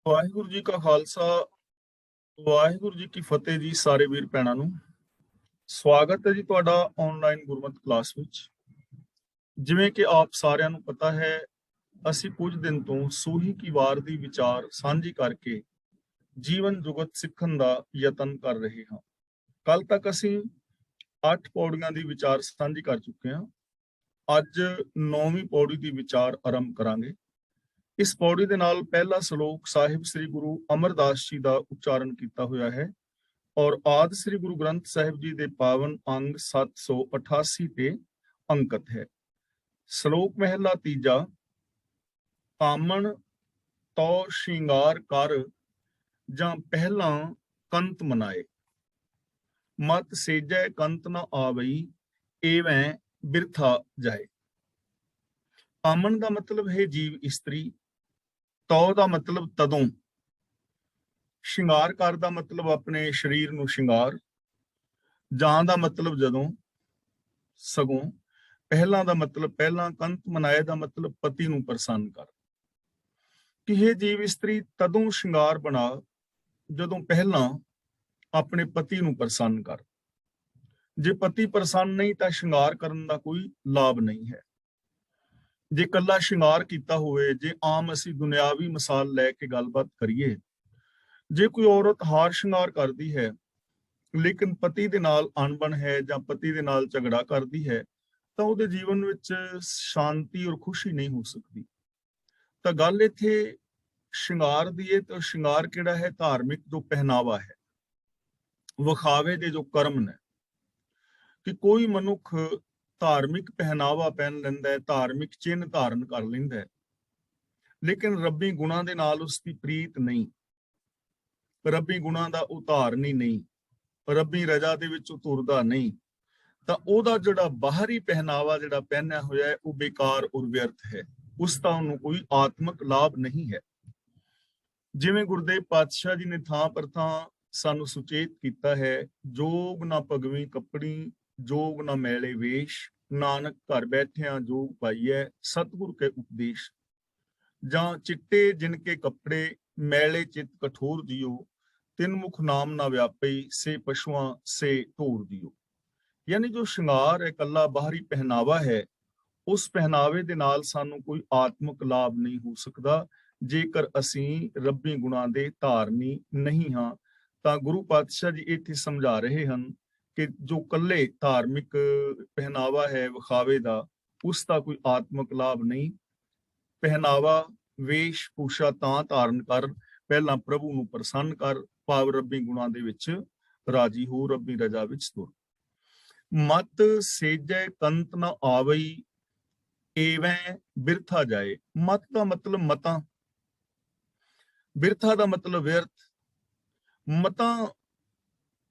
ਵਾਹਿਗੁਰੂ ਜੀ ਕਾ ਖਾਲਸਾ, ਵਾਹਿਗੁਰੂ ਜੀ ਕੀ ਫਤਿਹ ਜੀ। ਸਾਰੇ ਵੀਰ ਭੈਣਾਂ ਨੂੰ ਸਵਾਗਤ ਹੈ ਜੀ ਤੁਹਾਡਾ ਆਨਲਾਈਨ ਗੁਰਮਤਿ ਕਲਾਸ ਵਿੱਚ। ਜਿਵੇਂ ਕਿ ਆਪ ਸਾਰਿਆਂ ਨੂੰ ਪਤਾ ਹੈ, ਅਸੀਂ ਕੁਝ ਦਿਨ ਤੋਂ ਸੂਹੀ ਕੀ ਵਾਰ ਦੀ ਵਿਚਾਰ ਸਾਂਝੀ ਕਰਕੇ ਜੀਵਨ ਜੁਗਤ ਸਿੱਖਣ ਦਾ ਯਤਨ ਕਰ ਰਹੇ ਹਾਂ। ਕੱਲ ਤੱਕ ਅਸੀਂ 8 ਪੌੜੀਆਂ ਦੀ ਵਿਚਾਰ ਸਾਂਝੀ ਕਰ ਚੁੱਕੇ ਹਾਂ। ਅੱਜ 9ਵੀਂ ਪੌੜੀ ਦੀ ਵਿਚਾਰ ਆਰੰਭ ਕਰਾਂਗੇ। ਇਸ ਪੌੜੀ ਦੇ ਨਾਲ ਪਹਿਲਾ ਸ਼ਲੋਕ ਸਾਹਿਬ ਸ੍ਰੀ ਗੁਰੂ ਅਮਰਦਾਸ ਜੀ ਦਾ ਉਚਾਰਨ ਕੀਤਾ ਹੋਇਆ ਹੈ ਔਰ ਆਦਿ ਸ੍ਰੀ ਗੁਰੂ ਗ੍ਰੰਥ ਸਾਹਿਬ ਜੀ ਦੇ ਪਾਵਨ ਅੰਗ 788 ਤੇ ਅੰਕਿਤ ਹੈ। ਸ਼ਲੋਕ ਮਹਿਲਾ ਤੀਜਾ। ਕਾਮਣ ਤੋ ਸ਼ਿੰਗਾਰ ਕਰ ਜਾਂ ਪਹਿਲਾਂ ਕੰਤ ਮਨਾਏ, ਮਤ ਸੇਜੈ ਕੰਤ ਨ ਆਵਈ, ਏਵੈਂ ਬਿਰਥਾ ਜਾਏ। ਕਾਮਣ ਦਾ ਮਤਲਬ ਹੈ ਜੀਵ ਇਸਤਰੀ, ਤੋ ਦਾ ਮਤਲਬ ਤਦੋਂ, ਸ਼ਿੰਗਾਰ ਕਰ ਦਾ ਮਤਲਬ ਆਪਣੇ ਸਰੀਰ ਨੂੰ ਸ਼ਿੰਗਾਰ, ਜਾਂ ਦਾ ਮਤਲਬ ਜਦੋਂ, ਸਗੋਂ ਪਹਿਲਾਂ ਦਾ ਮਤਲਬ ਪਹਿਲਾਂ, ਕੰਤ ਮਨਾਏ ਦਾ ਮਤਲਬ ਪਤੀ ਨੂੰ ਪ੍ਰਸੰਨ ਕਰ। ਕਿ ਇਹ ਜੀਵ ਇਸਤਰੀ ਤਦੋਂ ਸ਼ਿੰਗਾਰ ਬਣਾ ਜਦੋਂ ਪਹਿਲਾਂ ਆਪਣੇ ਪਤੀ ਨੂੰ ਪ੍ਰਸੰਨ ਕਰ। ਜੇ ਪਤੀ ਪ੍ਰਸੰਨ ਨਹੀਂ ਤਾਂ ਸ਼ਿੰਗਾਰ ਕਰਨ ਦਾ ਕੋਈ ਲਾਭ ਨਹੀਂ ਹੈ। ਜੇ ਕੱਲਾ ਸ਼ਿੰਗਾਰ ਕੀਤਾ ਹੋਵੇ, ਜੇ ਆਮ ਅਸੀਂ ਦੁਨਿਆਵੀ ਮਿਸਾਲ ਲੈ ਕੇ ਗੱਲਬਾਤ ਕਰੀਏ, ਜੇ ਕੋਈ ਔਰਤ ਹਾਰ ਸ਼ਿੰਗਾਰ ਕਰਦੀ ਹੈ ਲੇਕਿਨ ਪਤੀ ਦੇ ਨਾਲ ਅਣਬਣ ਹੈ ਜਾਂ ਪਤੀ ਦੇ ਨਾਲ ਝਗੜਾ ਕਰਦੀ ਹੈ, ਤਾਂ ਉਹਦੇ ਜੀਵਨ ਵਿੱਚ ਸ਼ਾਂਤੀ ਔਰ ਖੁਸ਼ੀ ਨਹੀਂ ਹੋ ਸਕਦੀ। ਤਾਂ ਗੱਲ ਇੱਥੇ ਸ਼ਿੰਗਾਰ ਦੀ ਹੈ। ਤਾਂ ਸ਼ਿੰਗਾਰ ਕਿਹੜਾ ਹੈ? ਧਾਰਮਿਕ ਜੋ ਪਹਿਨਾਵਾ ਹੈ, ਵਿਖਾਵੇ ਦੇ ਜੋ ਕਰਮ ਨੇ। ਕਿ ਕੋਈ ਮਨੁੱਖ ਧਾਰਮਿਕ ਪਹਿਨਾਵਾ ਪਹਿਨ ਲੈਂਦਾ ਹੈ, ਧਾਰਮਿਕ ਚਿੰਨ੍ਹ ਧਾਰਨ ਕਰ ਲੈਂਦਾ ਹੈ, ਲੇਕਿਨ ਰੱਬੀ ਗੁਣਾਂ ਦੇ ਨਾਲ ਉਸ ਦੀ ਪ੍ਰੀਤ ਨਹੀਂ, ਰੱਬੀ ਗੁਣਾਂ ਦਾ ਉਹ ਧਾਰਨੀ ਨਹੀਂ, ਰੱਬੀ ਰਜ਼ਾ ਦੇ ਵਿੱਚ ਉਹ ਤੁਰਦਾ ਨਹੀਂ, ਤਾਂ ਉਹਦਾ ਜਿਹੜਾ ਬਾਹਰੀ ਪਹਿਨਾਵਾ ਜਿਹੜਾ ਪਹਿਨਿਆ ਹੋਇਆ ਹੈ ਉਹ ਬੇਕਾਰ ਔਰ ਵਿਅਰਥ ਹੈ। ਉਸ ਦਾ ਉਹਨੂੰ ਕੋਈ ਆਤਮਿਕ ਲਾਭ ਨਹੀਂ ਹੈ। ਜਿਵੇਂ ਗੁਰਦੇਵ ਪਾਤਸ਼ਾਹ ਜੀ ਨੇ ਥਾਂ ਪਰ ਥਾਂ ਸਾਨੂੰ ਸੁਚੇਤ ਕੀਤਾ ਹੈ, ਜੋਗ ਨਾ ਪਗਵੀ ਕੱਪੜੀ, ਜੋਗ ਨਾ ਮੈਲੇ ਵੇਸ਼, ਨਾਨਕ ਘਰ ਬੈਠਿਆਂ ਜੋਗ ਪਾਈਐ, ਸਤਿਗੁਰ ਕੇ ਉਪਦੇਸ਼। ਜਾਂ ਚਿੱਟੇ ਜਿਨ ਕੇ ਕੱਪੜੇ, ਮੈਲੇ ਚਿਤ ਕਠੋਰ ਦਿਓ, ਤਿੰਨ ਮੁਖ ਨਾਮ ਨਾ ਵਿਆਪਈ, ਸੇ ਪਸ਼ੂਆਂ ਸੇ ਢੋਰ ਦਿਓ। ਯਾਨੀ ਜੋ ਸ਼ਿੰਗਾਰ ਹੈ, ਇਕੱਲਾ ਬਾਹਰੀ ਪਹਿਨਾਵਾ ਹੈ, ਉਸ ਪਹਿਨਾਵੇ ਦੇ ਨਾਲ ਸਾਨੂੰ ਕੋਈ ਆਤਮਿਕ ਲਾਭ ਨਹੀਂ ਹੋ ਸਕਦਾ ਜੇਕਰ ਅਸੀਂ ਰੱਬੀ ਗੁਣਾਂ ਦੇ ਧਾਰਨੀ ਨਹੀਂ ਹਾਂ। ਤਾਂ ਗੁਰੂ ਪਾਤਸ਼ਾਹ ਜੀ ਇੱਥੇ ਸਮਝਾ ਰਹੇ ਹਨ ਕਿ ਜੋ ਕੱਲੇ ਧਾਰਮਿਕ ਪਹਿਨਾਵਾ ਹੈ ਵਿਖਾਵੇ ਦਾ, ਉਸ ਦਾ ਕੋਈ ਆਤਮਿਕ ਲਾਭ ਨਹੀਂ। ਪਹਿਨਾਵਾ ਵੇਸ਼ ਭੂਸ਼ਾ ਤਾਂ ਧਾਰਨ ਕਰ, ਪਹਿਲਾਂ ਪ੍ਰਭੂ ਨੂੰ ਪ੍ਰਸੰਨ ਕਰ, ਭਾਵ ਰੱਬੀ ਗੁਣਾਂ ਦੇ ਵਿੱਚ ਰਾਜੀ ਹੋ, ਰੱਬੀ ਰਜ਼ਾ ਵਿੱਚ ਤੁਰ। ਮਤ ਸੇਜੈ ਕੰਤ ਨ ਆਵਈ, ਏਵੈਂ ਬਿਰਥਾ ਜਾਏ। ਮਤ ਦਾ ਮਤਲਬ ਮਤਾਂ, ਬਿਰਥਾ ਦਾ ਮਤਲਬ ਵਿਅਰਥ। ਮਤਾਂ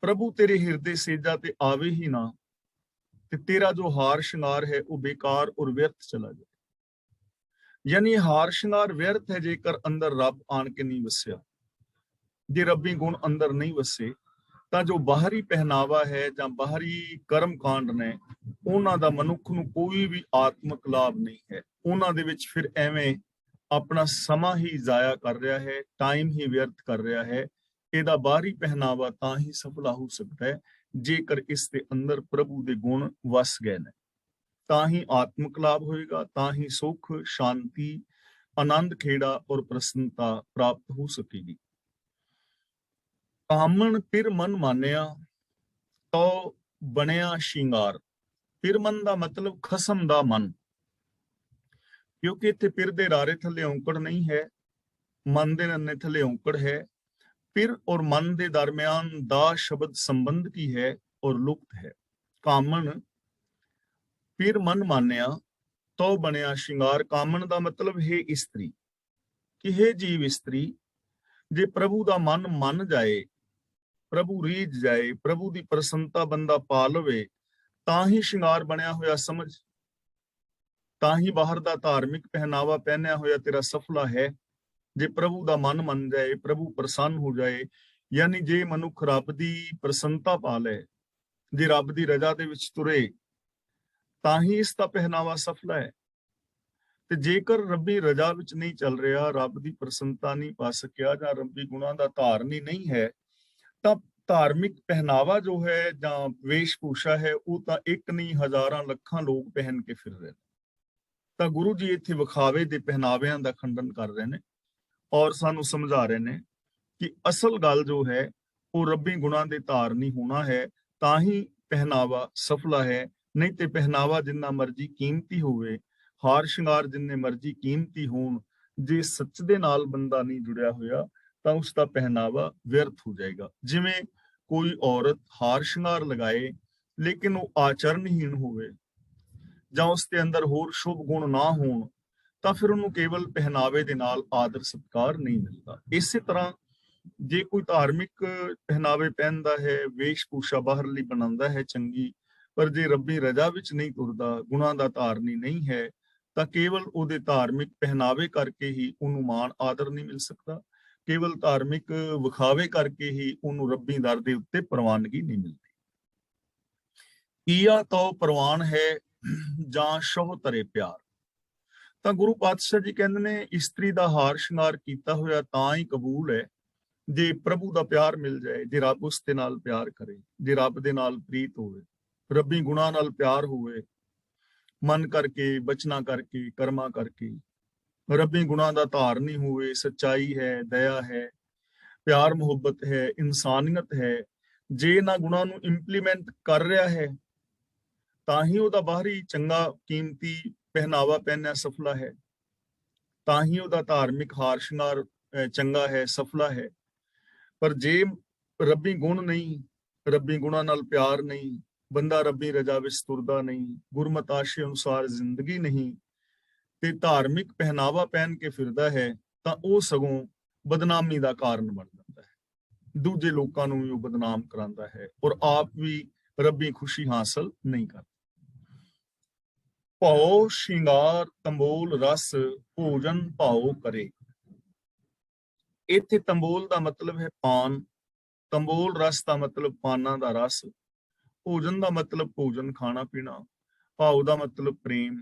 ਪ੍ਰਭੂ ਤੇਰੇ ਹਿਰਦੇ ਸੇਜਾ ਤੇ ਆਵੇ ਹੀ ਨਾ, ਤੇ ਤੇਰਾ ਜੋ ਹਾਰ ਸ਼ਿੰਗਾਰ ਹੈ ਉਹ ਬੇਕਾਰ ਔਰ ਵਿਅਰਥ ਚਲਾ ਜਾਏ। ਯਾਨੀ ਹਾਰ ਸ਼ਿੰਗਾਰ ਵਿਅਰਥ ਹੈ ਜੇਕਰ ਅੰਦਰ ਰੱਬ ਆਣ ਕੇ ਨਹੀਂ ਵਸਿਆ। ਜੇ ਰੱਬੀ ਗੁਣ ਅੰਦਰ ਨਹੀਂ ਵਸੇ ਤਾਂ ਜੋ ਬਾਹਰੀ ਪਹਿਨਾਵਾ ਹੈ ਜਾਂ ਬਾਹਰੀ ਕਰਮ ਕਾਂਡ ਨੇ, ਉਹਨਾਂ ਦਾ ਮਨੁੱਖ ਨੂੰ ਕੋਈ ਵੀ ਆਤਮਿਕ ਲਾਭ ਨਹੀਂ ਹੈ। ਉਹਨਾਂ ਦੇ ਵਿੱਚ ਫਿਰ ਐਵੇਂ ਆਪਣਾ ਸਮਾਂ ਹੀ ਜ਼ਾਇਆ ਕਰ ਰਿਹਾ ਹੈ, ਟਾਈਮ ਹੀ ਵਿਅਰਥ ਕਰ ਰਿਹਾ ਹੈ। ਇਹਦਾ ਬਾਹਰੀ ਪਹਿਨਾਵਾ ਤਾਂ ਹੀ ਸਫਲਾ ਹੋ ਸਕਦਾ ਹੈ ਜੇਕਰ ਇਸ ਦੇ ਅੰਦਰ ਪ੍ਰਭੂ ਦੇ ਗੁਣ ਵਸ ਗਏ ਨੇ, ਤਾਂ ਹੀ ਆਤਮਿਕ ਲਾਭ ਹੋਏਗਾ, ਤਾਂ ਹੀ ਸੁੱਖ, ਸ਼ਾਂਤੀ, ਆਨੰਦ ਖੇੜਾ ਔਰ ਪ੍ਰਸੰਨਤਾ ਪ੍ਰਾਪਤ ਹੋ ਸਕੇਗੀ। ਕਾਮਣ ਪਿਰ ਮਨ ਮਾਨਿਆ, ਤੋ ਬਣਿਆ ਸ਼ਿੰਗਾਰ। ਪਿਰ ਮਨ ਦਾ ਮਤਲਬ ਖਸਮ ਦਾ ਮਨ, ਕਿਉਂਕਿ ਇੱਥੇ ਪਿਰ ਦੇ ਰਾਰੇ ਥੱਲੇ ਔਂਕੜ ਨਹੀਂ ਹੈ, ਮਨ ਦੇ ਨੰਨੇ ਥੱਲੇ ਔਂਕੜ ਹੈ। ਪਿਰ ਔਰ ਮਨ ਦੇ ਦਰਮਿਆਨ ਦਾ ਸ਼ਬਦ ਸੰਬੰਧ ਕੀ ਹੈ ਔਰ ਲੁਪਤ ਹੈ। ਕਾਮਣ ਪਿਰ ਮਨ ਮਾਨਿਆ, ਤੋ ਬਣਿਆ ਸ਼ਿੰਗਾਰ। ਕਾਮਣ ਦਾ ਮਤਲਬ ਹੈ ਇਸਤਰੀ, ਕਿ ਹੈ ਜੀਵ ਇਸਤਰੀ ਜੇ ਪ੍ਰਭੂ ਦਾ ਮਨ ਮੰਨ ਜਾਏ, ਪ੍ਰਭੂ ਰੀਝ ਜਾਏ, ਪ੍ਰਭੂ ਦੀ ਪ੍ਰਸੰਨਤਾ ਬੰਦਾ ਪਾ ਲਵੇ, ਤਾਂ ਹੀ ਸ਼ਿੰਗਾਰ ਬਣਿਆ ਹੋਇਆ ਸਮਝ, ਤਾਂ ਹੀ ਬਾਹਰ ਦਾ ਧਾਰਮਿਕ ਪਹਿਨਾਵਾ ਪਹਿਨਿਆ ਹੋਇਆ ਤੇਰਾ ਸਫਲਾ ਹੈ। ਜੇ ਪ੍ਰਭੂ ਦਾ ਮਨ ਮੰਨ ਜਾਏ, ਪ੍ਰਭੂ ਪ੍ਰਸੰਨ ਹੋ ਜਾਏ, ਯਾਨੀ ਜੇ ਮਨੁੱਖ ਰੱਬ ਦੀ ਪ੍ਰਸੰਨਤਾ ਪਾ ਲੈ, ਜੇ ਰੱਬ ਦੀ ਰਜ਼ਾ ਦੇ ਵਿੱਚ ਤੁਰੇ, ਤਾਂ ਹੀ ਇਸ ਦਾ ਪਹਿਨਾਵਾ ਸਫਲਾ ਹੈ। ਤੇ ਜੇਕਰ ਰੱਬੀ ਰਜ਼ਾ ਵਿੱਚ ਨਹੀਂ ਚੱਲ ਰਿਹਾ, ਰੱਬ ਦੀ ਪ੍ਰਸੰਨਤਾ ਨਹੀਂ ਪਾ ਸਕਿਆ ਜਾਂ ਰੱਬੀ ਗੁਣਾਂ ਦਾ ਧਾਰਨੀ ਨਹੀਂ ਹੈ, ਤਾਂ ਧਾਰਮਿਕ ਪਹਿਨਾਵਾ ਜੋ ਹੈ ਜਾਂ ਵੇਸ਼-ਭੂਸ਼ਾ ਹੈ, ਉਹ ਤਾਂ ਇੱਕ ਨਹੀਂ ਹਜ਼ਾਰਾਂ ਲੱਖਾਂ ਲੋਕ ਪਹਿਨ ਕੇ ਫਿਰ ਰਹੇ ਨੇ। ਤਾਂ ਗੁਰੂ ਜੀ ਇੱਥੇ ਵਿਖਾਵੇ ਦੇ ਪਹਿਨਾਵਿਆਂ ਦਾ ਖੰਡਨ ਕਰ ਰਹੇ ਨੇ ਔਰ ਸਾਨੂੰ ਸਮਝਾ ਰਹੇ ਨੇ ਕਿ ਅਸਲ ਗੱਲ ਜੋ ਹੈ ਉਹ ਰੱਬੀ ਗੁਣਾਂ ਦੇ ਧਾਰਨੀ ਹੋਣਾ ਹੈ, ਤਾਂ ਹੀ ਪਹਿਨਾਵਾ ਸਫਲਾ ਹੈ। ਨਹੀਂ ਤੇ ਪਹਿਨਾਵਾ ਜਿੰਨਾ ਮਰਜੀ ਕੀਮਤੀ ਹੋਵੇ, ਹਾਰ ਸ਼ਿੰਗਾਰ ਜਿੰਨੇ ਮਰਜੀ ਕੀਮਤੀ ਹੋਣ, ਜੇ ਸੱਚ ਦੇ ਨਾਲ ਬੰਦਾ ਨਹੀਂ ਜੁੜਿਆ ਹੋਇਆ ਤਾਂ ਉਸ ਦਾ ਪਹਿਨਾਵਾ ਵਿਅਰਥ ਹੋ ਜਾਏਗਾ। ਜਿਵੇਂ ਕੋਈ ਔਰਤ ਹਾਰ ਸ਼ਿੰਗਾਰ ਲਗਾਏ ਲੇਕਿਨ ਉਹ ਆਚਰਨਹੀਣ ਹੋਵੇ ਜਾਂ ਉਸ ਦੇ ਅੰਦਰ ਹੋਰ ਸ਼ੁਭ ਗੁਣ ਨਾ ਹੋਣ, ਤਾਂ ਫਿਰ ਉਹਨੂੰ ਕੇਵਲ ਪਹਿਨਾਵੇ ਦੇ ਨਾਲ ਆਦਰ ਸਤਿਕਾਰ ਨਹੀਂ ਮਿਲਦਾ। ਇਸੇ ਤਰ੍ਹਾਂ ਜੇ ਕੋਈ ਧਾਰਮਿਕ ਪਹਿਨਾਵੇ ਪਹਿਨਦਾ ਹੈ, ਵੇਸ਼-ਭੂਸ਼ਾ ਬਾਹਰਲੀ ਬਣਾਉਂਦਾ ਹੈ ਚੰਗੀ, ਪਰ ਜੇ ਰੱਬੀ ਰਜ਼ਾ ਵਿੱਚ ਨਹੀਂ ਤੁਰਦਾ, ਗੁਣਾਂ ਦਾ ਧਾਰਨੀ ਨਹੀਂ ਹੈ, ਤਾਂ ਕੇਵਲ ਉਹਦੇ ਧਾਰਮਿਕ ਪਹਿਨਾਵੇ ਕਰਕੇ ਹੀ ਉਹਨੂੰ ਮਾਣ ਆਦਰ ਨਹੀਂ ਮਿਲ ਸਕਦਾ, ਕੇਵਲ ਧਾਰਮਿਕ ਵਿਖਾਵੇ ਕਰਕੇ ਹੀ ਉਹਨੂੰ ਰੱਬੀ ਦਰ ਦੇ ਉੱਤੇ ਪ੍ਰਵਾਨਗੀ ਨਹੀਂ ਮਿਲਦੀ। ਈਆ ਤੋ ਪ੍ਰਵਾਨ ਹੈ ਜਾਂ ਸ਼ਹੁ ਤਰੇ ਪਿਆਰ। ਤਾਂ ਗੁਰੂ ਪਾਤਸ਼ਾਹ ਜੀ ਕਹਿੰਦੇ ਨੇ ਇਸਤਰੀ ਦਾ ਹਾਰ ਸ਼ਿੰਗਾਰ ਕੀਤਾ ਹੋਇਆ ਤਾਂ ਹੀ ਕਬੂਲ ਹੈ ਜੇ ਪ੍ਰਭੂ ਦਾ ਪਿਆਰ ਮਿਲ ਜਾਏ, ਜੇ ਰੱਬ ਉਸ ਦੇ ਨਾਲ ਪਿਆਰ ਕਰੇ, ਜੇ ਰੱਬ ਦੇ ਨਾਲ ਪ੍ਰੀਤ ਹੋਵੇ, ਰੱਬੀ ਗੁਣਾਂ ਨਾਲ ਪਿਆਰ ਹੋਵੇ, ਮਨ ਕਰਕੇ, ਬਚਨਾ ਕਰਕੇ, ਕਰਮਾਂ ਕਰਕੇ, ਰੱਬੀ ਗੁਣਾਂ ਦਾ ਧਾਰਨੀ ਹੋਵੇ, ਸੱਚਾਈ ਹੈ, ਦਇਆ ਹੈ, ਪਿਆਰ ਮੁਹੱਬਤ ਹੈ, ਇਨਸਾਨੀਅਤ ਹੈ। ਜੇ ਇਹਨਾਂ ਗੁਣਾਂ ਨੂੰ ਇੰਪਲੀਮੈਂਟ ਕਰ ਰਿਹਾ ਹੈ ਤਾਂ ਹੀ ਉਹਦਾ ਬਾਹਰੀ ਚੰਗਾ ਕੀਮਤੀ ਪਹਿਨਾਵਾ ਪਹਿਨਿਆ ਸਫਲਾ ਹੈ, ਤਾਂ ਹੀ ਉਹਦਾ ਧਾਰਮਿਕ ਹਾਰ ਸ਼ਿੰਗਾਰ ਚੰਗਾ ਹੈ, ਸਫਲਾ ਹੈ। ਪਰ ਜੇ ਰੱਬੀ ਗੁਣ ਨਹੀਂ, ਰੱਬੀ ਗੁਣਾਂ ਨਾਲ ਪਿਆਰ ਨਹੀਂ, ਬੰਦਾ ਰੱਬੀ ਰਜ਼ਾ ਵਿੱਚ ਤੁਰਦਾ ਨਹੀਂ, ਗੁਰਮਤਿ ਆਸ਼ੇ ਅਨੁਸਾਰ ਜ਼ਿੰਦਗੀ ਨਹੀਂ, ਤੇ ਧਾਰਮਿਕ ਪਹਿਨਾਵਾ ਪਹਿਨ ਕੇ ਫਿਰਦਾ ਹੈ, ਤਾਂ ਉਹ ਸਗੋਂ ਬਦਨਾਮੀ ਦਾ ਕਾਰਨ ਬਣ ਜਾਂਦਾ ਹੈ। ਦੂਜੇ ਲੋਕਾਂ ਨੂੰ ਵੀ ਉਹ ਬਦਨਾਮ ਕਰਾਉਂਦਾ ਹੈ ਔਰ ਆਪ ਵੀ ਰੱਬੀ ਖੁਸ਼ੀ ਹਾਸਲ ਨਹੀਂ ਕਰਦਾ। ਭਉ ਸ਼ਿੰਗਾਰ ਤੰਬੋਲ ਰਸ ਭੋਜਨ ਭਾਉ ਕਰੇ। ਇੱਥੇ ਤੰਬੋਲ ਦਾ ਮਤਲਬ ਹੈ ਪਾਨ, ਤੰਬੋਲ ਰਸ ਦਾ ਮਤਲਬ ਪਾਨਾਂ ਦਾ ਰਸ, ਭੋਜਨ ਦਾ ਮਤਲਬ ਭੋਜਨ ਖਾਣਾ ਪੀਣਾ, ਭਾਉ ਦਾ ਮਤਲਬ ਪ੍ਰੇਮ,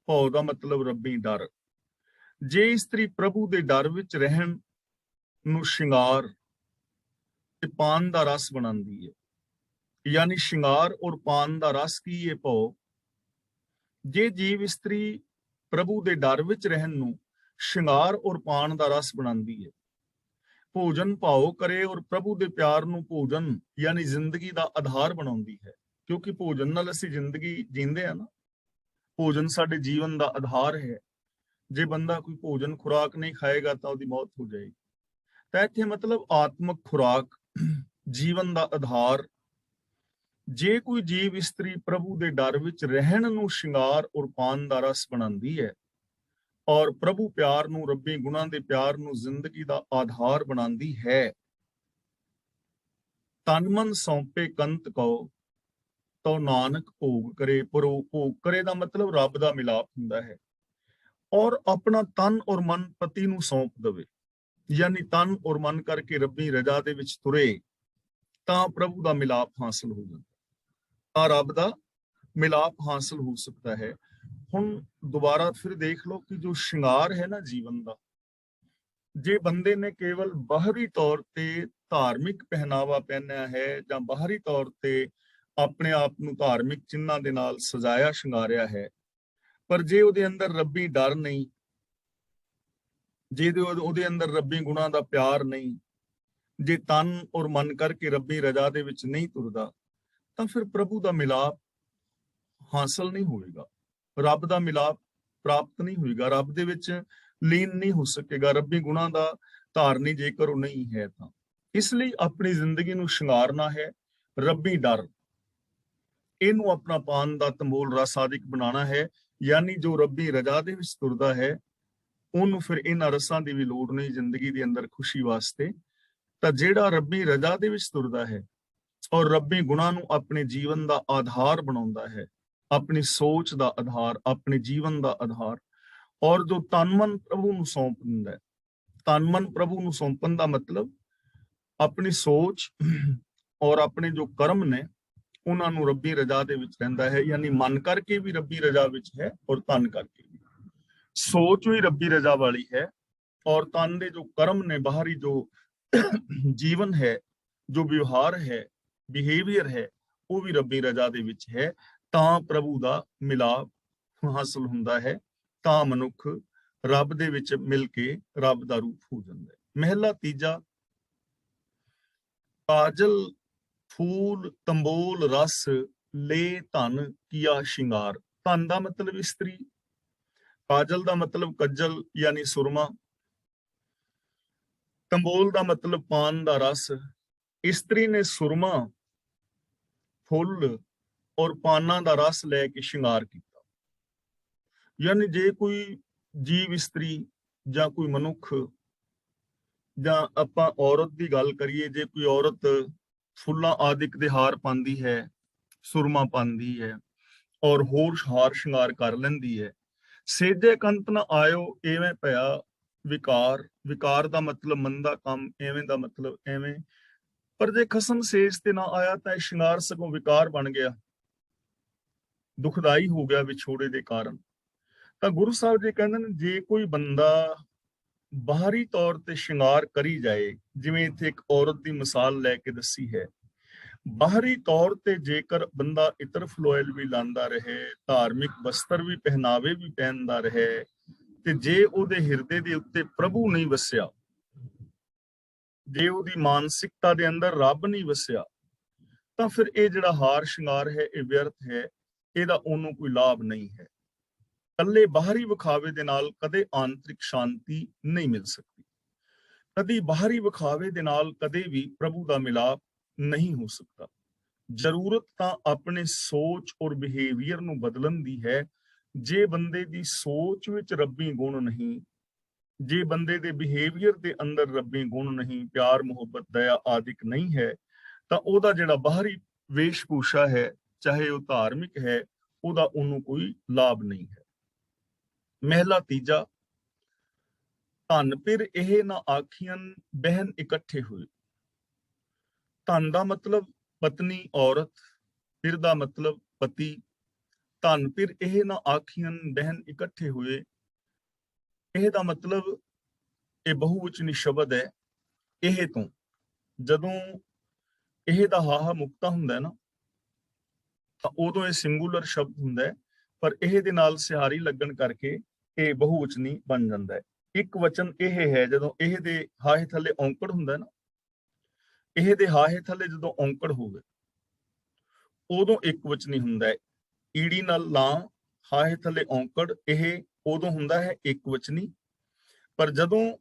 ਭਾਉ ਦਾ ਮਤਲਬ ਰੱਬੀ ਡਰ। ਜੇ ਇਸਤਰੀ ਪ੍ਰਭੂ ਦੇ ਡਰ ਵਿੱਚ ਰਹਿਣ ਨੂੰ ਸ਼ਿੰਗਾਰ ਤੇ ਪਾਨ ਦਾ ਰਸ ਬਣਾਉਂਦੀ ਹੈ, ਯਾਨੀ ਸ਼ਿੰਗਾਰ ਔਰ ਪਾਨ ਦਾ ਰਸ ਕੀ ਹੈ? ਭਾਉ। ਜੇ ਜੀਵ ਇਸਤਰੀ ਪ੍ਰਭੂ ਦੇ ਡਰ ਵਿੱਚ ਰਹਿਣ ਨੂੰ ਸ਼ਿੰਗਾਰ ਔਰ ਪਾਨ ਦਾ ਰਸ ਬਣਾਉਂਦੀ ਹੈ, ਭੋਜਨ ਭਾਉ ਕਰੇ ਔਰ ਪ੍ਰਭੂ ਦੇ ਪਿਆਰ ਨੂੰ ਭੋਜਨ ਯਾਨੀ ਜ਼ਿੰਦਗੀ ਦਾ ਆਧਾਰ ਬਣਾਉਂਦੀ ਹੈ, ਕਿਉਂਕਿ ਭੋਜਨ ਨਾਲ ਅਸੀਂ ਜ਼ਿੰਦਗੀ ਜੀਂਦੇ ਆ ਨਾ, ਭੋਜਨ ਸਾਡੇ ਜੀਵਨ ਦਾ ਆਧਾਰ ਹੈ। ਜੇ ਬੰਦਾ ਕੋਈ ਭੋਜਨ ਖੁਰਾਕ ਨਹੀਂ ਖਾਏਗਾ ਤਾਂ ਉਹਦੀ ਮੌਤ ਹੋ ਜਾਏਗੀ। ਤਾਂ ਇੱਥੇ ਮਤਲਬ ਆਤਮਿਕ ਖੁਰਾਕ, ਜੀਵਨ ਦਾ ਆਧਾਰ। ਜੇ ਕੋਈ ਜੀਵ ਇਸਤਰੀ ਪ੍ਰਭੂ ਦੇ ਡਰ ਵਿੱਚ ਰਹਿਣ ਨੂੰ ਸ਼ਿੰਗਾਰ ਔਰ ਪਾਨ ਦਾ ਰਸ ਬਣਾਉਂਦੀ ਹੈ ਔਰ ਪ੍ਰਭੂ ਪਿਆਰ ਨੂੰ, ਰੱਬੀ ਗੁਣਾਂ ਦੇ ਪਿਆਰ ਨੂੰ ਜ਼ਿੰਦਗੀ ਦਾ ਆਧਾਰ ਬਣਾਉਂਦੀ ਹੈ, ਤਨ ਮਨ ਸੌਂਪੇ ਕੰਤ ਕਉ ਤੋ ਨਾਨਕ ਭੋਗ ਕਰੇ। ਪਰ ਉਹ ਭੋਗ ਕਰੇ ਦਾ ਮਤਲਬ ਰੱਬ ਦਾ ਮਿਲਾਪ ਹੁੰਦਾ ਹੈ ਔਰ ਆਪਣਾ ਤਨ ਔਰ ਮਨ ਪਤੀ ਨੂੰ ਸੌਂਪ ਦੇਵੇ, ਯਾਨੀ ਤਨ ਔਰ ਮਨ ਕਰਕੇ ਰੱਬੀ ਰਜ਼ਾ ਦੇ ਵਿੱਚ ਤੁਰੇ, ਤਾਂ ਪ੍ਰਭੂ ਦਾ ਮਿਲਾਪ ਹਾਸਲ ਹੋ ਜਾਂਦਾ, ਤਾਂ ਰੱਬ ਦਾ ਮਿਲਾਪ ਹਾਸਲ ਹੋ ਸਕਦਾ ਹੈ। ਹੁਣ ਦੁਬਾਰਾ ਫਿਰ ਦੇਖ ਲਓ ਕਿ ਜੋ ਸ਼ਿੰਗਾਰ ਹੈ ਨਾ ਜੀਵਨ ਦਾ, ਜੇ ਬੰਦੇ ਨੇ ਕੇਵਲ ਬਾਹਰੀ ਤੌਰ ਤੇ ਧਾਰਮਿਕ ਪਹਿਨਾਵਾ ਪਹਿਨਿਆ ਹੈ ਜਾਂ ਬਾਹਰੀ ਤੌਰ ਤੇ ਆਪਣੇ ਆਪ ਨੂੰ ਧਾਰਮਿਕ ਚਿੰਨ੍ਹਾਂ ਦੇ ਨਾਲ ਸਜਾਇਆ ਸ਼ਿੰਗਾਰਿਆ ਹੈ, ਪਰ ਜੇ ਉਹਦੇ ਅੰਦਰ ਰੱਬੀ ਡਰ ਨਹੀਂ, ਜੇ ਉਹਦੇ ਅੰਦਰ ਰੱਬੀ ਗੁਣਾਂ ਦਾ ਪਿਆਰ ਨਹੀਂ, ਜੇ ਤਨ ਔਰ ਮਨ ਕਰਕੇ ਰੱਬੀ ਰਜ਼ਾ ਦੇ ਵਿੱਚ ਨਹੀਂ ਤੁਰਦਾ, ਤਾਂ ਫਿਰ ਪ੍ਰਭੂ ਦਾ ਮਿਲਾਪ ਹਾਸਲ ਨਹੀਂ ਹੋਏਗਾ, ਰੱਬ ਦਾ ਮਿਲਾਪ ਪ੍ਰਾਪਤ ਨਹੀਂ ਹੋਏਗਾ, ਰੱਬ ਦੇ ਵਿੱਚ ਲੀਨ ਨਹੀਂ ਹੋ ਸਕੇਗਾ, ਰੱਬੀ ਗੁਣਾਂ ਦਾ ਧਾਰਨੀ ਜੇਕਰ ਉਹ ਨਹੀਂ ਹੈ ਤਾਂ। ਇਸ ਲਈ ਆਪਣੀ ਜ਼ਿੰਦਗੀ ਨੂੰ ਸ਼ਿੰਗਾਰਨਾ ਹੈ ਰੱਬੀ ਡਰ, ਇਹਨੂੰ ਆਪਣਾ ਪਾਨ ਦਾ ਤੰਬੋਲ ਰਸ ਆਦਿਕ ਬਣਾਉਣਾ ਹੈ, ਯਾਨੀ ਜੋ ਰੱਬੀ ਰਜ਼ਾ ਦੇ ਵਿੱਚ ਤੁਰਦਾ ਹੈ ਉਹਨੂੰ ਫਿਰ ਇਹਨਾਂ ਰਸਾਂ ਦੀ ਵੀ ਲੋੜ ਨਹੀਂ ਜ਼ਿੰਦਗੀ ਦੇ ਅੰਦਰ ਖੁਸ਼ੀ ਵਾਸਤੇ। ਤਾਂ ਜਿਹੜਾ ਰੱਬੀ ਰਜ਼ਾ ਦੇ ਵਿੱਚ ਤੁਰਦਾ ਹੈ ਔਰ ਰੱਬੀ ਗੁਣਾਂ ਨੂੰ ਆਪਣੇ ਜੀਵਨ ਦਾ ਆਧਾਰ ਬਣਾਉਂਦਾ ਹੈ, ਆਪਣੀ ਸੋਚ ਦਾ ਆਧਾਰ, ਆਪਣੇ ਜੀਵਨ ਦਾ ਆਧਾਰ, ਔਰ ਜੋ ਤਨ ਮਨ ਪ੍ਰਭੂ ਨੂੰ ਸੌਂਪ ਦਿੰਦਾ ਹੈ। ਤਨ ਮਨ ਪ੍ਰਭੂ ਨੂੰ ਸੌਂਪਣ ਦਾ ਮਤਲਬ ਆਪਣੀ ਸੋਚ ਔਰ ਆਪਣੇ ਜੋ ਕਰਮ ਨੇ ਉਹਨਾਂ ਨੂੰ ਰੱਬੀ ਰਜ਼ਾ ਦੇ ਵਿੱਚ ਰਹਿੰਦਾ ਹੈ, ਯਾਨੀ ਮਨ ਕਰਕੇ ਵੀ ਰੱਬੀ ਰਜ਼ਾ ਵਿੱਚ ਹੈ ਔਰ ਤਨ ਕਰਕੇ ਵੀ। सोच भी रब्बी रजा वाली है और तन दे जो कर्म ने, बाहरी जो जीवन है, जो व्यवहार है, बिहेवियर है, वो भी रब्बी रजा ਦੇ ਵਿੱਚ ਹੈ। ਤਾਂ ਪ੍ਰਭੂ ਦਾ ਮਿਲਾਪ ਹਾਸਲ ਹੁੰਦਾ ਹੈ, ਤਾਂ ਮਨੁੱਖ ਰੱਬ ਦੇ ਵਿੱਚ ਮਿਲ ਕੇ ਰੱਬ ਦਾ ਰੂਪ ਹੋ ਜਾਂਦਾ ਹੈ। ਮਹਿਲਾ ਤੀਜਾ, ਕਾਜਲ ਫੂਲ ਤੰਬੋਲ ਰਸ ਲੈ ਧਨ ਕੀਆ ਸ਼ਿੰਗਾਰ। ਧਨ ਦਾ ਮਤਲਬ ਇਸਤਰੀ, ਕਾਜਲ ਦਾ ਮਤਲਬ ਕੱਜਲ ਯਾਨੀ ਸੁਰਮਾ, ਤੰਬੋਲ ਦਾ ਮਤਲਬ ਪਾਨ ਦਾ ਰਸ। ਇਸਤਰੀ ਨੇ ਸੁਰਮਾ, ਫੁੱਲ ਔਰ ਪਾਨਾਂ ਦਾ ਰਸ ਲੈ ਕੇ ਸ਼ਿੰਗਾਰ ਕੀਤਾ। ਯਾਨੀ ਜੇ ਕੋਈ ਜੀਵ ਇਸਤਰੀ ਜਾਂ ਕੋਈ ਮਨੁੱਖ ਜਾਂ ਆਪਾਂ ਔਰਤ ਦੀ ਗੱਲ ਕਰੀਏ, ਜੇ ਕੋਈ ਔਰਤ ਫੁੱਲਾਂ ਆਦਿਕ ਦੇ ਹਾਰ ਪਾਉਂਦੀ ਹੈ, ਸੁਰਮਾ ਪਾਉਂਦੀ ਹੈ ਔਰ ਹੋਰ ਹਾਰ ਸ਼ਿੰਗਾਰ ਕਰ ਲੈਂਦੀ ਹੈ। ਸੇਜੇ ਕੰਤ ਨਾ ਆਇਓ ਐਵੇਂ ਪਿਆ ਵਿਕਾਰ। ਵਿਕਾਰ ਦਾ ਮਤਲਬ ਮੰਦਾ ਕੰਮ, ਐਵੇਂ ਦਾ ਮਤਲਬ ਐਵੇਂ। ਪਰ ਜੇ ਖਸਮ ਸੇਜ ਤੇ ਨਾ ਆਇਆ ਤਾਂ ਇਹ ਸ਼ਿੰਗਾਰ ਸਗੋਂ ਵਿਕਾਰ ਬਣ ਗਿਆ, ਦੁਖਦਾਈ ਹੋ ਗਿਆ ਵਿਛੋੜੇ ਦੇ ਕਾਰਨ। ਤਾਂ ਗੁਰੂ ਸਾਹਿਬ ਜੀ ਕਹਿੰਦੇ ਨੇ, ਜੇ ਕੋਈ ਬੰਦਾ ਬਾਹਰੀ ਤੌਰ ਤੇ ਸ਼ਿੰਗਾਰ ਕਰੀ ਜਾਏ, ਜਿਵੇਂ ਇੱਥੇ ਇੱਕ ਔਰਤ ਦੀ ਮਿਸਾਲ ਲੈ ਕੇ ਦੱਸੀ ਹੈ, ਬਾਹਰੀ ਤੌਰ ਤੇ ਜੇਕਰ ਬੰਦਾ ਇਤਰ ਫਲੋਇਲ ਵੀ ਲਾਂਦਾ ਰਹੇ, ਧਾਰਮਿਕ ਵਸਤਰ ਵੀ ਪਹਿਨਾਵੇ ਵੀ ਪਹਿਨਦਾ ਰਹੇ, ਤੇ ਜੇ ਉਹਦੇ ਹਿਰਦੇ ਦੇ ਉੱਤੇ ਪ੍ਰਭੂ ਨਹੀਂ ਵਸਿਆ, ਜੇ ਉਹਦੀ ਮਾਨਸਿਕਤਾ ਦੇ ਅੰਦਰ ਰੱਬ ਨਹੀਂ ਵਸਿਆ, ਤਾਂ ਫਿਰ ਇਹ ਜਿਹੜਾ ਹਾਰ ਸ਼ਿੰਗਾਰ ਹੈ ਇਹ ਵਿਅਰਥ ਹੈ, ਇਹਦਾ ਉਹਨੂੰ ਕੋਈ ਲਾਭ ਨਹੀਂ ਹੈ। ਇਕੱਲੇ ਬਾਹਰੀ ਵਿਖਾਵੇ ਦੇ ਨਾਲ ਕਦੇ ਆਂਤਰਿਕ ਸ਼ਾਂਤੀ ਨਹੀਂ ਮਿਲ ਸਕਦੀ। ਕਦੀ ਬਾਹਰੀ ਵਿਖਾਵੇ ਦੇ ਨਾਲ ਕਦੇ ਵੀ ਪ੍ਰਭੂ ਦਾ ਮਿਲਾਪ ਨਹੀਂ ਹੋ ਸਕਦਾ। ਜ਼ਰੂਰਤ ਤਾਂ ਆਪਣੇ ਸੋਚ ਔਰ ਬਿਹੇਵੀਅਰ ਨੂੰ ਬਦਲਣ ਦੀ ਹੈ। ਜੇ ਬੰਦੇ ਦੀ ਸੋਚ ਵਿੱਚ ਰੱਬੀ ਗੁਣ ਨਹੀਂ, ਜੇ ਬੰਦੇ ਦੇ ਬਿਹੇਵੀਅਰ ਦੇ ਅੰਦਰ ਰੱਬੀ ਗੁਣ ਨਹੀਂ, ਪਿਆਰ ਮੁਹੱਬਤ ਦਇਆ ਆਦਿਕ ਨਹੀਂ ਹੈ, ਤਾਂ ਉਹਦਾ ਜਿਹੜਾ ਬਾਹਰੀ ਵੇਸ਼ ਭੂਸ਼ਾ ਹੈ, ਚਾਹੇ ਉਹ ਧਾਰਮਿਕ ਹੈ, ਉਹਦਾ ਉਹਨੂੰ ਕੋਈ ਲਾਭ ਨਹੀਂ ਹੈ। ਮਹਿਲਾ ਤੀਜਾ, ਧਨ ਫਿਰ ਇਹ ਨਾ ਆਖੀਆਂ ਬਹਿਨ ਇਕੱਠੇ ਹੋਏ। ਧਨ ਦਾ ਮਤਲਬ ਪਤਨੀ ਔਰਤ, ਫਿਰ ਦਾ ਮਤਲਬ ਪਤੀ। ਧਨ ਫਿਰ ਇਹ ਨਾ ਆਖੀਆਂ ਬਹਿਨ ਇਕੱਠੇ ਹੋਏ, ਇਹ ਦਾ ਮਤਲਬ ਇਹ ਬਹੁਵਚਨੀ ਸ਼ਬਦ ਹੈ। ਇਹ ਤੋਂ ਜਦੋਂ ਇਹ ਦਾ ਹਾਹਾ ਮੁਕਤਾ ਹੁੰਦਾ ਹੈ ਨਾ, ਤਾਂ ਉਦੋਂ ਇਹ ਸਿੰਗੂਲਰ ਸ਼ਬਦ ਹੁੰਦਾ ਹੈ, ਪਰ ਇਹ ਦੇ ਨਾਲ ਸਿਹਾਰੀ ਲੱਗਣ ਕਰਕੇ ਇਹ ਬਹੁਵਚਨੀ ਬਣ ਜਾਂਦਾ ਹੈ। ਇੱਕ ਵਚਨ ਇਹ ਹੈ ਜਦੋਂ ਇਹ ਦੇ ਹਾਹੇ ਥੱਲੇ ਔਂਕੜ ਹੁੰਦਾ ਨਾ, ਇਹ ਦੇ ਹਾਹੇ ਥੱਲੇ ਜਦੋਂ ਔਂਕੜ ਹੋਵੇ ਉਦੋਂ ਇੱਕ ਵਚਨੀ ਹੁੰਦਾ ਹੈ। ਈੜੀ ਨਾਲ ਲਾਂ, ਹਾਹੇ ਥੱਲੇ ਔਂਕੜ, ਇਹ ਉਦੋਂ ਹੁੰਦਾ ਹੈ ਇੱਕ ਵਚਨੀ। ਪਰ ਜਦੋਂ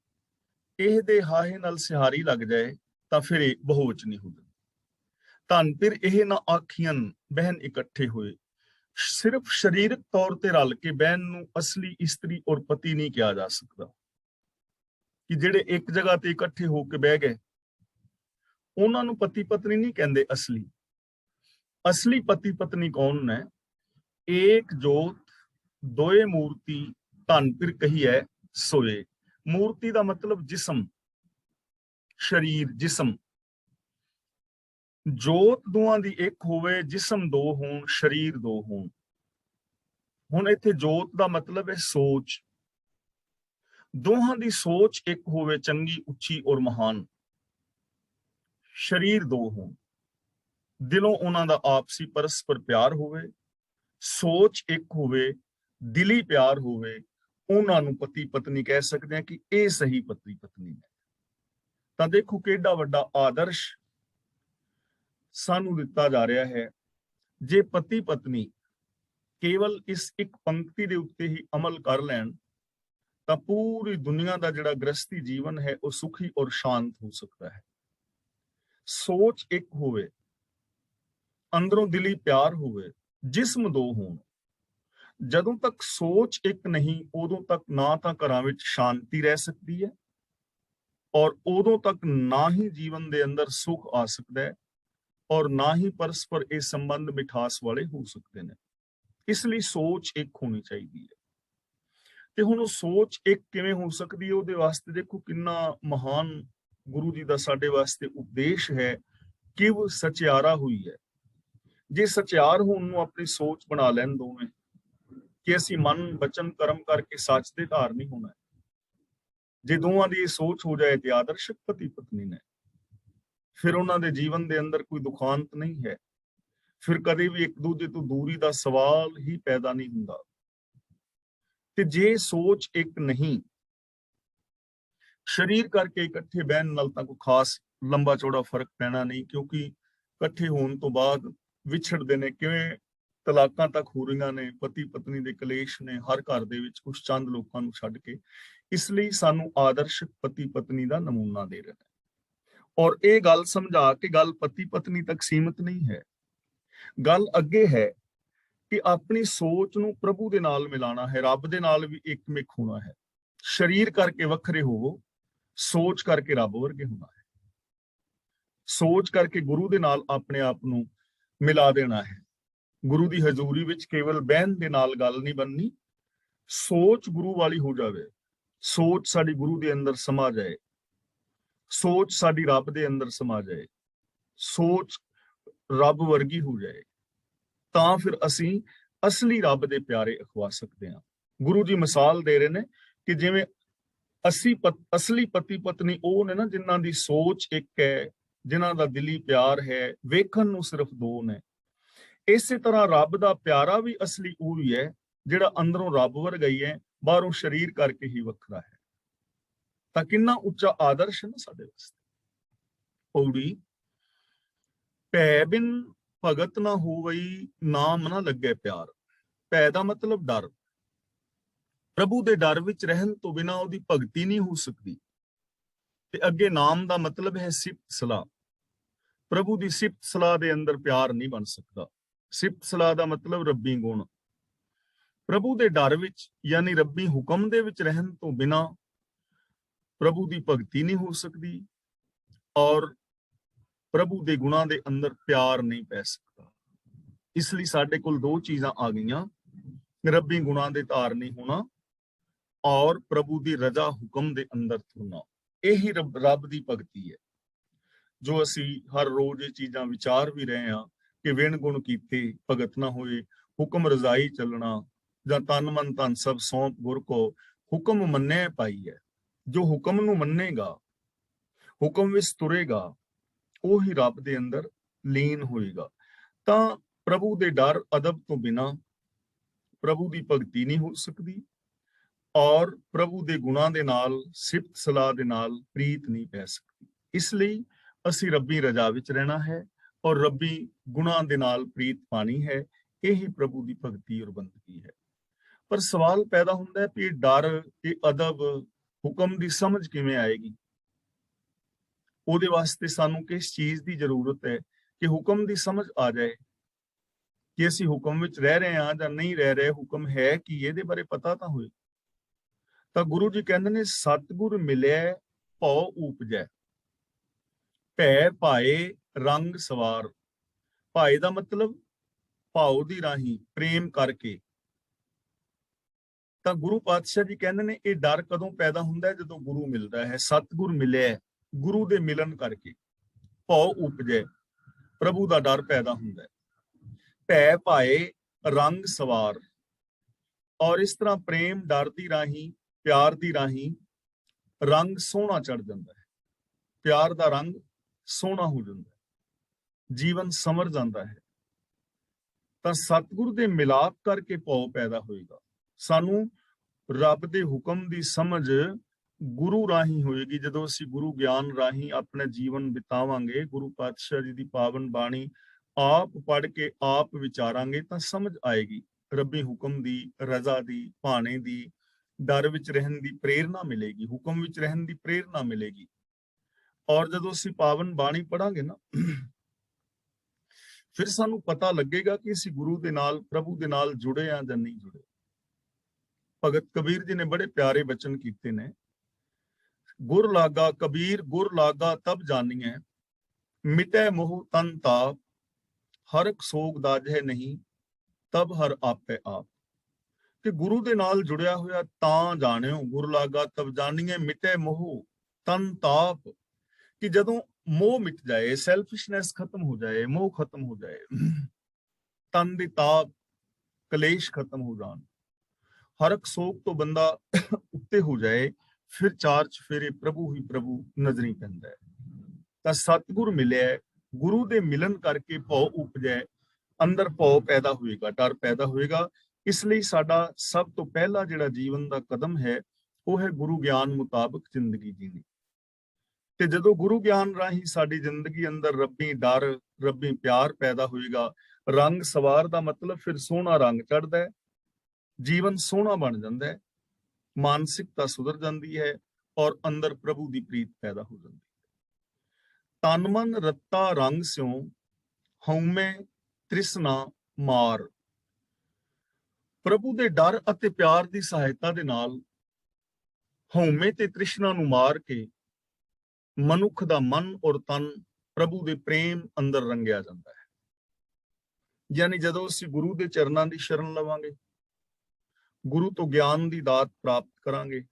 ਇਹ ਦੇ ਹਾਹੇ ਨਾਲ ਸਿਹਾਰੀ ਲੱਗ ਜਾਏ ਤਾਂ ਫਿਰ ਇਹ ਬਹੁਵਚਨੀ ਹੋ ਜਾਂਦਾ। ਧਨ ਫਿਰ ਇਹ ਨਾ ਆਖੀਆਂ ਬਹਿਨ ਇਕੱਠੇ ਹੋਏ। ਸਿਰਫ ਸਰੀਰਕ ਤੌਰ ਤੇ ਰਲ ਕੇ ਬਹਿਨ ਨੂੰ ਅਸਲੀ ਇਸਤਰੀ ਔਰ ਪਤੀ ਨਹੀਂ ਕਿਹਾ ਜਾ ਸਕਦਾ, ਕਿ ਜਿਹੜੇ ਇੱਕ ਜਗ੍ਹਾ ਤੇ ਇਕੱਠੇ ਹੋ ਕੇ ਬਹਿ ਗਏ ਉਹਨਾਂ ਨੂੰ ਪਤੀ ਪਤਨੀ ਨਹੀਂ ਕਹਿੰਦੇ। ਅਸਲੀ ਪਤੀ ਪਤਨੀ ਕੌਣ ਨੇ? ਏਕ ਜੋਤ ਦੋਏ ਮੂਰਤੀ ਧਨ ਫਿਰ ਕਹੀ ਹੈ ਸੋਏ। ਮੂਰਤੀ ਦਾ ਮਤਲਬ ਜਿਸਮ, ਸ਼ਰੀਰ, ਜਿਸਮ। ਜੋਤ ਦੋਵਾਂ ਦੀ ਇੱਕ ਹੋਵੇ, ਜਿਸਮ ਦੋ ਹੋਣ, ਸ਼ਰੀਰ ਦੋ ਹੋਣ। ਹੁਣ ਇੱਥੇ ਜੋਤ ਦਾ ਮਤਲਬ ਹੈ ਸੋਚ। ਦੋਹਾਂ ਦੀ ਸੋਚ ਇੱਕ ਹੋਵੇ, ਚੰਗੀ, ਉੱਚੀ ਔਰ ਮਹਾਨ। ਸ਼ਰੀਰ ਦੋ ਹੋਣ, ਦਿਲੋਂ ਉਹਨਾਂ ਦਾ ਆਪਸੀ ਪਰਸਪਰ ਪਿਆਰ ਹੋਵੇ, ਸੋਚ ਇੱਕ ਹੋਵੇ, ਦਿਲੀ ਪਿਆਰ ਹੋਵੇ, ਉਹਨਾਂ ਨੂੰ ਪਤੀ ਪਤਨੀ ਕਹਿ ਸਕਦੇ ਹਾਂ ਕਿ ਇਹ ਸਹੀ ਪਤੀ ਪਤਨੀ ਹੈ। ਤਾਂ ਦੇਖੋ ਕਿਹੜਾ ਵੱਡਾ ਆਦਰਸ਼ ਸਾਨੂੰ ਦਿੱਤਾ ਜਾ ਰਿਹਾ ਹੈ। ਜੇ ਪਤੀ ਪਤਨੀ ਕੇਵਲ ਇਸ ਇੱਕ ਪੰਕਤੀ ਦੇ ਉੱਤੇ ਹੀ ਅਮਲ ਕਰ ਲੈਣ ਤਾਂ ਪੂਰੀ ਦੁਨੀਆ ਦਾ ਜਿਹੜਾ ਗ੍ਰਸਤੀ ਜੀਵਨ ਹੈ ਉਹ ਸੁਖੀ ਔਰ ਸ਼ਾਂਤ ਹੋ ਸਕਦਾ ਹੈ। ਸੋਚ ਇੱਕ ਹੋਵੇ, ਅੰਦਰੋਂ ਦਿਲੀ ਪਿਆਰ ਹੋਵੇ, ਜਿਸਮ ਦੋ ਹੋਣ। ਜਦੋਂ ਤੱਕ ਸੋਚ ਇੱਕ ਨਹੀਂ, ਉਦੋਂ ਤੱਕ ਨਾ ਤਾਂ ਘਰਾਂ ਵਿੱਚ ਸ਼ਾਂਤੀ ਰਹਿ ਸਕਦੀ ਹੈ ਔਰ ਉਦੋਂ ਤੱਕ ਨਾ ਹੀ ਜੀਵਨ ਦੇ ਅੰਦਰ ਸੁਖ ਆ ਸਕਦਾ ਹੈ ਔਰ ਨਾ ਹੀ ਪਰਸਪਰ ਇਹ ਸੰਬੰਧ ਮਿਠਾਸ ਵਾਲੇ ਹੋ ਸਕਦੇ ਨੇ। ਇਸ ਲਈ ਸੋਚ ਇੱਕ ਹੋਣੀ ਚਾਹੀਦੀ ਹੈ। ਤੇ ਹੁਣ ਉਹ ਸੋਚ ਇੱਕ ਕਿਵੇਂ ਹੋ ਸਕਦੀ ਹੈ? ਉਹਦੇ ਵਾਸਤੇ ਦੇਖੋ ਕਿੰਨਾ ਮਹਾਨ ਗੁਰੂ ਜੀ ਦਾ ਸਾਡੇ ਵਾਸਤੇ ਉਪਦੇਸ਼ ਹੈ ਕਿ ਉਹ ਸਚਿਆਰਾ ਹੋਈ ਹੈ। ਜੇ ਸਚਿਆਰ ਹੋਣ ਨੂੰ ਆਪਣੀ ਸੋਚ ਬਣਾ ਲੈਣ ਦੋਵੇਂ, ਕਿ ਅਸੀਂ ਮਨ ਬਚਨ ਕਰਮ ਕਰਕੇ ਸੱਚ ਦੇ ਧਾਰਨੀ ਹੋਣਾ ਹੈ। ਜੇ ਦੋਵਾਂ ਦੀ ਇਹ ਸੋਚ ਹੋ ਜਾਏ ਤੇ ਆਦਰਸ਼ਕ ਪਤੀ ਪਤਨੀ ਨੇ, ਫਿਰ ਉਹਨਾਂ ਦੇ ਜੀਵਨ ਦੇ ਅੰਦਰ ਕੋਈ ਦੁਖਾਂਤ ਨਹੀਂ ਹੈ, ਫਿਰ ਕਦੇ ਵੀ ਇੱਕ ਦੂਜੇ ਤੋਂ ਦੂਰੀ ਦਾ ਸਵਾਲ ਹੀ ਪੈਦਾ ਨਹੀਂ ਹੁੰਦਾ। ਤੇ ਜੇ ਸੋਚ ਇੱਕ ਨਹੀਂ, ਸਰੀਰ ਕਰਕੇ ਇਕੱਠੇ ਬਹਿਣ ਨਾਲ ਤਾਂ ਕੋਈ ਖਾਸ ਲੰਬਾ ਚੌੜਾ ਫਰਕ ਪੈਣਾ ਨਹੀਂ, ਕਿਉਂਕਿ ਇਕੱਠੇ ਹੋਣ ਤੋਂ ਬਾਅਦ ਵਿਛੜਦੇ ਨੇ। ਕਿਵੇਂ ਤਲਾਕਾਂ ਤੱਕ ਹੋ ਰਹੀਆਂ ਨੇ, ਪਤੀ ਪਤਨੀ ਦੇ ਕਲੇਸ਼ ਨੇ ਹਰ ਘਰ ਦੇ ਵਿੱਚ, ਕੁਝ ਚੰਦ ਲੋਕਾਂ ਨੂੰ ਛੱਡ ਕੇ। ਇਸ ਲਈ ਸਾਨੂੰ ਆਦਰਸ਼ਕ ਪਤੀ ਪਤਨੀ ਦਾ ਨਮੂਨਾ ਦੇ ਰਹੇ ਨੇ। ਔਰ ਇਹ ਗੱਲ ਸਮਝਾ ਕੇ ਗੱਲ ਪਤੀ ਪਤਨੀ ਤੱਕ ਸੀਮਿਤ ਨਹੀਂ ਹੈ, ਗੱਲ ਅੱਗੇ ਹੈ ਕਿ ਆਪਣੀ ਸੋਚ ਨੂੰ ਪ੍ਰਭੂ ਦੇ ਨਾਲ ਮਿਲਾਣਾ ਹੈ, ਰੱਬ ਦੇ ਨਾਲ ਵੀ ਇੱਕਮਿਕ ਹੋਣਾ ਹੈ। ਸਰੀਰ ਕਰਕੇ ਵੱਖਰੇ ਹੋਵੋ, ਸੋਚ ਕਰਕੇ ਰੱਬ ਵਰਗੇ ਹੋਣਾ ਹੈ। ਸੋਚ ਕਰਕੇ ਗੁਰੂ ਦੇ ਨਾਲ ਆਪਣੇ ਆਪ ਨੂੰ ਮਿਲਾ ਦੇਣਾ ਹੈ। ਗੁਰੂ ਦੀ ਹਜ਼ੂਰੀ ਵਿੱਚ ਕੇਵਲ ਬਹਿਣ ਦੇ ਨਾਲ ਗੱਲ ਨਹੀਂ ਬਣਨੀ, ਸੋਚ ਗੁਰੂ ਵਾਲੀ ਹੋ ਜਾਵੇ, ਸੋਚ ਸਾਡੀ ਗੁਰੂ ਦੇ ਅੰਦਰ ਸਮਾ ਜਾਏ, ਸੋਚ ਸਾਡੀ ਰੱਬ ਦੇ ਅੰਦਰ ਸਮਾ ਜਾਏ, ਸੋਚ ਰੱਬ ਵਰਗੀ ਹੋ ਜਾਏ, ਤਾਂ ਫਿਰ ਅਸੀਂ ਅਸਲੀ ਰੱਬ ਦੇ ਪਿਆਰੇ ਅਖਵਾ ਸਕਦੇ ਹਾਂ। ਗੁਰੂ ਜੀ ਮਿਸਾਲ ਦੇ ਰਹੇ ਨੇ ਕਿ ਜਿਵੇਂ ਅਸਲੀ ਪਤੀ ਪਤਨੀ ਉਹ ਨੇ ਨਾ ਜਿਨ੍ਹਾਂ ਦੀ ਸੋਚ ਇੱਕ ਹੈ, ਜਿਨ੍ਹਾਂ ਦਾ ਦਿਲੀ ਪਿਆਰ ਹੈ, ਵੇਖਣ ਨੂੰ ਸਿਰਫ ਦੋ ਨੇ। ਇਸੇ ਤਰ੍ਹਾਂ ਰੱਬ ਦਾ ਪਿਆਰਾ ਵੀ ਅਸਲੀ ਉਹ ਹੀ ਹੈ ਜਿਹੜਾ ਅੰਦਰੋਂ ਰੱਬ ਵਰਗਾ ਹੀ ਹੈ, ਬਾਹਰੋਂ ਸਰੀਰ ਕਰਕੇ ਹੀ ਵੱਖਰਾ ਹੈ। ਤਾਂ ਕਿੰਨਾ ਉੱਚਾ ਆਦਰਸ਼ ਹੈ ਨਾ ਸਾਡੇ ਵਾਸਤੇ। ਪੌੜੀ ਭੈ ਬਿਨ ਭਗਤ ਨਾ ਹੋਵਈ, ਨਾਮ ਨਾ ਲੱਗੇ ਪਿਆਰ। ਭੈ ਦਾ ਮਤਲਬ ਡਰ। ਪ੍ਰਭੂ ਦੇ ਡਰ ਵਿੱਚ ਰਹਿਣ ਤੋਂ ਬਿਨਾਂ ਉਹਦੀ ਭਗਤੀ ਨਹੀਂ ਹੋ ਸਕਦੀ। ਤੇ ਅੱਗੇ ਨਾਮ ਦਾ ਮਤਲਬ ਹੈ ਸਿਫਤ ਸਲਾਹ। ਪ੍ਰਭੂ ਦੀ ਸਿਫਤ ਸਲਾਹ ਦੇ ਅੰਦਰ ਪਿਆਰ ਨਹੀਂ ਬਣ ਸਕਦਾ। ਸਿਫਤ ਸਲਾਹ ਦਾ ਮਤਲਬ ਰੱਬੀ ਗੁਣ। ਪ੍ਰਭੂ ਦੇ ਡਰ ਵਿੱਚ ਯਾਨੀ ਰੱਬੀ ਹੁਕਮ ਦੇ ਵਿੱਚ ਰਹਿਣ ਤੋਂ ਬਿਨਾਂ ਪ੍ਰਭੂ ਦੀ ਭਗਤੀ ਨਹੀਂ ਹੋ ਸਕਦੀ, ਔਰ ਪ੍ਰਭੂ ਦੇ ਗੁਣਾਂ ਦੇ ਅੰਦਰ ਪਿਆਰ ਨਹੀਂ ਪੈ ਸਕਦਾ। ਇਸ ਲਈ ਸਾਡੇ ਕੋਲ ਦੋ ਚੀਜ਼ਾਂ ਆ ਗਈਆਂ, ਰੱਬੀ ਗੁਣਾਂ ਦੇ ਧਾਰਨੀ ਹੋਣਾ ਔਰ ਪ੍ਰਭੂ ਦੀ ਰਜ਼ਾ ਹੁਕਮ ਦੇ ਅੰਦਰ ਤੁਰਨਾ। ਇਹੀ ਰੱਬ ਦੀ ਭਗਤੀ ਹੈ, ਜੋ ਅਸੀਂ ਹਰ ਰੋਜ਼ ਇਹ ਚੀਜ਼ਾਂ ਵਿਚਾਰ ਵੀ ਰਹੇ ਹਾਂ ਕਿ ਵਿਣ ਗੁਣ ਕੀਤੇ ਭਗਤ ਨਾ ਹੋਏ, ਹੁਕਮ ਰਜ਼ਾਈ ਚੱਲਣਾ, ਜਾਂ ਤਨ ਮਨ ਧਨ ਸਭ ਸੌਂਪ ਗੁਰ ਕੋ, ਹੁਕਮ ਮੰਨੇ ਪਾਈ ਹੈ। ਜੋ ਹੁਕਮ ਨੂੰ ਮੰਨੇਗਾ, ਹੁਕਮ ਵਿੱਚ ਤੁਰੇਗਾ, ਉਹੀ ਰੱਬ ਦੇ ਅੰਦਰ ਲੀਨ ਹੋਏਗਾ। ਤਾਂ ਪ੍ਰਭੂ ਦੇ ਡਰ ਅਦਬ ਤੋਂ ਬਿਨਾਂ ਪ੍ਰਭੂ ਦੀ ਭਗਤੀ ਨਹੀਂ ਹੋ ਸਕਦੀ, ਔਰ ਪ੍ਰਭੂ ਦੇ ਗੁਣਾਂ ਦੇ ਨਾਲ ਸਿਫਤ ਸਲਾਹ ਦੇ ਨਾਲ ਪ੍ਰੀਤ ਨਹੀਂ ਪੈ ਸਕਦੀ। ਇਸ ਲਈ ਅਸੀਂ ਰੱਬੀ ਰਜ਼ਾ ਵਿੱਚ ਰਹਿਣਾ ਹੈ ਔਰ ਰੱਬੀ ਗੁਣਾਂ ਦੇ ਨਾਲ ਪ੍ਰੀਤ ਪਾਣੀ ਹੈ। ਇਹੀ ਪ੍ਰਭੂ ਦੀ ਭਗਤੀ ਔਰ ਬੰਦਗੀ ਹੈ। ਪਰ ਸਵਾਲ ਪੈਦਾ ਹੁੰਦਾ ਹੈ ਕਿ ਇਹ ਡਰ, ਇਹ ਅਦਬ, ਹੁਕਮ ਦੀ ਸਮਝ ਕਿਵੇਂ ਆਏਗੀ? ਉਹਦੇ ਵਾਸਤੇ ਸਾਨੂੰ ਕਿਸ ਚੀਜ਼ ਦੀ ਜ਼ਰੂਰਤ ਹੈ ਕਿ ਹੁਕਮ ਦੀ ਸਮਝ ਆ ਜਾਏ ਕਿ ਅਸੀਂ ਹੁਕਮ ਵਿੱਚ ਰਹਿ ਰਹੇ ਹਾਂ ਜਾਂ ਨਹੀਂ ਰਹਿ ਰਹੇ, ਹੁਕਮ ਹੈ ਕੀ, ਇਹਦੇ ਬਾਰੇ ਪਤਾ ਤਾਂ ਹੋਏ। ਤਾਂ ਗੁਰੂ ਜੀ ਕਹਿੰਦੇ ਨੇ ਸਤਿਗੁਰ ਮਿਲਿਆ ਭਉ ਊਪਜੈ, ਭੈ ਭਾਏ ਰੰਗ ਸਵਾਰ। ਭਾਏ ਦਾ ਮਤਲਬ ਭਾਉ ਦੀ ਰਾਹੀਂ, ਪ੍ਰੇਮ ਕਰਕੇ। ਤਾਂ ਗੁਰੂ ਪਾਤਸ਼ਾਹ ਜੀ ਕਹਿੰਦੇ ਨੇ ਇਹ ਡਰ ਕਦੋਂ ਪੈਦਾ ਹੁੰਦਾ ਹੈ? ਜਦੋਂ ਗੁਰੂ ਮਿਲਦਾ ਹੈ। ਸਤਿਗੁਰ ਮਿਲਿਆ, ਗੁਰੂ ਦੇ ਮਿਲਣ ਕਰਕੇ ਭਉ ਉਪਜੈ, ਪ੍ਰਭੂ ਦਾ ਡਰ ਪੈਦਾ ਹੁੰਦਾ ਹੈ। ਭੈ ਭਾਏ ਰੰਗ ਸਵਾਰ। ਔਰ ਇਸ ਤਰ੍ਹਾਂ ਪ੍ਰੇਮ ਡਰ ਦੀ ਰਾਹੀਂ, ਪਿਆਰ ਦੀ ਰਾਹੀਂ ਰੰਗ ਸੋਹਣਾ ਚੜ ਜਾਂਦਾ ਹੈ। ਪਿਆਰ ਦਾ ਰੰਗ ਸੋਹਣਾ ਹੋ ਜਾਂਦਾ ਹੈ, ਜੀਵਨ ਸਮਰ ਜਾਂਦਾ ਹੈ। ਤਾਂ ਸਤਿਗੁਰ ਦੇ ਮਿਲਾਪ ਕਰਕੇ ਭਉ ਪੈਦਾ ਹੋਏਗਾ। ਸਾਨੂੰ ਰੱਬ ਦੇ ਹੁਕਮ ਦੀ ਸਮਝ ਗੁਰੂ ਰਾਹੀਂ ਹੋਏਗੀ। ਜਦੋਂ ਅਸੀਂ ਗੁਰੂ ਗਿਆਨ ਰਾਹੀਂ ਆਪਣਾ ਜੀਵਨ ਬਿਤਾਵਾਂਗੇ, ਗੁਰੂ ਪਾਤਸ਼ਾਹ ਜੀ ਦੀ ਪਾਵਨ ਬਾਣੀ ਆਪ ਪੜ੍ਹ ਕੇ ਆਪ ਵਿਚਾਰਾਂਗੇ, ਤਾਂ ਸਮਝ ਆਏਗੀ ਰੱਬੀ ਹੁਕਮ ਦੀ, ਰਜ਼ਾ ਦੀ, ਭਾਣੇ ਦੀ। ਡਰ ਵਿੱਚ ਰਹਿਣ ਦੀ ਪ੍ਰੇਰਨਾ ਮਿਲੇਗੀ, ਹੁਕਮ ਵਿੱਚ ਰਹਿਣ ਦੀ ਪ੍ਰੇਰਨਾ ਮਿਲੇਗੀ। ਔਰ ਜਦੋਂ ਅਸੀਂ ਪਾਵਨ ਬਾਣੀ ਪੜਾਂਗੇ ਨਾ, ਫਿਰ ਸਾਨੂੰ ਪਤਾ ਲੱਗੇਗਾ ਕਿ ਅਸੀਂ ਗੁਰੂ ਦੇ ਨਾਲ, ਪ੍ਰਭੂ ਦੇ ਨਾਲ ਜੁੜੇ ਆ ਜਾਂ ਨਹੀਂ ਜੁੜੇ। ਭਗਤ ਕਬੀਰ ਜੀ ਨੇ ਬੜੇ ਪਿਆਰੇ ਬਚਨ ਕੀਤੇ ਨੇ। ਗੁਰ ਲਾਗਾ ਕਬੀਰ, ਗੁਰ ਲਾਗਾ ਤਬ ਜਾਣੀਐ, ਮਿਟੈ ਮੋਹ ਤਨ ਤਾਪ, ਹਰਕ ਸੋਗ ਦਾਜੈ ਨਹੀਂ, ਤਬ ਹਰ ਆਪੇ ਆਪ। ਕਿ ਗੁਰੂ ਦੇ ਨਾਲ ਜੁੜਿਆ ਹੋਇਆ ਤਾਂ ਜਾਣਿਓ, ਗੁਰ ਲਾਗਾ ਤਬ ਜਾਣੀਐ, ਮਿਟੈ ਮੋਹ ਤਨ ਤਾਪ। ਕਿ ਜਦੋਂ ਮੋਹ ਮਿਟ ਜਾਏ, ਸੈਲਫਿਸ਼ਨੈਸ ਖਤਮ ਹੋ ਜਾਏ, ਮੋਹ ਖਤਮ ਹੋ ਜਾਏ, ਤਨ ਦੀ ਤਾਪ, ਕਲੇਸ਼ ਖਤਮ ਹੋ ਜਾਣ, ਹਰਕ ਸੋਗ ਤੋਂ ਬੰਦਾ ਉੱਤੇ ਹੋ ਜਾਏ, ਫਿਰ ਚਾਰ ਚਫੇਰੇ ਪ੍ਰਭੂ ਹੀ ਪ੍ਰਭੂ ਨਜ਼ਰੀ ਪੈਂਦਾ ਹੈ। ਤਾਂ ਸਤਿਗੁਰ ਮਿਲਿਆ, ਗੁਰੂ ਦੇ ਮਿਲਣ ਕਰਕੇ ਭਉ ਉਪਜੈ, ਅੰਦਰ ਭਉ ਪੈਦਾ ਹੋਏਗਾ, ਡਰ ਪੈਦਾ ਹੋਏਗਾ। ਇਸ ਲਈ ਸਾਡਾ ਸਭ ਤੋਂ ਪਹਿਲਾ ਜਿਹੜਾ ਜੀਵਨ ਦਾ ਕਦਮ ਹੈ ਉਹ ਹੈ ਗੁਰੂ ਗਿਆਨ ਮੁਤਾਬਕ ਜ਼ਿੰਦਗੀ ਜੀਣੀ। ਤੇ ਜਦੋਂ ਗੁਰੂ ਗਿਆਨ ਰਾਹੀਂ ਸਾਡੀ ਜ਼ਿੰਦਗੀ ਅੰਦਰ ਰੱਬੀ ਡਰ, ਰੱਬੀ ਪਿਆਰ ਪੈਦਾ ਹੋਏਗਾ, ਰੰਗ ਸਵਾਰ ਦਾ ਮਤਲਬ ਫਿਰ ਸੋਹਣਾ ਰੰਗ ਚੜ੍ਹਦਾ ਹੈ, ਜੀਵਨ ਸੋਹਣਾ ਬਣ ਜਾਂਦਾ ਹੈ, ਮਾਨਸਿਕਤਾ ਸੁਧਰ ਜਾਂਦੀ ਹੈ ਔਰ ਅੰਦਰ ਪ੍ਰਭੂ ਦੀ ਪ੍ਰੀਤ ਪੈਦਾ ਹੋ ਜਾਂਦੀ ਹੈ। ਤਨ ਮਨ ਰੱਤਾ ਰੰਗ ਸਿਉ, ਹਉਮੈ ਤ੍ਰਿਸ਼ਨਾ ਮਾਰ। ਪ੍ਰਭੂ ਦੇ ਡਰ ਅਤੇ ਪਿਆਰ ਦੀ ਸਹਾਇਤਾ ਦੇ ਨਾਲ ਹਉਮੈ ਤੇ ਤ੍ਰਿਸ਼ਨਾ ਨੂੰ ਮਾਰ ਕੇ ਮਨੁੱਖ ਦਾ ਮਨ ਔਰ ਤਨ ਪ੍ਰਭੂ ਦੇ ਪ੍ਰੇਮ ਅੰਦਰ ਰੰਗਿਆ ਜਾਂਦਾ ਹੈ। ਯਾਨੀ ਜਦੋਂ ਅਸੀਂ ਗੁਰੂ ਦੇ ਚਰਨਾਂ ਦੀ ਸ਼ਰਨ ਲਵਾਂਗੇ, ਗੁਰੂ ਤੋਂ ਗਿਆਨ ਦੀ ਦਾਤ ਪ੍ਰਾਪਤ ਕਰਾਂਗੇ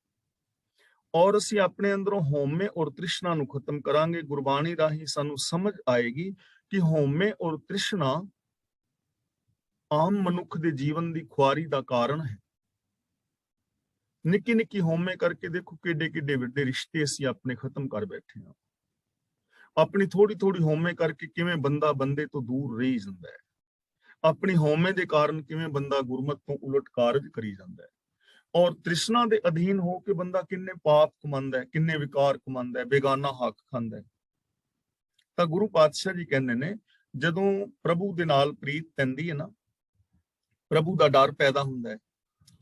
ਔਰ ਅਸੀਂ ਆਪਣੇ ਅੰਦਰੋਂ ਹਉਮੈ ਔਰ ਤ੍ਰਿਸ਼ਨਾ ਨੂੰ ਖਤਮ ਕਰਾਂਗੇ, ਗੁਰਬਾਣੀ ਰਾਹੀਂ ਸਾਨੂੰ ਸਮਝ ਆਏਗੀ ਕਿ ਹਉਮੈ ਔਰ ਤ੍ਰਿਸ਼ਨਾ ਆਮ ਮਨੁੱਖ ਦੇ ਜੀਵਨ ਦੀ ਖੁਆਰੀ ਦਾ ਕਾਰਨ ਹੈ। ਨਿੱਕੀ ਨਿੱਕੀ ਹਉਮੈ ਕਰਕੇ ਦੇਖੋ ਕਿੱਡੇ ਕਿੱਡੇ ਵੱਡੇ ਰਿਸ਼ਤੇ ਅਸੀਂ ਆਪਣੇ ਖਤਮ ਕਰ ਬੈਠੇ ਹਾਂ। ਆਪਣੀ ਥੋੜੀ ਥੋੜੀ ਹਉਮੈ ਕਰਕੇ ਕਿਵੇਂ ਬੰਦਾ ਬੰਦੇ ਤੋਂ ਦੂਰ ਰਹੀ ਜਾਂਦਾ ਹੈ। ਆਪਣੀ ਹਉਮੈ ਦੇ ਕਾਰਨ ਕਿਵੇਂ ਬੰਦਾ ਗੁਰਮਤਿ ਤੋਂ ਉਲਟ ਕਾਰਜ ਕਰੀ ਜਾਂਦਾ ਹੈ। ਔਰ ਤ੍ਰਿਸ਼ਨਾ ਦੇ ਅਧੀਨ ਹੋ ਕੇ ਬੰਦਾ ਕਿੰਨੇ ਪਾਪ ਕਮਾਉਂਦਾ ਹੈ, ਕਿੰਨੇ ਵਿਕਾਰ ਕਮਾਉਂਦਾ ਹੈ, ਬੇਗਾਨਾ ਹੱਕ ਖਾਂਦਾ ਹੈ। ਤਾਂ ਗੁਰੂ ਪਾਤਸ਼ਾਹ ਜੀ ਕਹਿੰਦੇ ਨੇ, ਜਦੋਂ ਪ੍ਰਭੂ ਦੇ ਨਾਲ ਪ੍ਰੀਤ ਪੈਂਦੀ ਹੈ ਨਾ, ਪ੍ਰਭੂ ਦਾ ਡਰ ਪੈਦਾ ਹੁੰਦਾ ਹੈ,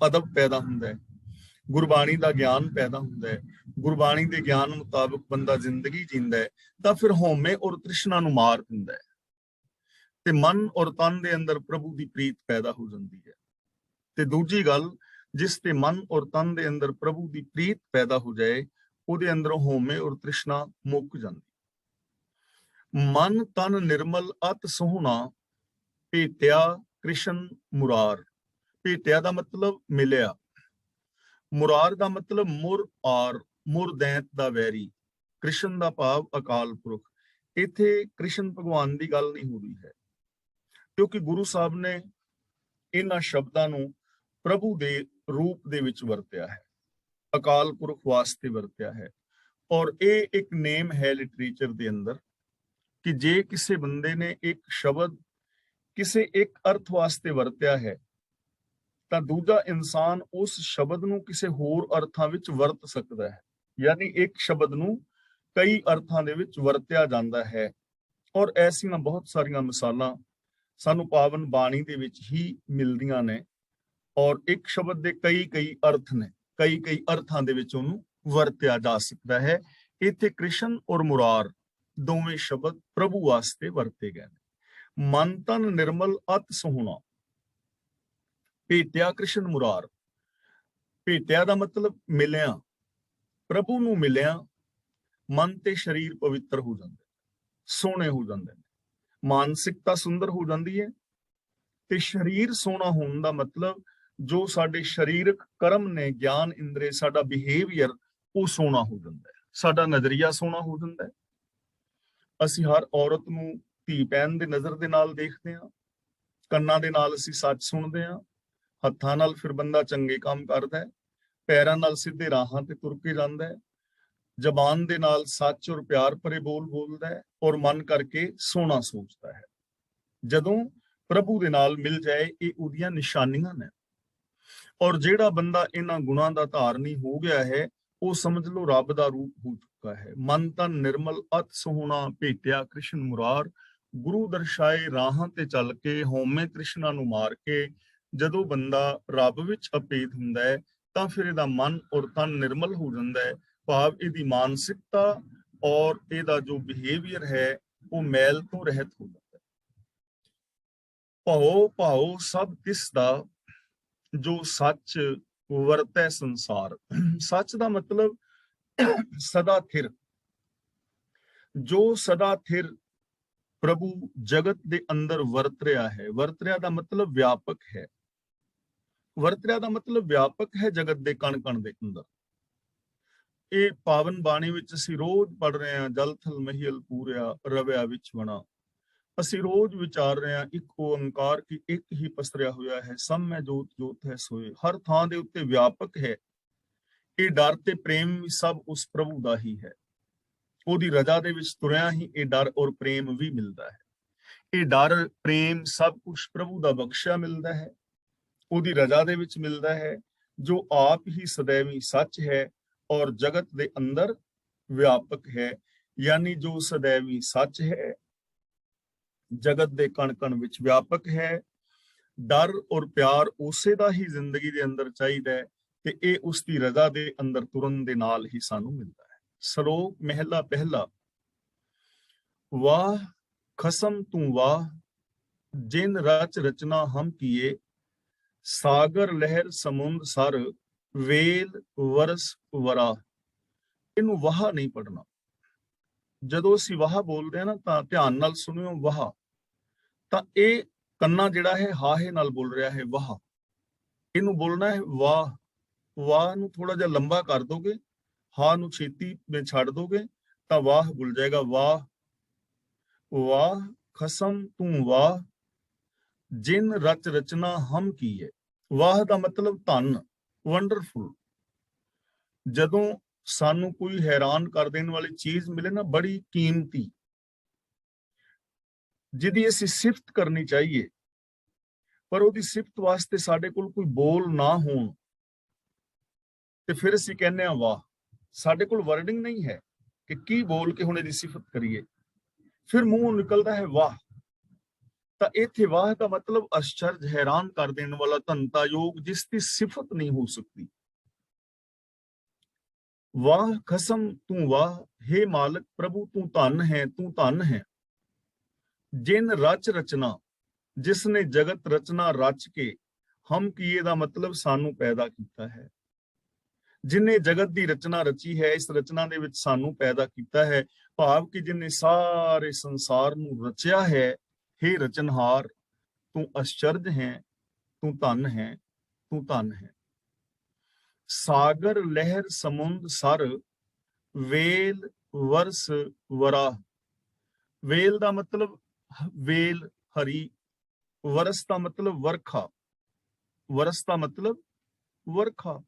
ਅਦਬ ਪੈਦਾ ਹੁੰਦਾ ਹੈ, ਗੁਰਬਾਣੀ ਦਾ ਗਿਆਨ ਪੈਦਾ ਹੁੰਦਾ ਹੈ, ਗੁਰਬਾਣੀ ਦੇ ਗਿਆਨ ਮੁਤਾਬਕ ਬੰਦਾ ਜ਼ਿੰਦਗੀ ਜੀਂਦਾ ਹੈ, ਤਾਂ ਫਿਰ ਹਉਮੈ ਔਰ ਤ੍ਰਿਸ਼ਨਾ ਨੂੰ ਮਾਰ ਦਿੰਦਾ ਹੈ ਤੇ ਮਨ ਔਰ ਤਨ ਦੇ ਅੰਦਰ ਪ੍ਰਭੂ ਦੀ ਪ੍ਰੀਤ ਪੈਦਾ ਹੋ ਜਾਂਦੀ ਹੈ। ਤੇ ਦੂਜੀ ਗੱਲ, ਜਿਸ ਤੇ ਮਨ ਔਰ ਤਨ ਦੇ ਅੰਦਰ ਪ੍ਰਭੂ ਦੀ ਪ੍ਰੀਤ ਪੈਦਾ ਹੋ ਜਾਏ, ਉਹਦੇ ਅੰਦਰੋਂ ਹਉਮੈ ਔਰ ਤ੍ਰਿਸ਼ਨਾ ਮੁੱਕ ਜਾਂਦੀ। ਮਨ ਤਨ ਨਿਰਮਲ ਅਤ ਸੋਹਣਾ, ਭੇਟਿਆ ਕ੍ਰਿਸ਼ਨ ਮੁਰਾਰ। ਭੇਟਿਆ ਦਾ ਮਤਲਬ ਮਿਲਿਆ, ਮੁਰਾਰ ਦਾ ਮਤਲਬ ਮੁਰ ਆਰ, ਮੁਰ ਦੈਂਤ ਦਾ ਵੈਰੀ, ਕ੍ਰਿਸ਼ਨ ਦਾ ਭਾਵ ਅਕਾਲ ਪੁਰਖ। ਇੱਥੇ ਕ੍ਰਿਸ਼ਨ ਭਗਵਾਨ ਦੀ ਗੱਲ ਨਹੀਂ ਹੋ ਰਹੀ ਹੈ, ਕਿਉਂਕਿ ਗੁਰੂ ਸਾਹਿਬ ਨੇ ਇਹਨਾਂ ਸ਼ਬਦਾਂ ਨੂੰ ਪ੍ਰਭੂ ਦੇ ਰੂਪ ਦੇ ਵਿੱਚ ਵਰਤਿਆ ਹੈ, ਅਕਾਲ ਪੁਰਖ ਵਾਸਤੇ ਵਰਤਿਆ ਹੈ। ਔਰ ਇਹ ਇੱਕ ਨੇਮ ਹੈ ਲਿਟਰੇਚਰ ਦੇ ਅੰਦਰ ਕਿ ਜੇ ਕਿਸੇ ਬੰਦੇ ਨੇ ਇੱਕ ਸ਼ਬਦ ਕਿਸੇ ਇੱਕ ਅਰਥ ਵਾਸਤੇ ਵਰਤਿਆ ਹੈ ਤਾਂ ਦੂਜਾ ਇਨਸਾਨ ਉਸ ਸ਼ਬਦ ਨੂੰ ਕਿਸੇ ਹੋਰ ਅਰਥਾਂ ਵਿੱਚ ਵਰਤ ਸਕਦਾ ਹੈ। ਯਾਨੀ ਇੱਕ ਸ਼ਬਦ ਨੂੰ ਕਈ ਅਰਥਾਂ ਦੇ ਵਿੱਚ ਵਰਤਿਆ ਜਾਂਦਾ ਹੈ। ਔਰ ਐਸੀਆਂ ਬਹੁਤ ਸਾਰੀਆਂ ਮਿਸਾਲਾਂ ਸਾਨੂੰ ਪਾਵਨ ਬਾਣੀ ਦੇ ਵਿੱਚ ਹੀ ਮਿਲਦੀਆਂ ਨੇ। ਔਰ ਇੱਕ ਸ਼ਬਦ ਦੇ ਕਈ ਅਰਥ ਨੇ, ਕਈ ਅਰਥਾਂ ਦੇ ਵਿੱਚ ਉਹਨੂੰ ਵਰਤਿਆ ਜਾ ਸਕਦਾ ਹੈ। ਇੱਥੇ ਕ੍ਰਿਸ਼ਨ ਔਰ ਮੁਰਾਰ ਦੋਵੇਂ ਸ਼ਬਦ ਪ੍ਰਭੂ ਵਾਸਤੇ ਵਰਤੇ ਗਏ ਨੇ। ਮਨ ਤਨ ਨਿਰਮਲ ਅਤ ਸੋਹਣਾ, ਭੇਟਿਆ ਕ੍ਰਿਸ਼ਨ ਮੁਰਾਰ। ਭੇਟਿਆ ਦਾ ਮਤਲਬ ਮਿਲਿਆ, ਪ੍ਰਭੂ ਨੂੰ ਮਿਲਿਆ, ਮਨ ਤੇ ਸਰੀਰ ਪਵਿੱਤਰ ਹੋ ਜਾਂਦੇ, ਸੋਹਣੇ ਹੋ ਜਾਂਦੇ ਨੇ, ਮਾਨਸਿਕਤਾ ਸੁੰਦਰ ਹੋ ਜਾਂਦੀ ਹੈ। ਤੇ ਸਰੀਰ ਸੋਹਣਾ ਹੋਣ ਦਾ ਮਤਲਬ ਜੋ ਸਾਡੇ ਸਰੀਰਕ ਕਰਮ ਨੇ, ਗਿਆਨ ਇੰਦਰੀ, ਸਾਡਾ ਬਿਹੇਵੀਅਰ ਉਹ ਸੋਹਣਾ ਹੋ ਜਾਂਦਾ ਹੈ, ਸਾਡਾ ਨਜ਼ਰੀਆ ਸੋਹਣਾ ਹੋ ਜਾਂਦਾ ਹੈ। ਅਸੀਂ ਹਰ ਔਰਤ ਨੂੰ ਧੀ ਭੈਣ ਦੇ ਨਜ਼ਰ ਦੇ ਨਾਲ ਦੇਖਦੇ ਹਾਂ, ਕੰਨਾਂ ਦੇ ਨਾਲ ਅਸੀਂ ਸੱਚ ਸੁਣਦੇ ਹਾਂ, ਹੱਥਾਂ ਨਾਲ ਫਿਰ ਬੰਦਾ ਚੰਗੇ ਕੰਮ ਕਰਦਾ ਹੈ, ਪੈਰਾਂ ਨਾਲ ਸਿੱਧੇ ਰਾਹਾਂ ਤੇ ਤੁਰ ਕੇ ਜਾਂਦਾ ਹੈ, ਜ਼ਬਾਨ ਦੇ ਨਾਲ ਸੱਚ ਔਰ ਪਿਆਰ ਭਰੇ ਬੋਲ ਬੋਲਦਾ ਹੈ, ਔਰ ਮਨ ਕਰਕੇ ਸੋਹਣਾ ਸੋਚਦਾ ਹੈ। ਜਦੋਂ ਪ੍ਰਭੂ ਦੇ ਨਾਲ ਮਿਲ ਜਾਏ, ਇਹ ਉਹਦੀਆਂ ਨਿਸ਼ਾਨੀਆਂ ਨੇ। ਔਰ ਜਿਹੜਾ ਬੰਦਾ ਇਹਨਾਂ ਗੁਣਾਂ ਦਾ ਧਾਰਨੀ ਹੋ ਗਿਆ ਹੈ, ਉਹ ਸਮਝ ਲਓ ਰੱਬ ਦਾ ਰੂਪ ਹੋ ਚੁੱਕਾ ਹੈ। ਮਨ ਤਨ ਨਿਰਮਲ ਅਤ ਸੋਹਣਾ, ਭੇਟਿਆ ਕ੍ਰਿਸ਼ਨ ਮੁਰਾਰ। ਗੁਰੂ ਦਰਸਾਏ ਰਾਹਾਂ ਤੇ ਚੱਲ ਕੇ ਹਉਮੈ ਤ੍ਰਿਸ਼ਨਾ ਨੂੰ ਮਾਰ ਕੇ ਜਦੋਂ ਬੰਦਾ ਰੱਬ ਵਿੱਚ ਅਪੇਤ ਹੁੰਦਾ ਹੈ, ਤਾਂ ਫਿਰ ਇਹਦਾ ਮਨ ਔਰ ਤਨ ਨਿਰਮਲ ਹੋ ਜਾਂਦਾ ਹੈ। ਭਾਵ ਇਹਦੀ ਮਾਨਸਿਕਤਾ ਔਰ ਇਹਦਾ ਜੋ ਬਿਹੇਵੀਅਰ ਹੈ ਉਹ ਮੈਲ ਤੋਂ ਰਹਿਤ ਹੋ ਜਾਂਦਾ ਹੈ। ਭਉ ਭਾਉ ਸਭ ਤਿਸ ਦਾ, ਜੋ ਸੱਚ ਵਰਤੈ ਸੰਸਾਰ। ਸੱਚ ਦਾ ਮਤਲਬ ਸਦਾ ਥਿਰ, ਜੋ ਸਦਾ ਥਿਰ ਪ੍ਰਭੂ ਜਗਤ ਦੇ ਅੰਦਰ ਵਰਤ ਰਿਹਾ ਹੈ। ਵਰਤ ਰਿਹਾ ਦਾ ਮਤਲਬ ਵਿਆਪਕ ਹੈ, ਵਰਤ ਰਿਹਾ ਦਾ ਮਤਲਬ ਵਿਆਪਕ ਹੈ ਜਗਤ ਦੇ ਕਣ ਕਣ ਦੇ ਅੰਦਰ। ਇਹ ਪਾਵਨ ਬਾਣੀ ਵਿੱਚ ਅਸੀਂ ਰੋਜ਼ ਪੜ ਰਹੇ ਹਾਂ, ਜਲ ਥਲ ਮਹੀਲ ਪੂਰਿਆ ਰਵਿਆ ਵਿੱਚ ਬਣਾ। ਅਸੀਂ ਰੋਜ਼ ਵਿਚਾਰ ਰਹੇ ਹਾਂ ਇੱਕ ਓੰਕਾਰ ਕਿ ਇੱਕ ਹੀ ਪਸਰਿਆ ਹੋਇਆ ਹੈ, ਸਭ ਮੈਂ ਜੋਤ ਜੋਤ ਹੈ ਸੋਏ, ਹਰ ਥਾਂ ਦੇ ਉੱਤੇ ਵਿਆਪਕ ਹੈ। ਇਹ ਡਰ ਤੇ ਪ੍ਰੇਮ ਵੀ ਸਭ ਉਸ ਪ੍ਰਭੂ ਦਾ ਹੀ ਹੈ। ਉਹਦੀ ਰਜ਼ਾ ਦੇ ਵਿੱਚ ਤੁਰਿਆ ਹੀ ਇਹ ਡਰ ਔਰ ਪ੍ਰੇਮ ਵੀ ਮਿਲਦਾ ਹੈ। ਇਹ ਡਰ ਪ੍ਰੇਮ ਸਭ ਕੁਝ ਪ੍ਰਭੂ ਦਾ ਬਖਸ਼ਿਆ ਮਿਲਦਾ ਹੈ, ਉਹਦੀ ਰਜ਼ਾ ਦੇ ਵਿੱਚ ਮਿਲਦਾ ਹੈ, ਜੋ ਆਪ ਹੀ ਸदैवी ਸੱਚ ਹੈ ਔਰ ਜਗਤ ਦੇ ਅੰਦਰ ਵਿਆਪਕ ਹੈ। ਯਾਨੀ ਜੋ सदैवी ਸੱਚ ਹੈ, ਜਗਤ ਦੇ ਕਣ ਕਣ ਵਿੱਚ ਵਿਆਪਕ ਹੈ। ਡਰ ਔਰ ਪਿਆਰ ਉਸੇ ਦਾ ਹੀ ਜ਼ਿੰਦਗੀ ਦੇ ਅੰਦਰ ਚਾਹੀਦਾ ਹੈ ਤੇ ਇਹ ਉਸ ਦੀ ਰਜ਼ਾ ਦੇ ਅੰਦਰ ਤੁਰਨ ਦੇ ਨਾਲ ਹੀ ਸਾਨੂੰ ਮਿਲਦਾ ਹੈ। ਸ਼ਲੋਕ ਮਹਿਲਾ ਪਹਿਲਾ। ਵਾਹ ਖਸਮ ਤੂੰ ਵਾਹ, ਜਿਨ ਰਚ ਰਚਨਾ ਹਮ ਕੀਏ, ਸਾਗਰ ਲਹਿਰ ਸਮੁੰਦ ਸਰ, ਵੇਲ ਵਰਸ ਵਰਾ। ਇਹਨੂੰ ਵਾਹ ਨਹੀਂ ਪੜਨਾ। ਜਦੋਂ ਅਸੀਂ ਵਾਹ ਬੋਲਦੇ ਹਾਂ ਨਾ ਤਾਂ ਧਿਆਨ ਨਾਲ ਸੁਣਿਓ। ਵਾਹ ਤਾਂ ਇਹ ਕੰਨਾ ਜਿਹੜਾ ਹੈ ਹਾਹੇ ਨਾਲ ਬੋਲ ਰਿਹਾ ਹੈ ਵਾਹ। ਇਹਨੂੰ ਬੋਲਣਾ ਹੈ ਵਾਹ। ਵਾਹ ਨੂੰ ਥੋੜਾ ਜਿਹਾ ਲੰਬਾ ਕਰ ਦੋਗੇ, ਹਾਂ ਨੂੰ ਛੇਤੀ ਵਿੱਚ ਛੱਡ ਦੋਗੇ ਤਾਂ ਵਾਹ ਬੁੱਲ ਜਾਏਗਾ। ਵਾਹ ਵਾਹ ਖਸਮ ਤੂੰ ਵਾਹ, ਜਿਨ ਰਚ ਰਚਨਾ ਹਮ ਕੀਏ। ਵਾਹ ਦਾ ਮਤਲਬ ਧਨ, ਵੰਡਰਫੁਲ। ਜਦੋਂ ਸਾਨੂੰ ਕੋਈ ਹੈਰਾਨ ਕਰ ਦੇਣ ਵਾਲੀ ਚੀਜ਼ ਮਿਲੇ ਨਾ, ਬੜੀ ਕੀਮਤੀ, ਜਿਹਦੀ ਅਸੀਂ ਸਿਫਤ ਕਰਨੀ ਚਾਹੀਏ, ਪਰ ਉਹਦੀ ਸਿਫਤ ਵਾਸਤੇ ਸਾਡੇ ਕੋਲ ਕੋਈ ਬੋਲ ਨਾ ਹੋਣ, ਤੇ ਫਿਰ ਅਸੀਂ ਕਹਿੰਦੇ ਆ ਵਾਹ। ਸਾਡੇ ਕੋਲ ਵਰਡਿੰਗ ਨਹੀਂ ਹੈ ਕਿ ਕੀ ਬੋਲ ਕੇ ਹੁਣ ਇਹਦੀ ਸਿਫਤ ਕਰੀਏ, ਫਿਰ ਮੂੰਹੋਂ ਨਿਕਲਦਾ ਹੈ ਵਾਹ। ਤਾਂ ਇੱਥੇ ਵਾਹ ਦਾ ਮਤਲਬ ਅਸ਼ਚਰਜ, ਹੈਰਾਨ ਕਰ ਦੇਣ ਵਾਲਾ, ਧਨਤਾ ਯੋਗ, ਜਿਸ ਦੀ ਸਿਫਤ ਨਹੀਂ ਹੋ ਸਕਦੀ। ਵਾਹ ਖਸਮ ਤੂੰ ਵਾਹ, हे ਮਾਲਕ ਪ੍ਰਭੂ ਤੂੰ ਧਨ ਹੈ, ਤੂੰ ਧਨ ਹੈ। ਜਿਨ ਰਚ ਰਚਨਾ, ਜਿਸ ਨੇ ਜਗਤ ਰਚਨਾ ਰਚ ਕੇ, ਹਮ ਕੀਏ ਦਾ ਮਤਲਬ ਸਾਨੂੰ ਪੈਦਾ ਕੀਤਾ ਹੈ। ਜਿਨੇ ਜਗਤ ਦੀ ਰਚਨਾ ਰਚੀ ਹੈ, ਇਸ ਰਚਨਾ ਦੇ ਵਿੱਚ ਸਾਨੂੰ ਪੈਦਾ ਕੀਤਾ ਹੈ, ਭਾਵ ਕਿ ਜਿਨੇ ਸਾਰੇ ਸੰਸਾਰ ਨੂੰ ਰਚਿਆ ਹੈ। हे ਰਚਨਹਾਰ ਤੂੰ ਅਸ਼ਚਰਜ ਹੈ, ਤੂੰ ਧਨ ਹੈ, ਤੂੰ ਧਨ ਹੈ। ਸਾਗਰ ਲਹਿਰ ਸਮੁੰਦ ਸਰ, ਵੇਲ ਵਰਸ ਵਰਾ। ਵੇਲ ਦਾ ਮਤਲਬ ਵੇਲ ਹਰੀ, ਵਰਸ ਦਾ ਮਤਲਬ ਵਰਖਾ, ਵਰਸ ਦਾ ਮਤਲਬ ਵਰਖਾ,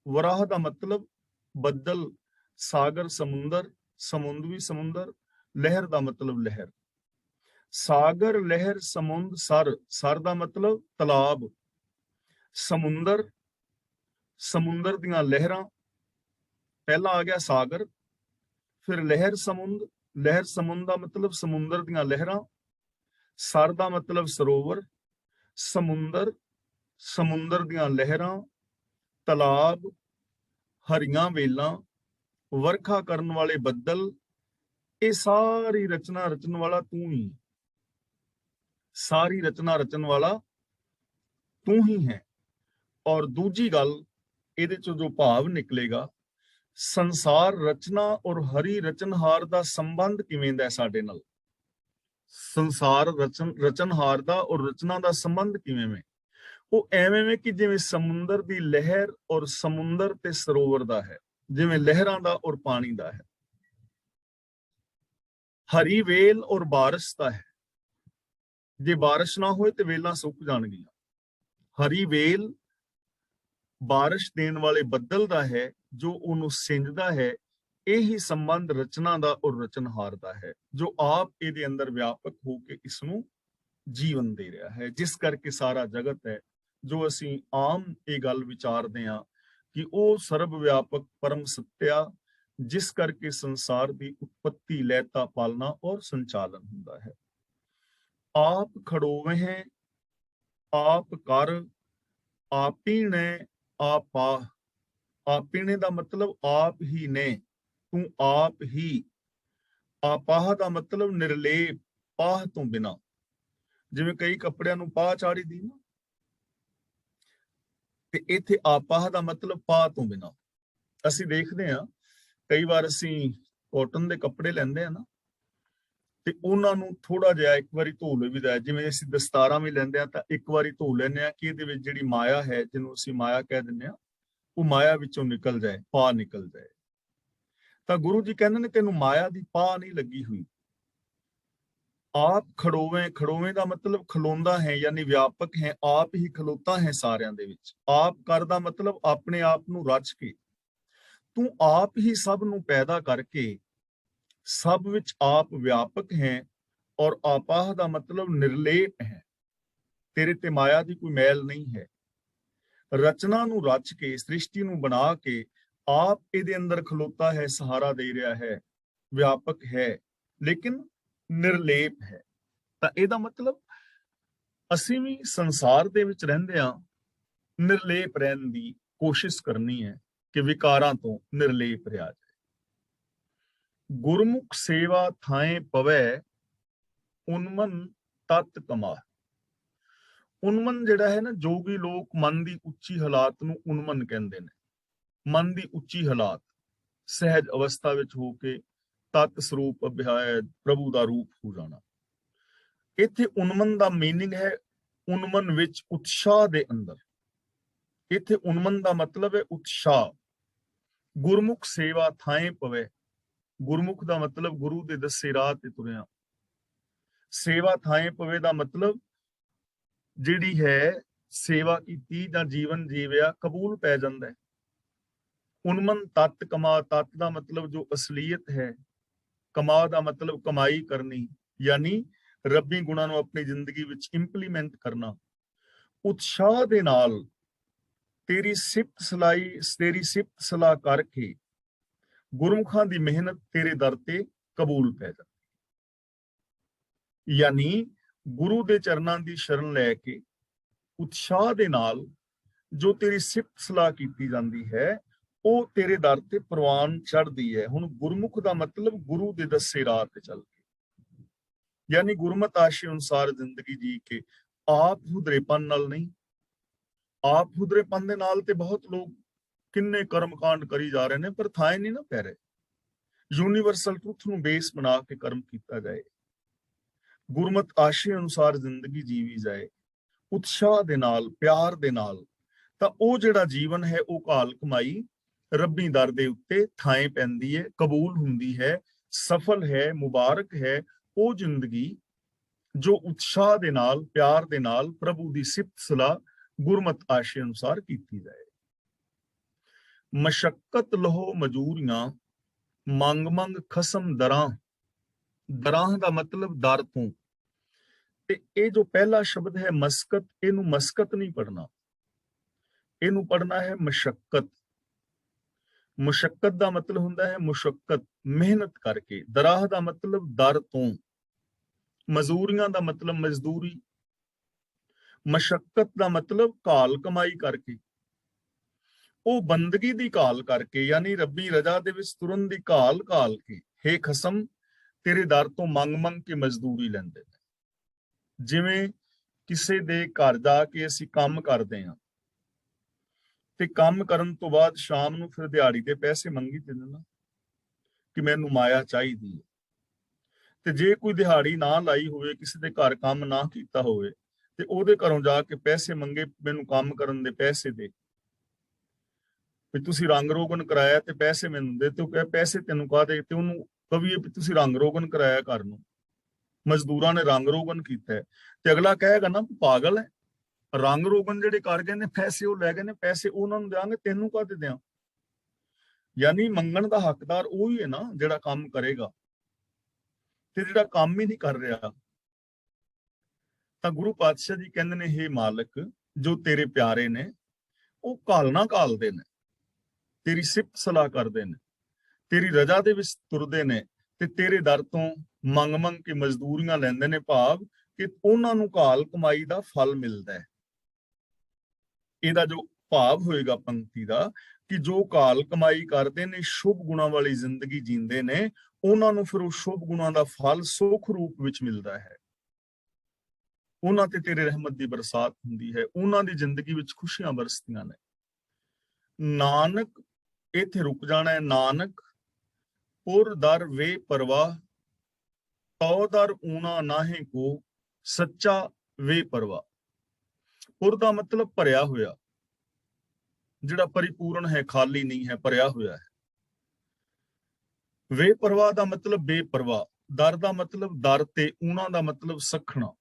ਵਰਾਹ ਦਾ ਮਤਲਬ ਬੱਦਲ, ਸਾਗਰ ਸਮੁੰਦਰ, ਸਮੁੰਦ ਵੀ ਸਮੁੰਦਰ, ਲਹਿਰ ਦਾ ਮਤਲਬ ਲਹਿਰ। ਸਾਗਰ ਲਹਿਰ ਸਮੁੰਦ ਸਰ, ਸਰ ਦਾ ਮਤਲਬ ਤਲਾਬ, ਸਮੁੰਦਰ, ਸਮੁੰਦਰ ਦੀਆਂ ਲਹਿਰਾਂ। ਪਹਿਲਾਂ ਆ ਗਿਆ ਸਾਗਰ, ਫਿਰ ਲਹਿਰ ਸਮੁੰਦ, ਲਹਿਰ ਸਮੁੰਦ ਦਾ ਮਤਲਬ ਸਮੁੰਦਰ ਦੀਆਂ ਲਹਿਰਾਂ। ਸਰ ਦਾ ਮਤਲਬ ਸਰੋਵਰ, ਸਮੁੰਦਰ, ਸਮੁੰਦਰ ਦੀਆਂ ਲਹਿਰਾਂ, ਤਲਾਬ, ਹਰੀਆਂ ਵੇਲਾਂ, ਵਰਖਾ ਕਰਨ ਵਾਲੇ ਬੱਦਲ। ਇਹ ਸਾਰੀ ਰਚਨਾ ਰਚਣ ਵਾਲਾ ਤੂੰ ਹੀ, ਸਾਰੀ ਰਚਨਾ ਰਚਣ ਵਾਲਾ ਤੂੰ ਹੀ ਹੈ। ਔਰ ਦੂਜੀ ਗੱਲ ਇਹਦੇ ਚੋਂ ਜੋ ਭਾਵ ਨਿਕਲੇਗਾ, ਸੰਸਾਰ ਰਚਨਾ ਔਰ ਹਰੀ ਰਚਨਹਾਰ ਦਾ ਸੰਬੰਧ ਕਿਵੇਂ ਦਾ ਸਾਡੇ ਨਾਲ। ਸੰਸਾਰ ਰਚਨਹਾਰ ਦਾ ਔਰ ਰਚਨਾ ਦਾ ਸੰਬੰਧ ਕਿਵੇਂ ਹੈ? ਉਹ ਐਵੇਂ ਕਿ ਜਿਵੇਂ ਸਮੁੰਦਰ ਦੀ ਲਹਿਰ ਔਰ ਸਮੁੰਦਰ ਤੇ ਸਰੋਵਰ ਦਾ ਹੈ, ਜਿਵੇਂ ਲਹਿਰਾਂ ਦਾ ਔਰ ਪਾਣੀ ਦਾ ਹੈ। ਹਰੀ ਵੇਲ ਔਰ ਬਾਰਿਸ਼ ਦਾ ਹੈ, ਜੇ ਬਾਰਿਸ਼ ਨਾ ਹੋਏ ਤੇ ਵੇਲਾਂ ਸੁੱਕ ਜਾਣਗੀਆਂ। ਹਰੀ ਵੇਲ ਬਾਰਿਸ਼ ਦੇਣ ਵਾਲੇ ਬੱਦਲ ਦਾ ਹੈ, ਜੋ ਉਹਨੂੰ ਸਿੰਜਦਾ ਹੈ। ਇਹੀ ਸੰਬੰਧ ਰਚਨਾ ਦਾ ਔਰ ਰਚਨਹਾਰ ਦਾ ਹੈ, ਜੋ ਆਪ ਇਹਦੇ ਅੰਦਰ ਵਿਆਪਕ ਹੋ ਕੇ ਇਸ ਨੂੰ ਜੀਵਨ ਦੇ ਰਿਹਾ ਹੈ, ਜਿਸ ਕਰਕੇ ਸਾਰਾ ਜਗਤ ਹੈ। ਜੋ ਅਸੀਂ ਆਮ ਇਹ ਗੱਲ ਵਿਚਾਰਦੇ ਹਾਂ ਕਿ ਉਹ ਸਰਬ ਵਿਆਪਕ ਪਰਮ ਸੱਤਿਆ, ਜਿਸ ਕਰਕੇ ਸੰਸਾਰ ਦੀ ਉਤਪਤੀ, ਲੈਤਾ, ਪਾਲਣਾ ਔਰ ਸੰਚਾਲਨ ਹੁੰਦਾ ਹੈ। ਆਪ ਖੜੋਵੇ ਹੈ, ਆਪ ਕਰ, ਆਪੀਣੇ ਆਪਾ। ਆਪੀਣੇ ਦਾ ਮਤਲਬ ਆਪ ਹੀ ਨੇ, ਤੂੰ ਆਪ ਹੀ। ਆਪਾਹ ਦਾ ਮਤਲਬ ਨਿਰਲੇਪ, ਪਾਹ ਤੋਂ ਬਿਨਾ। ਜਿਵੇਂ ਕਈ ਕੱਪੜਿਆਂ ਨੂੰ ਪਾਹ ਚਾੜੀ ਦੀ ਨਾ, ਤੇ ਇੱਥੇ ਆਪਾਹ ਦਾ ਮਤਲਬ ਪਾਹ ਤੋਂ ਬਿਨਾ। ਅਸੀਂ ਦੇਖਦੇ ਹਾਂ ਕਈ ਵਾਰ ਅਸੀਂ ਕਾਟਨ ਦੇ ਕੱਪੜੇ ਲੈਂਦੇ ਆ ਨਾ, ਤੇ ਉਹਨਾਂ ਨੂੰ ਥੋੜਾ ਜਿਹਾ ਇੱਕ ਵਾਰੀ ਧੋ ਲਈਦਾ। ਜਿਵੇਂ ਅਸੀਂ ਦਸਤਾਰਾਂ ਵੀ ਲੈਂਦੇ ਆ ਤਾਂ ਇੱਕ ਵਾਰੀ ਧੋ ਲੈਂਦੇ ਆ ਕਿ ਇਹਦੇ ਵਿੱਚ ਜਿਹੜੀ ਮਾਇਆ ਹੈ, ਜਿਹਨੂੰ ਅਸੀਂ ਮਾਇਆ ਕਹਿ ਦਿੰਦੇ ਆ, ਉਹ ਮਾਇਆ ਵਿੱਚੋਂ ਨਿਕਲ ਜਾਏ, ਪਾਹ ਨਿਕਲ ਜਾਏ। ਤਾਂ ਗੁਰੂ ਜੀ ਕਹਿੰਦੇ ਨੇ ਤੈਨੂੰ ਮਾਇਆ ਦੀ ਪਾਹ ਨਹੀਂ ਲੱਗੀ ਹੋਈ, आप खड़ोवे, खड़ोवे ਦਾ ਮਤਲਬ ਖਲੋਂਦਾ ਹੈ ਯਾਨੀ ਵਿਆਪਕ ਹੈ, ਆਪ ਹੀ ਖਲੋਤਾ ਹੈ ਸਾਰਿਆਂ ਦੇ ਵਿੱਚ। ਆਪ ਕਰਦਾ ਮਤਲਬ ਆਪਣੇ ਆਪ ਨੂੰ ਰਚ ਕੇ, ਤੂੰ ਆਪ ਹੀ ਸਭ ਨੂੰ ਪੈਦਾ ਕਰਕੇ ਸਭ ਵਿੱਚ ਆਪ ਵਿਆਪਕ ਹੈ। ਔਰ ਆਪਾਹ ਦਾ ਮਤਲਬ ਨਿਰਲੇਪ ਹੈ, ਤੇਰੇ ਤੇ ਮਾਇਆ ਦੀ ਕੋਈ ਮੈਲ ਨਹੀਂ ਹੈ। ਰਚਨਾ ਨੂੰ ਰਚ ਕੇ, ਸ੍ਰਿਸ਼ਟੀ ਨੂੰ ਬਣਾ ਕੇ ਆਪ ਇਹਦੇ ਅੰਦਰ ਖਲੋਤਾ ਹੈ, ਸਹਾਰਾ ਦੇ ਰਿਹਾ ਹੈ, ਵਿਆਪਕ ਹੈ ਲੇਕਿਨ ਨਿਰਲੇਪ ਹੈ। ਤਾਂ ਇਹਦਾ ਮਤਲਬ ਅਸੀਂ ਵੀ ਸੰਸਾਰ ਦੇ ਵਿੱਚ ਰਹਿੰਦੇ ਹਾਂ, ਨਿਰਲੇਪ ਰਹਿਣ ਦੀ ਕੋਸ਼ਿਸ਼ ਕਰਨੀ ਹੈ ਕਿ ਵਿਕਾਰਾਂ ਤੋਂ ਨਿਰਲੇਪ ਰਿਹਾ ਜਾਏ। ਗੁਰਮੁਖ ਸੇਵਾ ਥਾਏ ਪਵੈ, ਉਨਮਨ ਤਤ ਕਮਾ। ਉਨਮਨ ਜਿਹੜਾ ਹੈ ਨਾ, ਜੋਗੀ ਲੋਕ ਮਨ ਦੀ ਉੱਚੀ ਹਾਲਾਤ ਨੂੰ ਉਨਮਨ ਕਹਿੰਦੇ ਨੇ। ਮਨ ਦੀ ਉੱਚੀ ਹਾਲਾਤ, ਸਹਿਜ ਅਵਸਥਾ ਵਿੱਚ ਹੋ ਕੇ ਤਤ ਸਰੂਪ ਅਭਿਆਇ, ਪ੍ਰਭੂ ਦਾ ਰੂਪ ਹੋ ਜਾਣਾ। ਇੱਥੇ ਉਨਮਨ ਦਾ ਮੀਨਿੰਗ ਹੈ ਉਨਮਨ ਵਿੱਚ, ਉਤਸ਼ਾਹ ਦੇ ਅੰਦਰ। ਇੱਥੇ ਉਨਮਨ ਦਾ ਮਤਲਬ ਹੈ ਉਤਸ਼ਾਹ। ਗੁਰਮੁਖ ਸੇਵਾ ਥਾਏ ਪਵੇ, ਗੁਰਮੁਖ ਦਾ ਮਤਲਬ ਗੁਰੂ ਦੇ ਦੱਸੇ ਰਾਹ ਤੇ ਤੁਰਿਆ। ਸੇਵਾ ਥਾਏ ਪਵੇ ਦਾ ਮਤਲਬ ਜਿਹੜੀ ਹੈ ਸੇਵਾ ਕੀਤੀ ਜਾਂ ਜੀਵਨ ਜੀਵਿਆ ਕਬੂਲ ਪੈ ਜਾਂਦਾ ਹੈ। ਉਨਮਨ ਤਤ ਕਮਾ, ਤਤ ਦਾ ਮਤਲਬ ਜੋ ਅਸਲੀਅਤ ਹੈ, ਕਮਾ ਦਾ ਮਤਲਬ ਕਮਾਈ ਕਰਨੀ, ਯਾਨੀ ਰੱਬੀ ਗੁਣਾਂ ਨੂੰ ਆਪਣੀ ਜ਼ਿੰਦਗੀ ਵਿੱਚ ਇੰਪਲੀਮੈਂਟ ਕਰਨਾ। ਉਤਸ਼ਾਹ ਦੇ ਨਾਲ ਤੇਰੀ ਸਿਫਤ ਸਲਾਹ ਕਰਕੇ ਗੁਰਮੁਖਾਂ ਦੀ ਮਿਹਨਤ ਤੇਰੇ ਦਰ ਤੇ ਕਬੂਲ ਪੈ ਜਾਂਦੀ। ਯਾਨੀ ਗੁਰੂ ਦੇ ਚਰਨਾਂ ਦੀ ਸ਼ਰਨ ਲੈ ਕੇ ਉਤਸ਼ਾਹ ਦੇ ਨਾਲ ਜੋ ਤੇਰੀ ਸਿਫਤ ਸਲਾਹ ਕੀਤੀ ਜਾਂਦੀ ਹੈ, ਉਹ ਤੇਰੇ ਦਰ ਤੇ ਪ੍ਰਵਾਨ ਚੜ੍ਹਦੀ ਹੈ। ਹੁਣ ਗੁਰਮੁਖ ਦਾ ਮਤਲਬ ਗੁਰੂ ਦੇ ਦੱਸੇ ਰਾਹ ਤੇ ਚੱਲ ਕੇ, ਯਾਨੀ ਗੁਰਮਤਿ ਆਸ਼ੇ ਅਨੁਸਾਰ ਜ਼ਿੰਦਗੀ ਜੀ ਕੇ, ਆਪ ਹੁਦਰੇਪਨ ਨਾਲ ਨਹੀਂ। ਆਪ ਹੁਦਰੇਪਨ ਦੇ ਨਾਲ ਤੇ ਬਹੁਤ ਲੋਕ ਕਿੰਨੇ ਕਰਮ ਕਾਂਡ ਕਰੀ ਜਾ ਰਹੇ ਨੇ, ਪਰ ਥਾਏ ਨਹੀਂ ਨਾ ਪੈ ਰਹੇ। ਯੂਨੀਵਰਸਲ ਟਰੁੱਥ ਨੂੰ ਬੇਸ ਬਣਾ ਕੇ ਕਰਮ ਕੀਤਾ ਜਾਏ, ਗੁਰਮਤਿ ਆਸ਼ੇ ਅਨੁਸਾਰ ਜ਼ਿੰਦਗੀ ਜੀਵੀ ਜਾਏ, ਉਤਸ਼ਾਹ ਦੇ ਨਾਲ, ਪਿਆਰ ਦੇ ਨਾਲ, ਤਾਂ ਉਹ ਜਿਹੜਾ ਜੀਵਨ ਹੈ ਉਹ ਘਾਲ ਕਮਾਈ ਰੱਬੀ ਦਰ ਦੇ ਉੱਤੇ ਥਾਏ ਪੈਂਦੀ ਹੈ, ਕਬੂਲ ਹੁੰਦੀ ਹੈ, ਸਫਲ ਹੈ, ਮੁਬਾਰਕ ਹੈ ਉਹ ਜ਼ਿੰਦਗੀ ਜੋ ਉਤਸ਼ਾਹ ਦੇ ਨਾਲ, ਪਿਆਰ ਦੇ ਨਾਲ ਪ੍ਰਭੂ ਦੀ ਸਿਫਤ ਸਲਾਹ ਗੁਰਮਤਿ ਆਸ਼ੇ ਅਨੁਸਾਰ ਕੀਤੀ ਜਾਏ। ਮਸ਼ੱਕਤ ਲਹੋ ਮਜੂਰੀਆਂ, ਮੰਗ ਮੰਗ ਖਸਮ ਦਰਾਂ। ਦਰਾਂ ਦਾ ਮਤਲਬ ਦਰ ਤੋਂ। ਤੇ ਇਹ ਜੋ ਪਹਿਲਾ ਸ਼ਬਦ ਹੈ ਮਸਕਤ, ਇਹਨੂੰ ਮਸਕਤ ਨਹੀਂ ਪੜਨਾ, ਇਹਨੂੰ ਪੜਨਾ ਹੈ ਮਸ਼ੱਕਤ। ਮੁਸ਼ੱਕਤ ਦਾ ਮਤਲਬ ਹੁੰਦਾ ਹੈ ਮੁਸ਼ੱਕਤ, ਮਿਹਨਤ ਕਰਕੇ। ਦਰਾਹ ਦਾ ਮਤਲਬ ਦਰ ਤੋਂ। ਮਜ਼ਦੂਰੀਆਂ ਦਾ ਮਤਲਬ ਮਜ਼ਦੂਰੀ। ਮਸ਼ੱਕਤ ਦਾ ਮਤਲਬ ਘਾਲ ਕਮਾਈ ਕਰਕੇ, ਉਹ ਬੰਦਗੀ ਦੀ ਘਾਲ ਕਰਕੇ, ਯਾਨੀ ਰੱਬੀ ਰਜ਼ਾ ਦੇ ਵਿੱਚ ਤੁਰਨ ਦੀ ਘਾਲ ਕੇ, ਹੇ ਖਸਮ ਤੇਰੇ ਦਰ ਤੋਂ ਮੰਗ ਮੰਗ ਕੇ ਮਜ਼ਦੂਰੀ ਲੈਂਦੇ ਨੇ। ਜਿਵੇਂ ਕਿਸੇ ਦੇ ਘਰ ਜਾ ਕੇ ਅਸੀਂ ਕੰਮ ਕਰਦੇ ਹਾਂ ਤੇ ਕੰਮ ਕਰਨ ਤੋਂ ਬਾਅਦ ਸ਼ਾਮ ਨੂੰ ਫਿਰ ਦਿਹਾੜੀ ਦੇ ਪੈਸੇ ਮੰਗੀ ਦਿੰਦੇ ਨਾ ਕਿ ਮੈਨੂੰ ਮਾਇਆ ਚਾਹੀਦੀ ਹੈ। ਤੇ ਜੇ ਕੋਈ ਦਿਹਾੜੀ ਨਾ ਲਾਈ ਹੋਵੇ, ਕਿਸੇ ਦੇ ਘਰ ਕੰਮ ਨਾ ਕੀਤਾ ਹੋਵੇ, ਤੇ ਉਹਦੇ ਘਰੋਂ ਜਾ ਕੇ ਪੈਸੇ ਮੰਗੇ, ਮੈਨੂੰ ਕੰਮ ਕਰਨ ਦੇ ਪੈਸੇ ਦੇ, ਵੀ ਤੁਸੀਂ ਰੰਗ ਰੋਗਨ ਕਰਾਇਆ ਤੇ ਪੈਸੇ ਮੈਨੂੰ ਦੇ। ਤੇ ਉਹ ਕਹੇ ਪੈਸੇ ਤੈਨੂੰ ਕਾਹਦੇ, ਤੇ ਉਹਨੂੰ ਕਹੀਏ ਵੀ ਤੁਸੀਂ ਰੰਗ ਰੋਗਨ ਕਰਾਇਆ ਘਰ ਨੂੰ, ਮਜ਼ਦੂਰਾਂ ਨੇ ਰੰਗ ਰੋਗਨ ਕੀਤਾ ਹੈ, ਤੇ ਅਗਲਾ ਕਹੇਗਾ ਨਾ ਪਾਗਲ ਹੈ, ਰੰਗ ਰੋਗਨ ਜਿਹੜੇ ਕਰ ਗਏ ਨੇ ਪੈਸੇ ਉਹ ਲੈ ਗਏ ਨੇ, ਪੈਸੇ ਉਹਨਾਂ ਨੂੰ ਦਿਆਂਗੇ, ਤੈਨੂੰ ਕਾਹਦੇ ਦਿਆਂ। ਯਾਨੀ ਮੰਗਣ ਦਾ ਹੱਕਦਾਰ ਉਹੀ ਹੈ ਨਾ ਜਿਹੜਾ ਕੰਮ ਕਰੇਗਾ, ਤੇ ਜਿਹੜਾ ਕੰਮ ਹੀ ਨਹੀਂ ਕਰ ਰਿਹਾ। ਤਾਂ ਗੁਰੂ ਪਾਤਸ਼ਾਹ ਜੀ ਕਹਿੰਦੇ ਨੇ, ਹੇ ਮਾਲਕ, ਜੋ ਤੇਰੇ ਪਿਆਰੇ ਨੇ ਉਹ ਘਾਲਣਾ ਘਾਲਦੇ ਨੇ, ਤੇਰੀ ਸਿਫਤ ਸਲਾਹ ਕਰਦੇ ਨੇ, ਤੇਰੀ ਰਜ਼ਾ ਦੇ ਵਿੱਚ ਤੁਰਦੇ ਨੇ, ਤੇ ਤੇਰੇ ਦਰ ਤੋਂ ਮੰਗ ਮੰਗ ਕੇ ਮਜ਼ਦੂਰੀਆਂ ਲੈਂਦੇ ਨੇ, ਭਾਵ ਕਿ ਉਹਨਾਂ ਨੂੰ ਘਾਲ ਕਮਾਈ ਦਾ ਫਲ ਮਿਲਦਾ ਹੈ। ਇਹਦਾ ਜੋ ਭਾਵ ਹੋਏਗਾ ਪੰਕਤੀ ਦਾ, ਕਿ ਜੋ ਘਾਲ ਕਮਾਈ ਕਰਦੇ ਨੇ, ਸ਼ੁਭ ਗੁਣਾਂ ਵਾਲੀ ਜ਼ਿੰਦਗੀ ਜੀਂਦੇ ਨੇ, ਉਹਨਾਂ ਨੂੰ ਫਿਰ ਉਹ ਸ਼ੁਭ ਗੁਣਾਂ ਦਾ ਫਲ ਸੁੱਖ ਰੂਪ ਵਿੱਚ ਮਿਲਦਾ ਹੈ। ਉਹਨਾਂ ਤੇ ਤੇਰੇ ਰਹਿਮਤ ਦੀ ਬਰਸਾਤ ਹੁੰਦੀ ਹੈ, ਉਹਨਾਂ ਦੀ ਜ਼ਿੰਦਗੀ ਵਿੱਚ ਖੁਸ਼ੀਆਂ ਬਰਸਦੀਆਂ ਨੇ। ਨਾਨਕ, ਇੱਥੇ ਰੁਕ ਜਾਣਾ ਹੈ। ਨਾਨਕ ਪੁਰ ਦਰ ਵੇ ਪਰਵਾਹ, ਤਉ ਦਰ ਊਣਾ ਨਾਹੇ ਕੋ, ਸੱਚਾ ਵੇ ਪਰਵਾਹ। ਪੁਰ ਦਾ ਮਤਲਬ ਭਰਿਆ ਹੋਇਆ, ਜਿਹੜਾ ਪਰਿਪੂਰਨ ਹੈ, ਖਾਲੀ ਨਹੀਂ ਹੈ, ਭਰਿਆ ਹੋਇਆ ਹੈ। ਵੇ ਪਰਵਾਹ ਦਾ ਮਤਲਬ ਬੇਪਰਵਾਹ, ਦਰ ਦਾ ਮਤਲਬ ਦਰ ਤੇ, ਊਣਾ ਦਾ ਮਤਲਬ ਸਖਣਾ।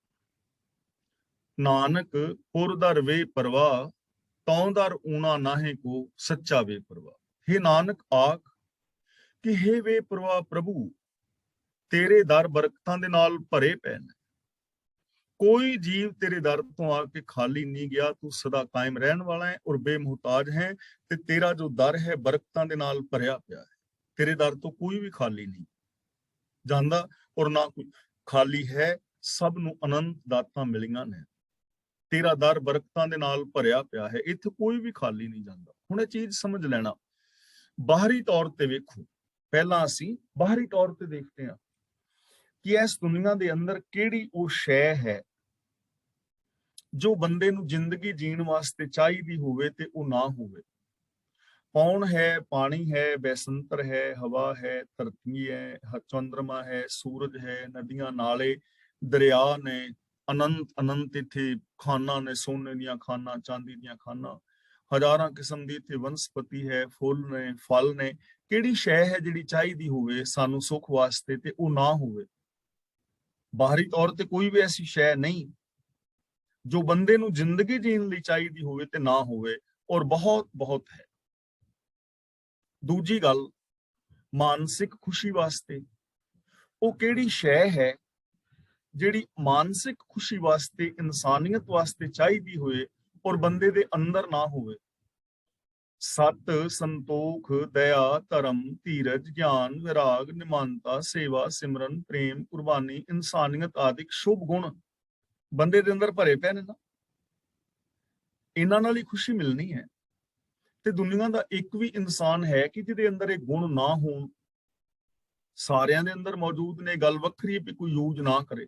ਨਾਨਕ ਪੁਰ ਦਰ ਵੇ ਪਰਵਾਹ, ਤਉ ਦਰ ਊਣਾ ਨਾਹੇ ਕੋ ਸੱਚਾ ਵੇ ਪਰਵਾਹ। हे ਨਾਨਕ ਆਖ ਕਿ हे ਵੇ ਪਰਵਾਹ ਪ੍ਰਭੂ, ਤੇਰੇ ਦਰ ਬਰਕਤਾਂ ਦੇ ਨਾਲ ਭਰੇ ਪਏ ਨੇ। ਕੋਈ ਜੀਵ ਤੇਰੇ ਦਰ ਤੋਂ ਆ ਕੇ ਖਾਲੀ ਨਹੀਂ ਗਿਆ। ਤੂੰ ਸਦਾ ਕਾਇਮ ਰਹਿਣ ਵਾਲਾ ਹੈ ਔਰ ਬੇਮੁਹਤਾਜ ਹੈ, ਤੇ ਤੇਰਾ ਜੋ ਦਰ ਹੈ ਬਰਕਤਾਂ ਦੇ ਨਾਲ ਭਰਿਆ ਪਿਆ ਹੈ। ਤੇਰੇ ਦਰ ਤੋਂ ਕੋਈ ਵੀ ਖਾਲੀ ਨਹੀਂ ਜਾਂਦਾ ਔਰ ਨਾ ਕੋਈ ਖਾਲੀ ਹੈ। ਸਭ ਨੂੰ ਅਨੰਤ ਦਾਤਾਂ ਮਿਲੀਆਂ ਨੇ। ਤੇਰਾ ਦਰ ਬਰਕਤਾਂ ਦੇ ਨਾਲ ਭਰਿਆ ਪਿਆ ਹੈ, ਇੱਥੇ ਕੋਈ ਵੀ ਖਾਲੀ ਨਹੀਂ ਜਾਂਦਾ। ਹੁਣ ਇਹ ਚੀਜ਼ ਸਮਝ ਲੈਣਾ। ਬਾਹਰੀ ਤੌਰ ਤੇ ਵੇਖੋ, ਪਹਿਲਾਂ ਅਸੀਂ ਬਾਹਰੀ ਤੌਰ ਤੇ ਦੇਖਦੇ ਹਾਂ ਕਿ ਇਸ ਦੁਨੀਆ ਦੇ ਅੰਦਰ ਕਿਹੜੀ ਉਹ ਸ਼ੈ ਹੈ ਜੋ ਬੰਦੇ ਨੂੰ ਜ਼ਿੰਦਗੀ ਜੀਣ ਵਾਸਤੇ ਚਾਹੀਦੀ ਹੋਵੇ ਤੇ ਉਹ ਨਾ ਹੋਵੇ। ਪੌਣ ਹੈ, ਪਾਣੀ ਹੈ, ਬੈਸੰਤਰ ਹੈ, ਹਵਾ ਹੈ, ਧਰਤੀ ਹੈ, ਚੰਦਰਮਾ ਹੈ, ਸੂਰਜ ਹੈ, ਨਦੀਆਂ ਨਾਲੇ ਦਰਿਆ ਨੇ, ਅਨੰਤ ਅਨੰਤ ਇੱਥੇ ਖਾਨਾਂ ਨੇ, ਸੋਨੇ ਦੀਆਂ ਖਾਨਾਂ, ਚਾਂਦੀ ਦੀਆਂ ਖਾਨਾਂ, ਹਜ਼ਾਰਾਂ ਕਿਸਮ ਦੀ ਇੱਥੇ ਵਨਸਪਤੀ ਹੈ, ਫੁੱਲ ਨੇ, ਫਲ ਨੇ। ਕਿਹੜੀ ਸ਼ੈ ਹੈ ਜਿਹੜੀ ਚਾਹੀਦੀ ਹੋਵੇ ਸਾਨੂੰ ਸੁੱਖ ਵਾਸਤੇ ਤੇ ਉਹ ਨਾ ਹੋਵੇ? ਬਾਹਰੀ ਤੌਰ ਤੇ ਕੋਈ ਵੀ ਐਸੀ ਸ਼ੈ ਨਹੀਂ ਜੋ ਬੰਦੇ ਨੂੰ ਜ਼ਿੰਦਗੀ ਜੀਣ ਲਈ ਚਾਹੀਦੀ ਹੋਵੇ ਤੇ ਨਾ ਹੋਵੇ, ਔਰ ਬਹੁਤ ਬਹੁਤ ਹੈ। ਦੂਜੀ ਗੱਲ, ਮਾਨਸਿਕ ਖੁਸ਼ੀ ਵਾਸਤੇ ਉਹ ਕਿਹੜੀ ਸ਼ੈ ਹੈ ਜਿਹੜੀ ਮਾਨਸਿਕ ਖੁਸ਼ੀ ਵਾਸਤੇ, ਇਨਸਾਨੀਅਤ ਵਾਸਤੇ ਚਾਹੀਦੀ ਹੋਏ ਔਰ ਬੰਦੇ ਦੇ ਅੰਦਰ ਨਾ ਹੋਵੇ? ਸਤ, ਸੰਤੋਖ, ਦਇਆ, ਧਰਮ, ਧੀਰਜ, ਗਿਆਨ, ਵਿਰਾਗ, ਨਿਮਾਨਤਾ, ਸੇਵਾ, ਸਿਮਰਨ, ਪ੍ਰੇਮ, ਕੁਰਬਾਨੀ, ਇਨਸਾਨੀਅਤ ਆਦਿਕ ਸ਼ੁਭ ਗੁਣ ਬੰਦੇ ਦੇ ਅੰਦਰ ਭਰੇ ਪਏ ਨੇ ਨਾ। ਇਹਨਾਂ ਨਾਲ ਹੀ ਖੁਸ਼ੀ ਮਿਲਣੀ ਹੈ। ਤੇ ਦੁਨੀਆ ਦਾ ਇੱਕ ਵੀ ਇਨਸਾਨ ਹੈ ਕਿ ਜਿਹਦੇ ਅੰਦਰ ਇਹ ਗੁਣ ਨਾ ਹੋਣ? ਸਾਰਿਆਂ ਦੇ ਅੰਦਰ ਮੌਜੂਦ ਨੇ। ਗੱਲ ਵੱਖਰੀ ਹੈ ਵੀ ਕੋਈ ਯੂਜ਼ ਨਾ ਕਰੇ।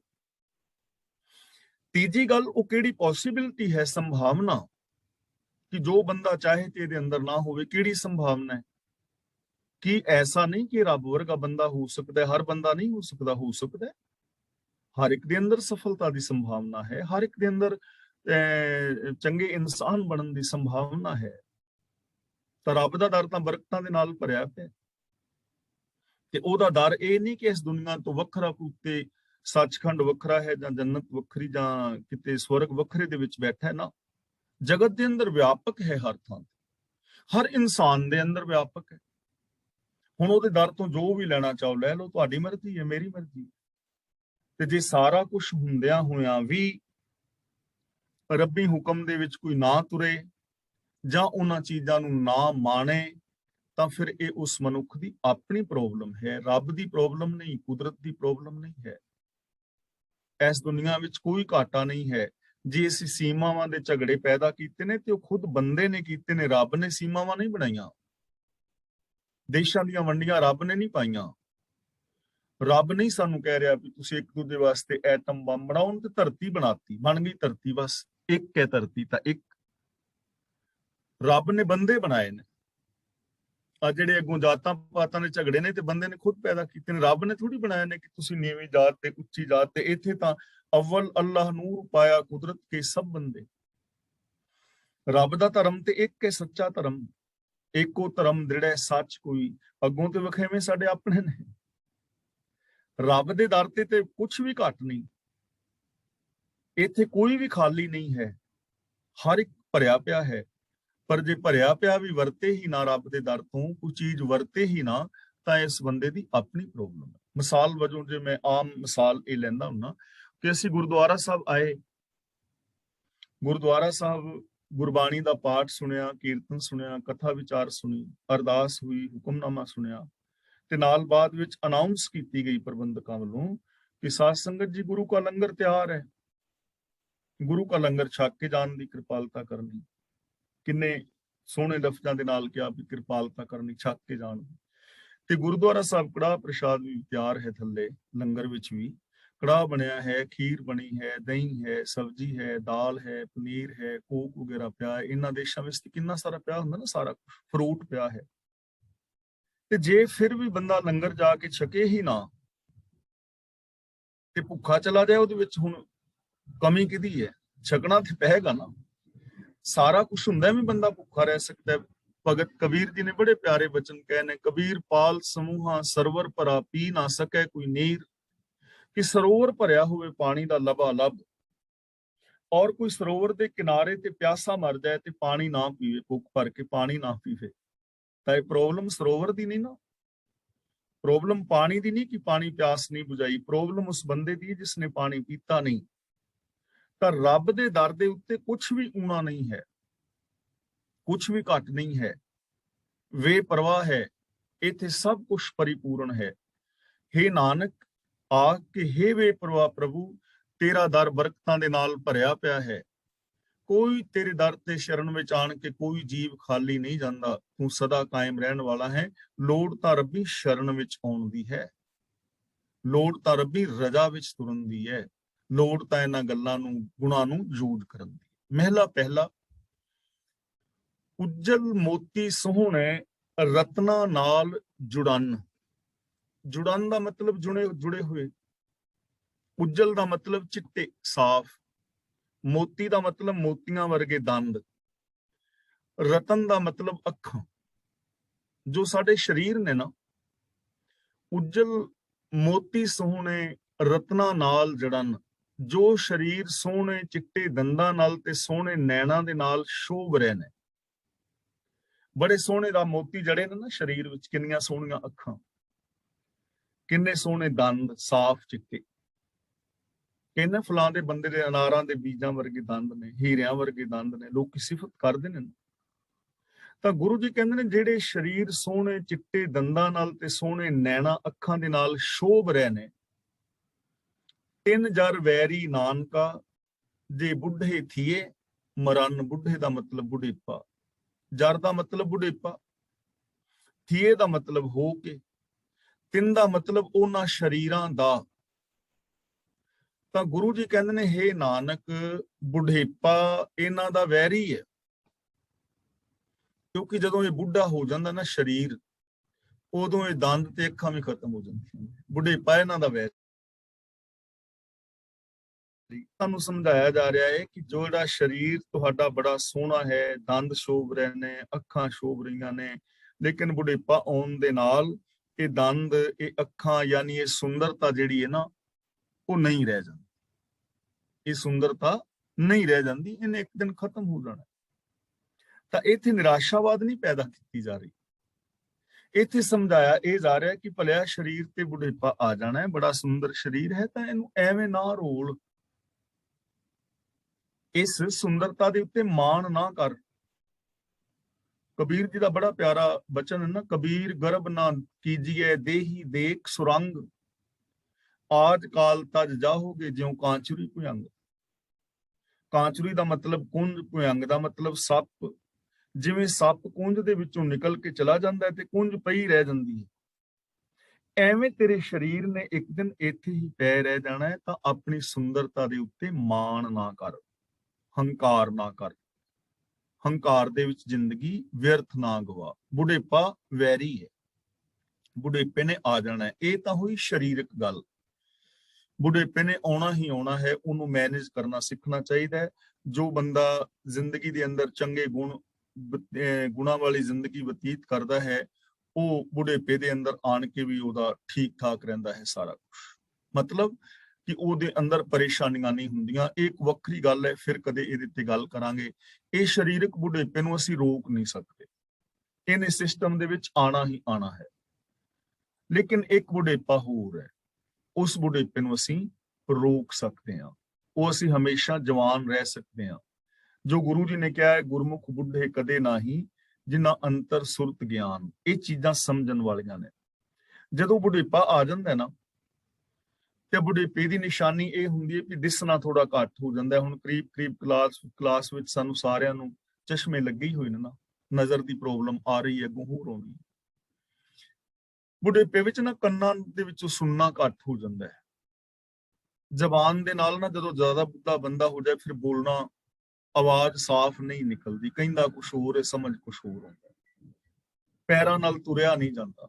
ਤੀਜੀ ਗੱਲ, ਉਹ ਕਿਹੜੀ ਪੋਸੀਬਿਲਿਟੀ ਹੈ, ਸੰਭਾਵਨਾ, ਕਿ ਜੋ ਬੰਦਾ ਚਾਹੇ ਤੇ ਇਹਦੇ ਅੰਦਰ ਨਾ ਹੋਵੇ। ਕਿਹੜੀ ਸੰਭਾਵਨਾ ਹੈ? ਕਿ ਐਸਾ ਨਹੀਂ ਕਿ ਰੱਬ ਵਰਗਾ ਬੰਦਾ ਹੋ ਸਕਦਾ, ਹਰ ਬੰਦਾ ਨਹੀਂ ਹੋ ਸਕਦਾ, ਹੋ ਸਕਦਾ। ਹਰ ਇੱਕ ਦੇ ਅੰਦਰ ਸਫਲਤਾ ਦੀ ਸੰਭਾਵਨਾ ਹੈ, ਹਰ ਇੱਕ ਦੇ ਅੰਦਰ ਚੰਗੇ ਇਨਸਾਨ ਬਣਨ ਦੀ ਸੰਭਾਵਨਾ ਹੈ। ਤਾਂ ਰੱਬ ਦਾ ਦਰ ਤਾਂ ਬਰਕਤਾਂ ਦੇ ਨਾਲ ਭਰਿਆ ਪਿਆ, ਤੇ ਉਹਦਾ ਦਰ ਇਹ ਨਹੀਂ ਕਿ ਇਸ ਦੁਨੀਆ ਤੋਂ ਵੱਖਰਾ ਉੱਤੇ ਸੱਚਖੰਡ ਵੱਖਰਾ ਹੈ, ਜਾਂ ਜੰਨਤ ਵੱਖਰੀ, ਜਾਂ ਕਿਤੇ ਸਵਰਗ ਵੱਖਰੇ ਦੇ ਵਿੱਚ ਬੈਠਾ ਹੈ ਨਾ। ਜਗਤ ਦੇ ਅੰਦਰ ਵਿਆਪਕ ਹੈ, ਹਰ ਥਾਂ ਤੇ, ਹਰ ਇਨਸਾਨ ਦੇ ਅੰਦਰ ਵਿਆਪਕ ਹੈ। ਹੁਣ ਉਹਦੇ ਦਰ ਤੋਂ ਜੋ ਵੀ ਲੈਣਾ ਚਾਹੋ ਲੈ ਲਓ, ਤੁਹਾਡੀ ਮਰਜ਼ੀ ਹੈ, ਮੇਰੀ ਮਰਜ਼ੀ। ਤੇ ਜੇ ਸਾਰਾ ਕੁਝ ਹੁੰਦਿਆਂ ਹੋਇਆਂ ਵੀ ਰੱਬੀ ਹੁਕਮ ਦੇ ਵਿੱਚ ਕੋਈ ਨਾ ਤੁਰੇ ਜਾਂ ਉਹਨਾਂ ਚੀਜ਼ਾਂ ਨੂੰ ਨਾ ਮਾਣੇ, ਤਾਂ ਫਿਰ ਇਹ ਉਸ ਮਨੁੱਖ ਦੀ ਆਪਣੀ ਪ੍ਰੋਬਲਮ ਹੈ, ਰੱਬ ਦੀ ਪ੍ਰੋਬਲਮ ਨਹੀਂ, ਕੁਦਰਤ ਦੀ ਪ੍ਰੋਬਲਮ ਨਹੀਂ ਹੈ। ਇਸ ਦੁਨੀਆ ਵਿੱਚ ਕੋਈ ਘਾਟਾ ਨਹੀਂ ਹੈ। ਜੇ ਅਸੀਂ ਸੀਮਾਵਾਂ ਦੇ ਝਗੜੇ ਪੈਦਾ ਕੀਤੇ ਨੇ ਤੇ ਉਹ ਖੁਦ ਬੰਦੇ ਨੇ ਕੀਤੇ ਨੇ, ਰੱਬ ਨੇ ਸੀਮਾਵਾਂ ਨਹੀਂ ਬਣਾਈਆਂ। ਦੇਸ਼ਾਂ ਦੀਆਂ ਵੰਡੀਆਂ ਰੱਬ ਨੇ ਨਹੀਂ ਪਾਈਆਂ। ਰੱਬ ਨਹੀਂ ਸਾਨੂੰ ਕਹਿ ਰਿਹਾ ਵੀ ਤੁਸੀਂ ਇੱਕ ਦੂਜੇ ਵਾਸਤੇ ਐਟਮ ਬੰਬ ਬਣਾਓ, ਤੇ ਧਰਤੀ ਬਣਾਤੀ, ਬਣ ਗਈ ਧਰਤੀ, ਬਸ ਇੱਕ ਹੈ ਧਰਤੀ ਤਾਂ ਇੱਕ। ਰੱਬ ਨੇ ਬੰਦੇ ਬਣਾਏ ਨੇ। ਆ ਜਿਹੜੇ ਅੱਗੋਂ ਜਾਤਾਂ ਪਾਤਾਂ ਦੇ ਝਗੜੇ ਨੇ ਤੇ ਬੰਦੇ ਨੇ ਖੁਦ ਪੈਦਾ ਕੀਤੇ ਨੇ, ਰੱਬ ਨੇ ਥੋੜੀ ਬਣਾਏ ਨੇ ਕਿ ਤੁਸੀਂ ਨੀਵੀਂ ਜਾਤ ਤੇ ਉੱਚੀ ਜਾਤ ਤੇ। ਇੱਥੇ ਤਾਂ ਅਵਲ ਅੱਲਾਹ ਨੂਰ ਪਾਇਆ ਕੁਦਰਤ ਕੇ ਸਭ ਬੰਦੇ। ਰੱਬ ਦਾ ਧਰਮ ਤੇ ਇੱਕ ਹੈ, ਸੱਚਾ ਧਰਮ। ਇੱਕੋ ਧਰਮ ਦ੍ਰਿੜੈ ਸੱਚ ਕੋਈ। ਅੱਗੋਂ ਤੇ ਵਖੇਵੇਂ ਸਾਡੇ ਆਪਣੇ ਨੇ। ਰੱਬ ਦੇ ਦਰ ਤੇ ਕੁਝ ਵੀ ਘੱਟ ਨਹੀਂ, ਇੱਥੇ ਕੋਈ ਵੀ ਖਾਲੀ ਨਹੀਂ ਹੈ, ਹਰ ਇੱਕ ਭਰਿਆ ਪਿਆ ਹੈ। ਪਰ ਜੇ ਭਰਿਆ ਪਿਆ ਵੀ ਵਰਤੇ ਹੀ ਨਾ ਰੱਬ ਦੇ ਦਰ ਤੋਂ, ਕੋਈ ਚੀਜ਼ ਵਰਤੇ ਹੀ ਨਾ, ਤਾਂ ਇਸ ਬੰਦੇ ਦੀ ਆਪਣੀ ਪ੍ਰੋਬਲਮ ਹੈ। ਮਿਸਾਲ ਵਜੋਂ ਜੇ ਮੈਂ ਆਮ ਮਿਸਾਲ ਇਹ ਲੈਂਦਾ ਹੁੰਨਾ ਕਿ ਅਸੀਂ ਗੁਰਦੁਆਰਾ ਸਾਹਿਬ ਆਏ, ਗੁਰਦੁਆਰਾ ਸਾਹਿਬ ਗੁਰਬਾਣੀ ਦਾ ਪਾਠ ਸੁਣਿਆ, ਕੀਰਤਨ ਸੁਣਿਆ, ਕਥਾ ਵਿਚਾਰ ਸੁਣੀ, ਅਰਦਾਸ ਹੋਈ, ਹੁਕਮਨਾਮਾ ਸੁਣਿਆ, ਤੇ ਨਾਲ ਬਾਅਦ ਵਿੱਚ ਅਨਾਉਂਸ ਕੀਤੀ ਗਈ ਪ੍ਰਬੰਧਕਾਂ ਵੱਲੋਂ ਕਿ ਸਾਧ ਸੰਗਤ ਜੀ ਗੁਰੂ ਕਾ ਲੰਗਰ ਤਿਆਰ ਹੈ, ਗੁਰੂ ਕਾ ਲੰਗਰ ਛਕ ਕੇ ਜਾਣ ਦੀ ਕਿਰਪਾਲਤਾ ਕਰਨੀ। ਕਿੰਨੇ ਸੋਹਣੇ ਲਫ਼ਜ਼ਾਂ ਦੇ ਨਾਲ ਕਿਹਾ ਵੀ ਕਿਰਪਾਲਤਾ ਕਰਨੀ, ਛਕ ਕੇ ਜਾਣ ਦੀ। ਤੇ ਗੁਰਦੁਆਰਾ ਸਾਹਿਬ ਕੜਾਹ ਪ੍ਰਸ਼ਾਦ ਵੀ ਤਿਆਰ ਹੈ, ਥੱਲੇ ਲੰਗਰ ਵਿੱਚ ਵੀ ਕੜਾਹ ਬਣਿਆ ਹੈ, ਖੀਰ ਬਣੀ ਹੈ, ਦਹੀਂ ਹੈ, ਸਬਜ਼ੀ ਹੈ, ਦਾਲ ਹੈ, ਪਨੀਰ ਹੈ, ਕੋਕ ਵਗੈਰਾ ਪਿਆ ਹੈ। ਇਹਨਾਂ ਦੇਸ਼ਾਂ ਵਿੱਚ ਕਿੰਨਾ ਸਾਰਾ ਪਿਆ ਹੁੰਦਾ ਨਾ, ਸਾਰਾ ਫਰੂਟ ਪਿਆ ਹੈ। ਤੇ ਜੇ ਫਿਰ ਵੀ ਬੰਦਾ ਲੰਗਰ ਜਾ ਕੇ ਛਕੇ ਹੀ ਨਾ ਤੇ ਭੁੱਖਾ ਚਲਾ ਜਾਏ, ਉਹਦੇ ਵਿੱਚ ਹੁਣ ਕਮੀ ਕਿਹਦੀ ਹੈ? ਛਕਣਾ ਤੇ ਪਏਗਾ ਨਾ। ਸਾਰਾ ਕੁਝ ਹੁੰਦਾ ਵੀ ਬੰਦਾ ਭੁੱਖਾ ਰਹਿ ਸਕਦਾ। ਭਗਤ ਕਬੀਰ ਜੀ ਨੇ ਬੜੇ ਪਿਆਰੇ ਬਚਨ ਕਹੇ ਨੇ, ਕਬੀਰ ਪਾਲ ਸਮੂਹਾ ਸਰਵਰ ਭਰਾ, ਪੀ ਨਾ ਸਕੇ ਕੋਈ ਨੀਰ। ਕਿ ਸਰੋਵਰ ਭਰਿਆ ਹੋਵੇ ਪਾਣੀ ਦਾ ਲਬਾਲਬ, ਔਰ ਕੋਈ ਸਰੋਵਰ ਦੇ ਕਿਨਾਰੇ ਤੇ ਪਿਆਸਾ ਮਰ ਜਾਏ ਤੇ ਪਾਣੀ ਨਾ ਪੀਵੇ, ਭੁੱਖ ਭਰ ਕੇ ਪਾਣੀ ਨਾ ਪੀਵੇ, ਤਾਂ ਇਹ ਪ੍ਰੋਬਲਮ ਸਰੋਵਰ ਦੀ ਨਹੀਂ ਨਾ, ਪ੍ਰੋਬਲਮ ਪਾਣੀ ਦੀ ਨਹੀਂ ਕਿ ਪਾਣੀ ਪਿਆਸ ਨਹੀਂ ਬੁਝਾਈ, ਪ੍ਰੋਬਲਮ ਉਸ ਬੰਦੇ ਦੀ ਜਿਸਨੇ ਪਾਣੀ ਪੀਤਾ ਨਹੀਂ। ਤਾਂ ਰੱਬ ਦੇ ਦਰ ਦੇ ਉੱਤੇ ਕੁਝ ਵੀ ਊਣਾ ਨਹੀਂ ਹੈ, ਕੁਝ ਵੀ ਘੱਟ ਨਹੀਂ ਹੈ, ਬੇਪਰਵਾਹ ਹੈ, ਇੱਥੇ ਸਭ ਕੁਝ ਪਰਿਪੂਰਨ ਹੈ। हे ਨਾਨਕ, ਆ ਕਿ हे ਬੇਪਰਵਾਹ ਪ੍ਰਭੂ, ਤੇਰਾ ਦਰ ਬਰਕਤਾਂ ਦੇ ਨਾਲ ਭਰਿਆ ਪਿਆ ਹੈ, ਕੋਈ ਤੇਰੇ ਦਰ ਤੇ ਸ਼ਰਨ ਵਿੱਚ ਆਣ ਕੇ ਕੋਈ ਜੀਵ ਖਾਲੀ ਨਹੀਂ ਜਾਂਦਾ, ਤੂੰ ਸਦਾ ਕਾਇਮ ਰਹਿਣ ਵਾਲਾ ਹੈ। ਲੋੜ ਤਾਂ ਰੱਬੀ ਸ਼ਰਨ ਵਿੱਚ ਆਉਣ ਦੀ ਹੈ, ਲੋੜ ਤਾਂ ਰੱਬੀ ਰਜਾ ਵਿੱਚ ਤੁਰਨ ਦੀ ਹੈ, ਲੋੜ ਤਾਂ ਇਹਨਾਂ ਗੱਲਾਂ ਨੂੰ, ਗੁਣਾਂ ਨੂੰ ਯੂਜ਼ ਕਰਨ ਦੀ। ਮਹਿਲਾ ਪਹਿਲਾ, ਉੱਜਲ ਮੋਤੀ ਸੋਹਣੇ ਰਤਨਾ ਨਾਲ ਜੁੜਨ। ਜੁੜਨ ਦਾ ਮਤਲਬ ਜੁੜੇ ਹੋਏ, ਉੱਜਲ ਦਾ ਮਤਲਬ ਚਿੱਟੇ ਸਾਫ਼, ਮੋਤੀ ਦਾ ਮਤਲਬ ਮੋਤੀਆਂ ਵਰਗੇ ਦੰਦ, ਰਤਨ ਦਾ ਮਤਲਬ ਅੱਖਾਂ। ਜੋ ਸਾਡੇ ਸਰੀਰ ਨੇ ਨਾ, ਉੱਜਲ ਮੋਤੀ ਸੋਹਣੇ ਰਤਨਾ ਨਾਲ ਜੜਨ, ਜੋ ਸਰੀਰ ਸੋਹਣੇ ਚਿੱਟੇ ਦੰਦਾਂ ਨਾਲ ਤੇ ਸੋਹਣੇ ਨੈਣਾਂ ਦੇ ਨਾਲ ਸ਼ੋਭ ਰਹੇ ਨੇ। ਬੜੇ ਸੋਹਣੇ ਦਾ ਮੋਤੀ ਜੜੇ ਨੇ ਨਾ ਸਰੀਰ ਵਿੱਚ, ਕਿੰਨੀਆਂ ਸੋਹਣੀਆਂ ਅੱਖਾਂ, ਕਿੰਨੇ ਸੋਹਣੇ ਦੰਦ ਸਾਫ਼ ਚਿੱਟੇ। ਕਹਿੰਦੇ ਫਲਾਂ ਦੇ ਬੰਦੇ ਦੇ ਅਨਾਰਾਂ ਦੇ ਬੀਜਾਂ ਵਰਗੇ ਦੰਦ ਨੇ, ਹੀਰਿਆਂ ਵਰਗੇ ਦੰਦ ਨੇ, ਲੋਕੀ ਸਿਫਤ ਕਰਦੇ ਨੇ। ਤਾਂ ਗੁਰੂ ਜੀ ਕਹਿੰਦੇ ਨੇ ਜਿਹੜੇ ਸਰੀਰ ਸੋਹਣੇ ਚਿੱਟੇ ਦੰਦਾਂ ਨਾਲ ਤੇ ਸੋਹਣੇ ਨੈਣਾ ਅੱਖਾਂ ਦੇ ਨਾਲ ਸ਼ੋਭ ਰਹੇ ਨੇ, ਤਿੰਨ ਜਰ ਵੈਰੀ ਨਾਨਕਾ, ਜੇ ਬੁੱਢੇ ਥੀਏ ਮਰਨ। ਬੁੱਢੇ ਦਾ ਮਤਲਬ ਬੁਢੇਪਾ, ਜਰ ਦਾ ਮਤਲਬ ਬੁਢੇਪਾ, ਥੀਏ ਦਾ ਮਤਲਬ ਹੋ ਕੇ, ਤਿੰਨ ਦਾ ਮਤਲਬ ਉਹਨਾਂ ਸ਼ਰੀਰਾਂ ਦਾ। ਤਾਂ ਗੁਰੂ ਜੀ ਕਹਿੰਦੇ ਨੇ हे ਨਾਨਕ, ਬੁਢੇਪਾ ਇਹਨਾਂ ਦਾ ਵੈਰੀ ਹੈ, ਕਿਉਂਕਿ ਜਦੋਂ ਇਹ ਬੁੱਢਾ ਹੋ ਜਾਂਦਾ ਨਾ ਸਰੀਰ, ਉਦੋਂ ਇਹ ਦੰਦ ਤੇ ਅੱਖਾਂ ਵੀ ਖਤਮ ਹੋ ਜਾਂਦੀਆਂ। ਬੁਢੇਪਾ ਇਹਨਾਂ ਦਾ ਵੈਰੀ। ਤੁਹਾਨੂੰ ਸਮਝਾਇਆ ਜਾ ਰਿਹਾ ਹੈ ਕਿ ਜਿਹੜਾ ਸਰੀਰ ਤੁਹਾਡਾ ਬੜਾ ਸੋਹਣਾ ਹੈ, ਦੰਦ ਸ਼ੋਭ ਰਹੇ ਨੇ, ਅੱਖਾਂ ਸ਼ੋਭ ਰਹੀਆਂ ਨੇ, ਲੇਕਿਨ ਬੁਢੇਪਾ ਆਉਣ ਦੇ ਨਾਲ ਇਹ ਦੰਦ, ਇਹ ਅੱਖਾਂ, ਯਾਨੀ ਇਹ ਸੁੰਦਰਤਾ ਜਿਹੜੀ ਹੈ ਨਾ, ਉਹ ਨਹੀਂ ਰਹਿ ਜਾਂਦੀ। ਇਹ ਸੁੰਦਰਤਾ ਨਹੀਂ ਰਹਿ ਜਾਂਦੀ, ਇਹਨੇ ਇੱਕ ਦਿਨ ਖਤਮ ਹੋ ਜਾਣਾ। ਤਾਂ ਇੱਥੇ ਨਿਰਾਸ਼ਾਵਾਦ ਨਹੀਂ ਪੈਦਾ ਕੀਤੀ ਜਾ ਰਹੀ, ਇੱਥੇ ਸਮਝਾਇਆ ਇਹ ਜਾ ਰਿਹਾ ਕਿ ਭਲਿਆ ਸਰੀਰ ਤੇ ਬੁਢੇਪਾ ਆ ਜਾਣਾ ਹੈ, ਬੜਾ ਸੁੰਦਰ ਸਰੀਰ ਹੈ, ਤਾਂ ਇਹਨੂੰ ਐਵੇਂ ਨਾ ਰੋਲ, ਇਸ ਸੁੰਦਰਤਾ ਦੇ ਉੱਤੇ ਮਾਣ ਨਾ ਕਰ। ਕਬੀਰ ਜੀ ਦਾ ਬੜਾ ਪਿਆਰਾ ਬਚਨ ਹੈ ਨਾ, ਕਬੀਰ ਗਰਭ ਨਾ ਕੀਜੀਏ ਦੇਹੀ ਦੇਖ ਸੁਰੰਗ, ਆਜ ਕਾਲ ਤਜ ਜਾਹੋਗੇ ਜਿਉ ਕਾਂਚੁਰੀ ਭੁਯੰਗ। ਕਾਂਚੁਰੀ ਦਾ ਮਤਲਬ ਕੁੰਜ, ਭੁਯੰਗ ਦਾ ਮਤਲਬ ਸੱਪ। ਜਿਵੇਂ ਸੱਪ ਕੁੰਜ ਦੇ ਵਿੱਚੋਂ ਨਿਕਲ ਕੇ ਚਲਾ ਜਾਂਦਾ ਹੈ ਤੇ ਕੁੰਜ ਪਈ ਰਹਿ ਜਾਂਦੀ ਹੈ, ਐਵੇਂ ਤੇਰੇ ਸਰੀਰ ਨੇ ਇੱਕ ਦਿਨ ਇੱਥੇ ਹੀ ਪੈ ਰਹਿ ਜਾਣਾ ਹੈ। ਤਾਂ ਆਪਣੀ ਸੁੰਦਰਤਾ ਦੇ ਉੱਤੇ ਮਾਣ ਨਾ ਕਰ, ਹੰਕਾਰ ਨਾ ਕਰ, ਹੰਕਾਰ ਦੇ ਵਿੱਚ ਜ਼ਿੰਦਗੀ ਵਿਅਰਥ ਨਾ ਗਵਾ। ਬੁਢੇਪਾ ਵੈਰੀ ਹੈ, ਬੁਢੇਪੇ ਨੇ ਆ ਜਾਣਾ ਹੈ। ਇਹ ਤਾਂ ਹੋਈ ਸਰੀਰਕ ਗੱਲ, ਬੁਢੇਪੇ ਨੇ ਆਉਣਾ ਹੀ ਆਉਣਾ ਹੈ, ਉਹਨੂੰ ਮੈਨੇਜ ਕਰਨਾ ਸਿੱਖਣਾ ਚਾਹੀਦਾ ਹੈ। ਜੋ ਬੰਦਾ ਜ਼ਿੰਦਗੀ ਦੇ ਅੰਦਰ ਚੰਗੇ ਗੁਣਾਂ ਵਾਲੀ ਜ਼ਿੰਦਗੀ ਬਤੀਤ ਕਰਦਾ ਹੈ, ਉਹ ਬੁਢੇਪੇ ਦੇ ਅੰਦਰ ਆਣ ਕੇ ਵੀ ਉਹਦਾ ਠੀਕ ਠਾਕ ਰਹਿੰਦਾ ਹੈ ਸਾਰਾ ਕੁਝ, ਮਤਲਬ ਕਿ ਉਹਦੇ ਅੰਦਰ ਪਰੇਸ਼ਾਨੀਆਂ ਨਹੀਂ ਹੁੰਦੀਆਂ। ਇਹ ਇੱਕ ਵੱਖਰੀ ਗੱਲ ਹੈ, ਫਿਰ ਕਦੇ ਇਹਦੇ ਤੇ ਗੱਲ ਕਰਾਂਗੇ। ਇਹ ਸਰੀਰਕ ਬੁਢੇਪੇ ਨੂੰ ਅਸੀਂ ਰੋਕ ਨਹੀਂ ਸਕਦੇ, ਇਹਨੇ ਸਿਸਟਮ ਦੇ ਵਿੱਚ ਆਣਾ ਹੀ ਆਣਾ ਹੈ। ਲੇਕਿਨ ਇੱਕ ਬੁਢੇਪਾ ਹੋਰ ਹੈ, ਉਸ ਬੁਢੇਪੇ ਨੂੰ ਅਸੀਂ ਰੋਕ ਸਕਦੇ ਹਾਂ, ਉਹ ਅਸੀਂ ਹਮੇਸ਼ਾ ਜਵਾਨ ਰਹਿ ਸਕਦੇ ਹਾਂ। ਜੋ ਗੁਰੂ ਜੀ ਨੇ ਕਿਹਾ ਹੈ, ਗੁਰਮੁਖ ਬੁੱਢੇ ਕਦੇ ਨਾਹੀ, ਜਿਨ੍ਹਾਂ ਅੰਤਰ ਸੁਰਤ ਗਿਆਨ। ਇਹ ਚੀਜ਼ਾਂ ਸਮਝਣ ਵਾਲੀਆਂ ਨੇ। ਜਦੋਂ ਬੁਢੇਪਾ ਆ ਜਾਂਦਾ ਨਾ, ਤੇ ਬੁਢੇਪੇ ਦੀ ਨਿਸ਼ਾਨੀ ਇਹ ਹੁੰਦੀ ਹੈ ਕਿ ਦਿਸਣਾ ਥੋੜਾ ਘੱਟ ਹੋ ਜਾਂਦਾ ਹੈ। ਹੁਣ ਕਰੀਬ ਕਲਾਸ ਵਿੱਚ ਸਾਨੂੰ ਸਾਰਿਆਂ ਨੂੰ ਚਸ਼ਮੇ ਲੱਗੇ ਹੀ ਹੋਏ ਨੇ ਨਾ, ਨਜ਼ਰ ਦੀ ਪ੍ਰੋਬਲਮ ਆ ਰਹੀ ਹੈ, ਅੱਗੋਂ ਹੋਰ ਆਉਣੀ। ਬੁਢੇਪੇ ਵਿੱਚ ਨਾ ਕੰਨਾਂ ਦੇ ਵਿੱਚੋਂ ਸੁਣਨਾ ਘੱਟ ਹੋ ਜਾਂਦਾ ਹੈ। ਜ਼ਬਾਨ ਦੇ ਨਾਲ ਨਾ ਜਦੋਂ ਜ਼ਿਆਦਾ ਬੁੱਢਾ ਬੰਦਾ ਹੋ ਜਾਏ, ਫਿਰ ਬੋਲਣਾ, ਆਵਾਜ਼ ਸਾਫ਼ ਨਹੀਂ ਨਿਕਲਦੀ, ਕਹਿੰਦਾ ਕੁਛ ਹੋਰ ਹੈ, ਸਮਝ ਕੁਛ ਹੋਰ ਹੁੰਦਾ। ਪੈਰਾਂ ਨਾਲ ਤੁਰਿਆ ਨਹੀਂ ਜਾਂਦਾ,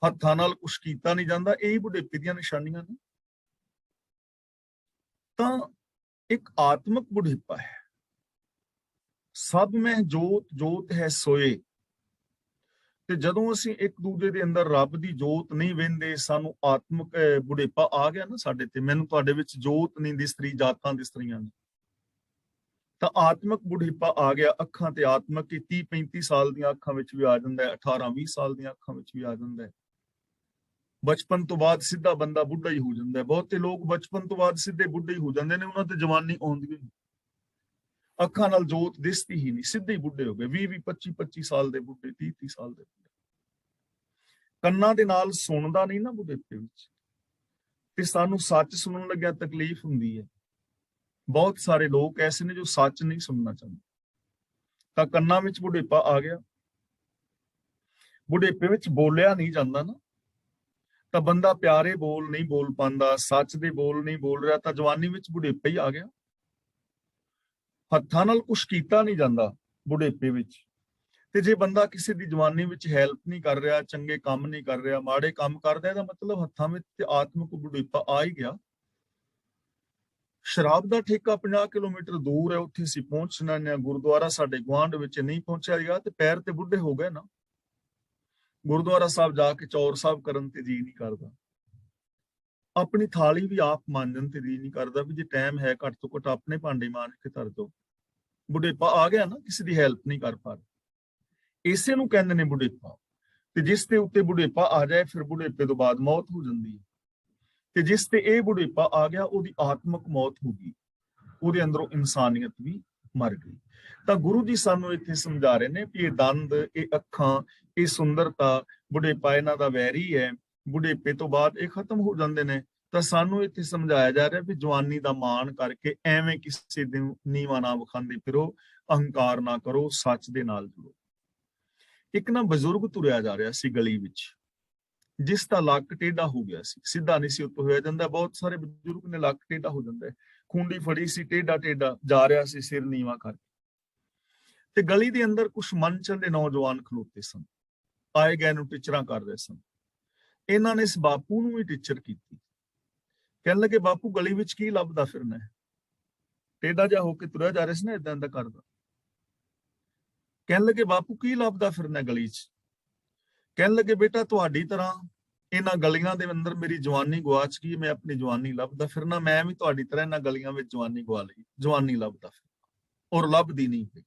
ਹੱਥਾਂ ਨਾਲ ਕੁਛ ਕੀਤਾ ਨਹੀਂ ਜਾਂਦਾ। ਇਹ ਬੁਢੇਪੇ ਦੀਆਂ ਨਿਸ਼ਾਨੀਆਂ ਨੇ। ਤਾਂ ਇੱਕ ਆਤਮਿਕ ਬੁਢੇਪਾ ਹੈ। ਸਭ ਮੈਂ ਜੋਤ ਜੋਤ ਹੈ ਸੋਏ, ਤੇ ਜਦੋਂ ਅਸੀਂ ਇੱਕ ਦੂਜੇ ਦੇ ਅੰਦਰ ਰੱਬ ਦੀ ਜੋਤ ਨਹੀਂ ਵੇਂਦੇ, ਸਾਨੂੰ ਆਤਮਿਕ ਬੁਢੇਪਾ ਆ ਗਿਆ ਨਾ ਸਾਡੇ ਤੇ, ਮੈਨੂੰ ਤੁਹਾਡੇ ਵਿੱਚ ਜੋਤ ਨਹੀਂ ਦਿਸ ਰਹੀ, ਜਾਤਾਂ ਦਿਸ ਰਹੀਆਂ ਨੇ, ਤਾਂ ਆਤਮਿਕ ਬੁਢੇਪਾ ਆ ਗਿਆ। ਅੱਖਾਂ ਤੇ ਆਤਮਿਕ 30-35 ਸਾਲ ਦੀਆਂ ਅੱਖਾਂ ਵਿੱਚ ਵੀ ਆ ਜਾਂਦਾ ਹੈ, 18-20 ਸਾਲ ਦੀਆਂ ਅੱਖਾਂ ਵਿੱਚ ਵੀ ਆ ਜਾਂਦਾ ਹੈ। ਬਚਪਨ ਤੋਂ ਬਾਅਦ ਸਿੱਧਾ ਬੰਦਾ ਬੁੱਢਾ ਹੀ ਹੋ ਜਾਂਦਾ ਹੈ। ਬਹੁਤੇ ਲੋਕ ਬਚਪਨ ਤੋਂ ਬਾਅਦ ਸਿੱਧੇ ਬੁੱਢੇ ਹੀ ਹੋ ਜਾਂਦੇ ਨੇ, ਉਹਨਾਂ ਤੇ ਜਵਾਨੀ ਆਉਂਦੀ ਨਹੀਂ, ਅੱਖਾਂ ਨਾਲ ਜੋਤ ਦਿਸਦੀ ਹੀ ਨਹੀਂ, ਸਿੱਧੇ ਹੀ ਬੁੱਢੇ ਹੋ ਗਏ। 20-20 25-25 ਸਾਲ ਦੇ ਬੁੱਢੇ, 30-30 ਸਾਲ ਦੇ ਬੁੱਢੇ। ਕੰਨਾਂ ਦੇ ਨਾਲ ਸੁਣਦਾ ਨਹੀਂ ਨਾ ਬੁਢੇਪੇ ਵਿੱਚ, ਤੇ ਸਾਨੂੰ ਸੱਚ ਸੁਣਨ ਲੱਗਿਆ ਤਕਲੀਫ ਹੁੰਦੀ ਹੈ। ਬਹੁਤ ਸਾਰੇ ਲੋਕ ਐਸੇ ਨੇ ਜੋ ਸੱਚ ਨਹੀਂ ਸੁਣਨਾ ਚਾਹੁੰਦੇ, ਤਾਂ ਕੰਨਾਂ ਵਿੱਚ ਬੁਢੇਪਾ ਆ ਗਿਆ। ਬੁਢੇਪੇ ਵਿੱਚ ਬੋਲਿਆ ਨਹੀਂ ਜਾਂਦਾ ਨਾ, ਤਾਂ ਬੰਦਾ ਪਿਆਰੇ ਬੋਲ ਨਹੀਂ ਬੋਲ ਪਾਉਂਦਾ, ਸੱਚ ਦੇ ਬੋਲ ਨਹੀਂ ਬੋਲ ਰਿਹਾ, ਤਾਂ ਜਵਾਨੀ ਵਿੱਚ ਬੁਢੇਪਾ ਹੀ ਆ ਗਿਆ। ਹੱਥਾਂ ਨਾਲ ਕੁਛ ਕੀਤਾ ਨਹੀਂ ਜਾਂਦਾ ਬੁਢੇਪੇ ਵਿੱਚ, ਤੇ ਜੇ ਬੰਦਾ ਕਿਸੇ ਦੀ ਜਵਾਨੀ ਵਿੱਚ ਹੈਲਪ ਨਹੀਂ ਕਰ ਰਿਹਾ, ਚੰਗੇ ਕੰਮ ਨਹੀਂ ਕਰ ਰਿਹਾ, ਮਾੜੇ ਕੰਮ ਕਰਦਾ, ਇਹਦਾ ਮਤਲਬ ਹੱਥਾਂ ਵਿੱਚ ਤੇ ਆਤਮਿਕ ਬੁਢੇਪਾ ਆ ਹੀ ਗਿਆ। ਸ਼ਰਾਬ ਦਾ ਠੇਕਾ 50 ਕਿਲੋਮੀਟਰ ਦੂਰ ਹੈ, ਉੱਥੇ ਅਸੀਂ ਪਹੁੰਚਣਾ ਨੇ, ਗੁਰਦੁਆਰਾ ਸਾਡੇ ਗੁਆਂਢ ਵਿੱਚ ਨਹੀਂ ਪਹੁੰਚਿਆ ਗਿਆ, ਤੇ ਪੈਰ ਤੇ ਬੁੱਢੇ ਹੋ ਗਏ ਨਾ। ਗੁਰਦੁਆਰਾ ਸਾਹਿਬ ਜਾ ਕੇ ਚੌਰ ਸਾਹਿਬ ਕਰਨ ਤੇ ਜੀ ਨਹੀਂ ਕਰਦਾ, ਆਪਣੀ ਥਾਲੀ ਵੀ ਆਪ ਮਾਂਜਣ ਤੇ ਜੀ ਨਹੀਂ ਕਰਦਾ, ਵੀ ਜੇ ਟਾਈਮ ਹੈ ਘੱਟ ਤੋਂ ਘੱਟ ਆਪਣੇ ਭਾਂਡੇ ਮਾਂਜ ਕੇ ਧਰ ਦੋ। ਬੁਢੇਪਾ ਆ ਗਿਆ ਨਾ, ਕਿਸੇ ਦੀ ਹੈਲਪ ਨਹੀਂ ਕਰ ਪਾ ਰਹੇ, ਇਸੇ ਨੂੰ ਕਹਿੰਦੇ ਨੇ ਬੁਢੇਪਾ। ਤੇ ਜਿਸ ਦੇ ਉੱਤੇ ਬੁਢੇਪਾ ਆ ਜਾਏ, ਫਿਰ ਬੁਢੇਪੇ ਤੋਂ ਬਾਅਦ ਮੌਤ ਹੋ ਜਾਂਦੀ ਹੈ। ਤੇ ਜਿਸ ਤੇ ਇਹ ਬੁਢੇਪਾ ਆ ਗਿਆ, ਉਹਦੀ ਆਤਮਿਕ ਮੌਤ ਹੋ ਗਈ, ਉਹਦੇ ਅੰਦਰੋਂ ਇਨਸਾਨੀਅਤ ਵੀ ਮਰ ਗਈ। ਤਾਂ ਗੁਰੂ ਜੀ ਸਾਨੂੰ ਇੱਥੇ ਸਮਝਾ ਰਹੇ ਨੇ ਕਿ ਇਹ ਦੰਦ, ਇਹ ਅੱਖਾਂ, ਇਹ ਸੁੰਦਰਤਾ, ਬੁਢੇਪਾ ਇਹਨਾਂ ਦਾ ਵੈਰੀ ਹੈ, ਬੁਢੇਪੇ ਤੋਂ ਬਾਅਦ ਇਹ ਖਤਮ ਹੋ ਜਾਂਦੇ ਨੇ। ਤਾਂ ਸਾਨੂੰ ਇੱਥੇ ਸਮਝਾਇਆ ਜਾ ਰਿਹਾ ਵੀ ਜਵਾਨੀ ਦਾ ਮਾਣ ਕਰਕੇ ਐਵੇਂ ਕਿਸੇ ਦੇ ਨੀਵਾਂ ਨਾ ਵਿਖਾਉਂਦੇ ਫਿਰੋ, ਅਹੰਕਾਰ ਨਾ ਕਰੋ, ਸੱਚ ਦੇ ਨਾਲ ਜੁੜੋ। ਇੱਕ ਨਾ ਬਜ਼ੁਰਗ ਤੁਰਿਆ ਜਾ ਰਿਹਾ ਸੀ ਗਲੀ ਵਿੱਚ, ਜਿਸ ਦਾ ਲੱਕ ਟੇਢਾ ਹੋ ਗਿਆ ਸੀ, ਸਿੱਧਾ ਨਹੀਂ ਸੀ ਉੱਤੋਂ ਹੋਇਆ ਜਾਂਦਾ। ਬਹੁਤ ਸਾਰੇ ਬਜ਼ੁਰਗ ਨੇ ਲੱਕ ਟੇਢਾ ਹੋ ਜਾਂਦਾ ਹੈ, ਖੁੰਡੀ ਫੜੀ ਸੀ, ਟੇਢਾ ਟੇਢਾ ਜਾ ਰਿਹਾ ਸੀ, ਸਿਰ ਨੀਵਾਂ ਕਰਕੇ। ਤੇ ਗਲੀ ਦੇ ਅੰਦਰ ਕੁਝ ਮਨਚਲੇ ਨੌਜਵਾਨ ਖਲੋਤੇ ਸਨ, ਆਏ ਗਏ ਨੂੰ ਟੀਚਰਾਂ ਕਰ ਰਹੇ ਸਨ। ਇਹਨਾਂ ਨੇ ਇਸ ਬਾਪੂ ਨੂੰ ਵੀ ਟੀਚਰ ਕੀਤੀ, ਕਹਿਣ ਲੱਗੇ ਬਾਪੂ ਗਲੀ ਵਿੱਚ ਕੀ ਲੱਭਦਾ ਫਿਰਨਾ ਹੈ, ਟੇਢਾ ਜਿਹਾ ਹੋ ਕੇ ਤੁਰਿਆ ਜਾ ਰਿਹਾ ਸੀ ਨਾ, ਏਦਾਂ ਏਦਾਂ ਕਰਦਾ। ਕਹਿਣ ਲੱਗੇ ਬਾਪੂ ਕੀ ਲੱਭਦਾ ਫਿਰਨਾ ਗਲੀ 'ਚ। ਕਹਿਣ ਲੱਗੇ ਬੇਟਾ ਤੁਹਾਡੀ ਤਰ੍ਹਾਂ ਇਹਨਾਂ ਗਲੀਆਂ ਦੇ ਅੰਦਰ ਮੇਰੀ ਜਵਾਨੀ ਗਵਾਚ ਗਈ, ਮੈਂ ਆਪਣੀ ਜਵਾਨੀ ਲੱਭਦਾ ਫਿਰਨਾ, ਮੈਂ ਵੀ ਤੁਹਾਡੀ ਤਰ੍ਹਾਂ ਇਹਨਾਂ ਗਲੀਆਂ ਵਿੱਚ ਜਵਾਨੀ ਗਵਾ ਲਈ, ਜਵਾਨੀ ਲੱਭਦਾ ਫਿਰਨਾ, ਔਰ ਲੱਭਦੀ ਨਹੀਂ ਪਈ।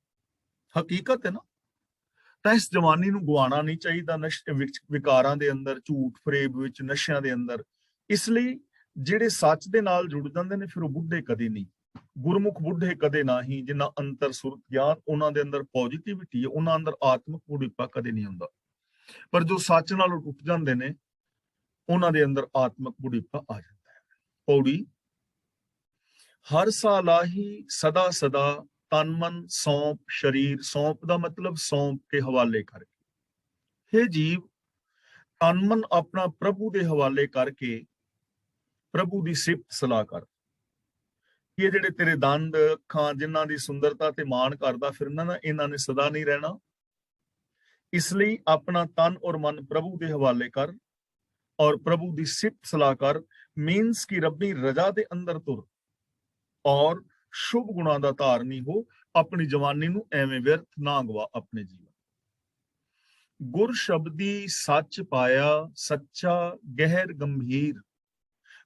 ਹਕੀਕਤ ਹੈ ਨਾ। ਤਾਂ ਇਸ ਜਵਾਨੀ ਨੂੰ ਗਵਾਉਣਾ ਨਹੀਂ ਚਾਹੀਦਾ ਨਸ਼ੇ ਵਿਕਾਰਾਂ ਦੇ ਅੰਦਰ, ਝੂਠ ਫਰੇਬ ਵਿੱਚ, ਨਸ਼ਿਆਂ ਦੇ ਅੰਦਰ। ਇਸ ਲਈ ਜਿਹੜੇ ਸੱਚ ਦੇ ਨਾਲ ਜੁੜ ਜਾਂਦੇ ਨੇ, ਫਿਰ ਉਹ ਬੁੱਢੇ ਕਦੇ ਨਹੀਂ, ਗੁਰਮੁਖ ਬੁੱਢੇ ਕਦੇ ਨਾ ਹੀ। ਜਿਨ੍ਹਾਂ ਅੰਤਰ ਸੁਰਤ ਗਿਆਨ, ਉਹਨਾਂ ਦੇ ਅੰਦਰ ਪੋਜ਼ਿਟਿਵਿਟੀ ਹੈ, ਉਹਨਾਂ ਅੰਦਰ ਆਤਮਿਕ ਬੁਢੇਪਾ ਕਦੇ ਨਹੀਂ ਹੁੰਦਾ। ਪਰ ਜੋ ਸੱਚ ਨਾਲ ਉੱਠ ਜਾਂਦੇ ਨੇ, ਉਹਨਾਂ ਦੇ ਅੰਦਰ ਆਤਮਿਕ ਬੁਢੇਪਾ ਆ ਜਾਂਦਾ ਹੈ। ਪੌੜੀ ਹਰ ਸਾਲਾਹੀ ਸਦਾ ਸਦਾ ਤਨ ਮਨ ਸੌਂਪ ਸ਼ਰੀਰ। ਸੌਂਪ ਦਾ ਮਤਲਬ ਸੌਂਪ ਕੇ, ਹਵਾਲੇ ਕਰਕੇ। हे ਜੀਵ, ਤਨ ਮਨ ਆਪਣਾ ਪ੍ਰਭੂ ਦੇ ਹਵਾਲੇ ਕਰਕੇ ਪ੍ਰਭੂ ਦੀ ਸਿਫਤ ਸਲਾਹ ਕਰ। ਇਹ ਜਿਹੜੇ ਤੇਰੇ ਦੰਦ, ਅੱਖਾਂ, ਜਿਨ੍ਹਾਂ ਦੀ ਸੁੰਦਰਤਾ ਤੇ ਮਾਣ ਕਰਦਾ ਫਿਰਨਾ ਨਾ, ਇਹਨਾਂ ਨੇ ਸਦਾ ਨਹੀਂ ਰਹਿਣਾ। ਇਸ ਲਈ ਆਪਣਾ ਤਨ ਔਰ ਮਨ ਪ੍ਰਭੂ ਦੇ ਹਵਾਲੇ ਕਰ, ਔਰ ਪ੍ਰਭੂ ਦੀ ਸਿਫਤ ਸਲਾਹ ਕਰ। ਮੀਨਸ ਕਿ ਰੱਬੀ ਰਜ਼ਾ ਦੇ ਅੰਦਰ ਤੁਰ, ਔਰ ਸ਼ੁਭ ਗੁਣਾਂ ਦਾ ਧਾਰਨੀ ਹੋ। ਆਪਣੀ ਜਵਾਨੀ ਨੂੰ ਐਵੇਂ ਵਿਅਰਥ ਨਾ ਗਵਾ ਆਪਣੇ ਜੀਵਨ। ਗੁਰ ਸ਼ਬਦੀ ਸੱਚ ਪਾਇਆ, ਸੱਚਾ ਗਹਿਰ ਗੰਭੀਰ।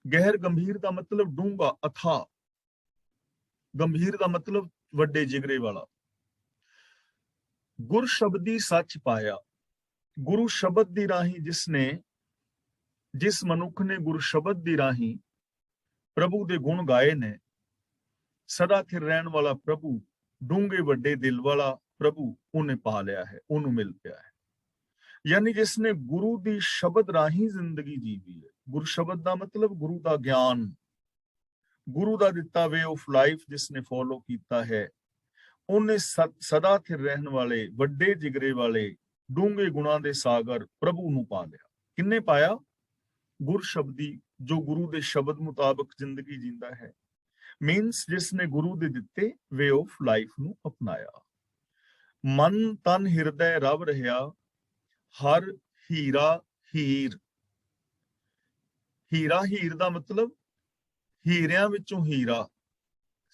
ਗਹਿਰ ਗੰਭੀਰ ਦਾ ਮਤਲਬ ਡੂੰਘਾ, ਅਥਾਹ। ਗੰਭੀਰ ਦਾ ਮਤਲਬ ਵੱਡੇ ਜਿਗਰੇ ਵਾਲਾ। ਗੁਰ ਸ਼ਬਦੀ ਸੱਚ ਪਾਇਆ, ਗੁਰੂ ਸ਼ਬਦ ਦੀ ਰਾਹੀਂ ਜਿਸ ਮਨੁੱਖ ਨੇ ਗੁਰੂ ਸ਼ਬਦ ਦੀ ਰਾਹੀਂ ਪ੍ਰਭੂ ਦੇ ਗੁਣ ਗਾਏ ਨੇ, ਸਦਾ ਸਥਿਰ ਰਹਿਣ ਵਾਲਾ ਪ੍ਰਭੂ, ਡੂੰਘੇ ਵੱਡੇ ਦਿਲ ਵਾਲਾ ਪ੍ਰਭੂ ਉਹਨੇ ਪਾ ਲਿਆ ਹੈ, ਉਹਨੂੰ ਮਿਲ ਪਿਆ ਹੈ। ਯਾਨੀ ਜਿਸ ਨੇ ਗੁਰੂ ਦੀ ਸ਼ਬਦ ਰਾਹੀਂ ਜ਼ਿੰਦਗੀ ਜੀਵੀ ਹੈ। ਗੁਰੂ ਸ਼ਬਦ ਦਾ ਮਤਲਬ ਗੁਰੂ ਦਾ ਗਿਆਨ, ਗੁਰੂ ਦਾ ਦਿੱਤਾ ਵੇ ਆਫ ਲਾਈਫ ਜਿਸ ਨੇ ਫੋਲੋ ਕੀਤਾ ਹੈ, ਉਹਨੇ ਸਦਾ ਸਥਿਰ ਰਹਿਣ ਵਾਲੇ, ਵੱਡੇ ਜਿਗਰੇ ਵਾਲੇ, ਡੂੰਘੇ ਗੁਣਾਂ ਦੇ ਸਾਗਰ ਪ੍ਰਭੂ ਨੂੰ ਪਾ ਲਿਆ। ਕਿੰਨੇ ਪਾਇਆ? ਗੁਰ ਸ਼ਬਦੀ, ਜੋ ਗੁਰੂ ਦੇ ਸ਼ਬਦ ਮੁਤਾਬਕ ਜ਼ਿੰਦਗੀ ਜੀਂਦਾ ਹੈ। ਮੀਨਸ ਜਿਸ ਨੇ ਗੁਰੂ ਦੇ ਦਿੱਤੇ ਵੇ ਆਫ ਲਾਈਫ ਨੂੰ ਅਪਣਾਇਆ। ਮਨ ਤਨ ਹਿਰਦੈ ਰਵ ਰਿਹਾ, ਹਰ ਹੀਰਾ ਹੀਰ। ਹੀਰਾ, ਹੀਰ ਦਾ ਮਤਲਬ ਹੀਰਿਆਂ ਵਿੱਚੋਂ ਹੀਰਾ,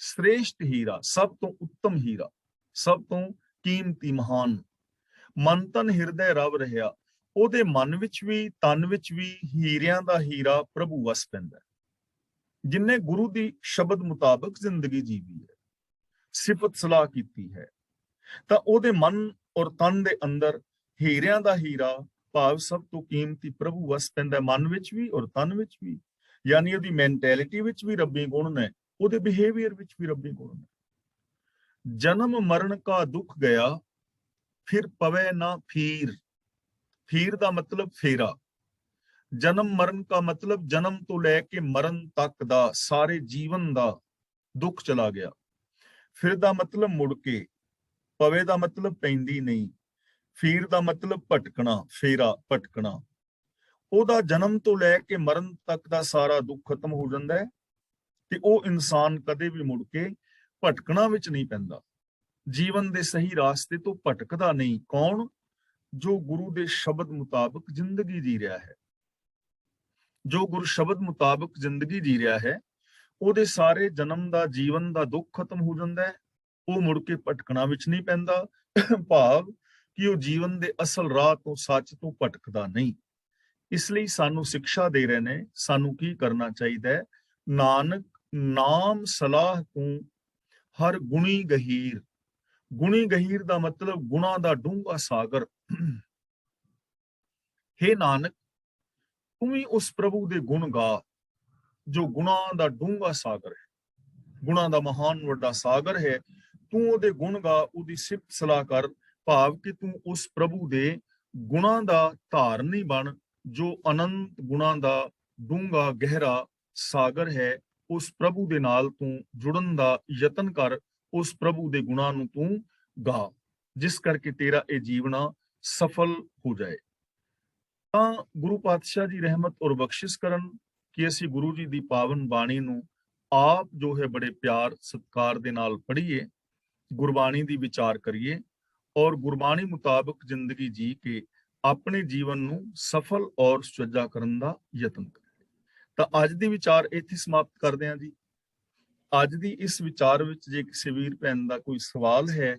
ਸ੍ਰੇਸ਼ਟ ਹੀਰਾ, ਸਭ ਤੋਂ ਉੱਤਮ ਹੀਰਾ, ਸਭ ਤੋਂ ਕੀਮਤੀ, ਮਹਾਨ। ਮਨ ਤਨ ਹਿਰਦੈ ਰਵ ਰਿਹਾ। ਉਹਦੇ ਮਨ ਵਿੱਚ ਵੀ ਤਨ ਵਿੱਚ ਵੀ ਹੀਰਿਆਂ ਦਾ ਹੀਰਾ ਪ੍ਰਭੂ ਵਸ ਪੈਂਦਾ ਹੈ। ਜਿਨਨੇ ਗੁਰੂ ਦੀ ਸ਼ਬਦ ਮੁਤਾਬਕ ਜ਼ਿੰਦਗੀ ਜੀਵੀ ਹੈ, ਸਿਫਤ ਸਲਾਹ ਕੀਤੀ ਹੈ, ਤਾਂ ਉਹਦੇ ਮਨ ਔਰ ਤਨ ਦੇ ਅੰਦਰ ਹੀਰਿਆਂ ਦਾ ਹੀਰਾ ਭਾਵ ਸਭ ਤੋਂ ਕੀਮਤੀ ਪ੍ਰਭੂ ਵਸ ਪੈਂਦਾ, ਮਨ ਵਿੱਚ ਵੀ ਔਰ ਤਨ ਵਿੱਚ ਵੀ। ਯਾਨੀ ਉਹਦੀ ਮੈਂਟੈਲਿਟੀ ਵਿੱਚ ਵੀ ਰੱਬੀ ਗੁਣ ਨੇ, ਉਹਦੇ ਬਿਹੇਵੀਅਰ ਵਿੱਚ ਵੀ ਰੱਬੀ ਗੁਣ ਨੇ। ਜਨਮ ਮਰਨ ਕਾ ਦੁੱਖ ਗਿਆ, ਫਿਰ ਪਵੇ ਨਾ ਫੀਰ। ਫੀਰ ਦਾ ਮਤਲਬ ਫੇਰਾ। ਜਨਮ ਮਰਨ ਦਾ ਮਤਲਬ ਜਨਮ ਤੋਂ ਲੈ ਕੇ ਮਰਨ ਤੱਕ ਦਾ ਸਾਰੇ ਜੀਵਨ ਦਾ ਦੁੱਖ ਚਲਾ ਗਿਆ। ਫਿਰ ਦਾ ਮਤਲਬ ਮੁੜ ਕੇ, ਪਵੇ ਦਾ ਮਤਲਬ ਪੈਂਦੀ ਨਹੀਂ, ਫੀਰ ਦਾ ਮਤਲਬ ਭਟਕਣਾ, ਫੇਰਾ ਭਟਕਣਾ। ਉਹਦਾ ਜਨਮ ਤੋਂ ਲੈ ਕੇ ਮਰਨ ਤੱਕ ਦਾ ਸਾਰਾ ਦੁੱਖ ਖਤਮ ਹੋ ਜਾਂਦਾ ਹੈ ਤੇ ਉਹ ਇਨਸਾਨ ਕਦੇ ਵੀ ਮੁੜ ਕੇ ਭਟਕਣਾ ਵਿੱਚ ਨਹੀਂ ਪੈਂਦਾ, ਜੀਵਨ ਦੇ ਸਹੀ ਰਾਸਤੇ ਤੋਂ ਭਟਕਦਾ ਨਹੀਂ। ਕੌਣ? ਜੋ ਗੁਰੂ ਦੇ ਸ਼ਬਦ ਮੁਤਾਬਕ ਜ਼ਿੰਦਗੀ ਜੀ ਰਿਹਾ ਹੈ। ਜੋ ਗੁਰੂ ਸ਼ਬਦ ਮੁਤਾਬਕ ਜ਼ਿੰਦਗੀ ਜੀ ਰਿਹਾ ਹੈ, ਉਹਦੇ ਸਾਰੇ ਜਨਮ ਦਾ ਜੀਵਨ ਦਾ ਦੁੱਖ ਖਤਮ ਹੋ ਜਾਂਦਾ ਹੈ। ਉਹ ਮੁੜ ਕੇ ਭਟਕਣਾ ਵਿੱਚ ਨਹੀਂ ਪੈਂਦਾ, ਭਾਵ ਕਿ ਉਹ ਜੀਵਨ ਦੇ ਅਸਲ ਰਾਹ ਤੋਂ, ਸੱਚ ਤੋਂ ਭਟਕਦਾ ਨਹੀਂ। ਇਸ ਲਈ ਸਾਨੂੰ ਸਿੱਖਿਆ ਦੇ ਰਹੇ ਨੇ, ਸਾਨੂੰ ਕੀ ਕਰਨਾ ਚਾਹੀਦਾ ਹੈ। ਨਾਨਕ ਨਾਮ ਸਲਾਹ ਤੂੰ ਹਰ ਗੁਣੀ ਗਹੀਰ। ਗੁਣੀ ਗਹੀਰ ਦਾ ਮਤਲਬ ਗੁਣਾ ਦਾ ਡੂੰਘਾ ਸਾਗਰ। ਹੇ ਨਾਨਕ, ਤੂੰ ਵੀ ਉਸ ਪ੍ਰਭੂ ਦੇ ਗੁਣ ਗਾ ਜੋ ਗੁਣਾਂ ਦਾ ਡੂੰਘਾ ਸਾਗਰ ਹੈ, ਗੁਣਾਂ ਦਾ ਮਹਾਨ ਵੱਡਾ ਸਾਗਰ ਹੈ। ਤੂੰ ਉਹਦੇ ਗੁਣ ਗਾ, ਉਹਦੀ ਸਿਫਤ ਸਲਾਹ ਕਰ, ਭਾਵ ਕਿ ਤੂੰ ਉਸ ਪ੍ਰਭੂ ਦੇ ਗੁਣਾਂ ਦਾ ਧਾਰਨੀ ਬਣ, ਜੋ ਅਨੰਤ ਗੁਣਾਂ ਦਾ ਡੂੰਘਾ ਗਹਿਰਾ ਸਾਗਰ ਹੈ। ਉਸ ਪ੍ਰਭੂ ਦੇ ਨਾਲ ਤੂੰ ਜੁੜਨ ਦਾ ਯਤਨ ਕਰ, ਉਸ ਪ੍ਰਭੂ ਦੇ ਗੁਣਾਂ ਨੂੰ ਤੂੰ ਗਾ, ਜਿਸ ਕਰਕੇ ਤੇਰਾ ਇਹ ਜੀਵਨਾ ਸਫਲ ਹੋ ਜਾਏ। ਤਾਂ ਗੁਰੂ ਪਾਤਸ਼ਾਹ ਜੀ ਰਹਿਮਤ ਔਰ ਬਖਸ਼ਿਸ਼ ਕਰਨ ਕਿ ਅਸੀਂ ਗੁਰੂ ਜੀ ਦੀ ਪਾਵਨ ਬਾਣੀ ਨੂੰ ਆਪ ਜੋ ਹੈ ਬੜੇ ਪਿਆਰ ਸਤਿਕਾਰ ਦੇ ਨਾਲ ਪੜ੍ਹੀਏ, ਗੁਰਬਾਣੀ ਦੀ ਵਿਚਾਰ ਕਰੀਏ ਔਰ ਗੁਰਬਾਣੀ ਮੁਤਾਬਕ ਜ਼ਿੰਦਗੀ ਜੀ ਕੇ ਆਪਣੇ ਜੀਵਨ ਨੂੰ ਸਫਲ ਔਰ ਸੁਚੱਜਾ ਕਰਨ ਦਾ ਯਤਨ ਕਰੀਏ। ਤਾਂ ਅੱਜ ਦੀ ਵਿਚਾਰ ਇੱਥੇ ਸਮਾਪਤ ਕਰਦੇ ਹਾਂ ਜੀ। ਅੱਜ ਦੀ ਇਸ ਵਿਚਾਰ ਵਿੱਚ ਜੇ ਕਿਸੇ ਵੀਰ ਭੈਣ ਦਾ ਕੋਈ ਸਵਾਲ ਹੈ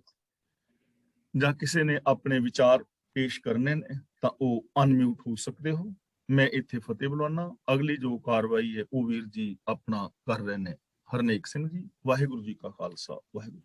ਜਾਂ ਕਿਸੇ ਨੇ ਆਪਣੇ ਵਿਚਾਰ ਪੇਸ਼ ਕਰਨੇ ਨੇ ਤਾਂ ਉਹ ਅਨਮਿਊਟ ਹੋ ਸਕਦੇ ਹੋ। ਮੈਂ ਇੱਥੇ ਫਤਿਹ ਬੁਲਾਉਣਾ। ਅਗਲੀ ਜੋ ਕਾਰਵਾਈ ਹੈ ਉਹ ਵੀਰ ਜੀ ਆਪਣਾ ਕਰ ਰਹੇ ਨੇ। ਹਰਨੇਕ ਸਿੰਘ ਜੀ। ਵਾਹਿਗੁਰੂ ਜੀ ਕਾ ਖਾਲਸਾ, ਵਾਹਿਗੁਰੂ।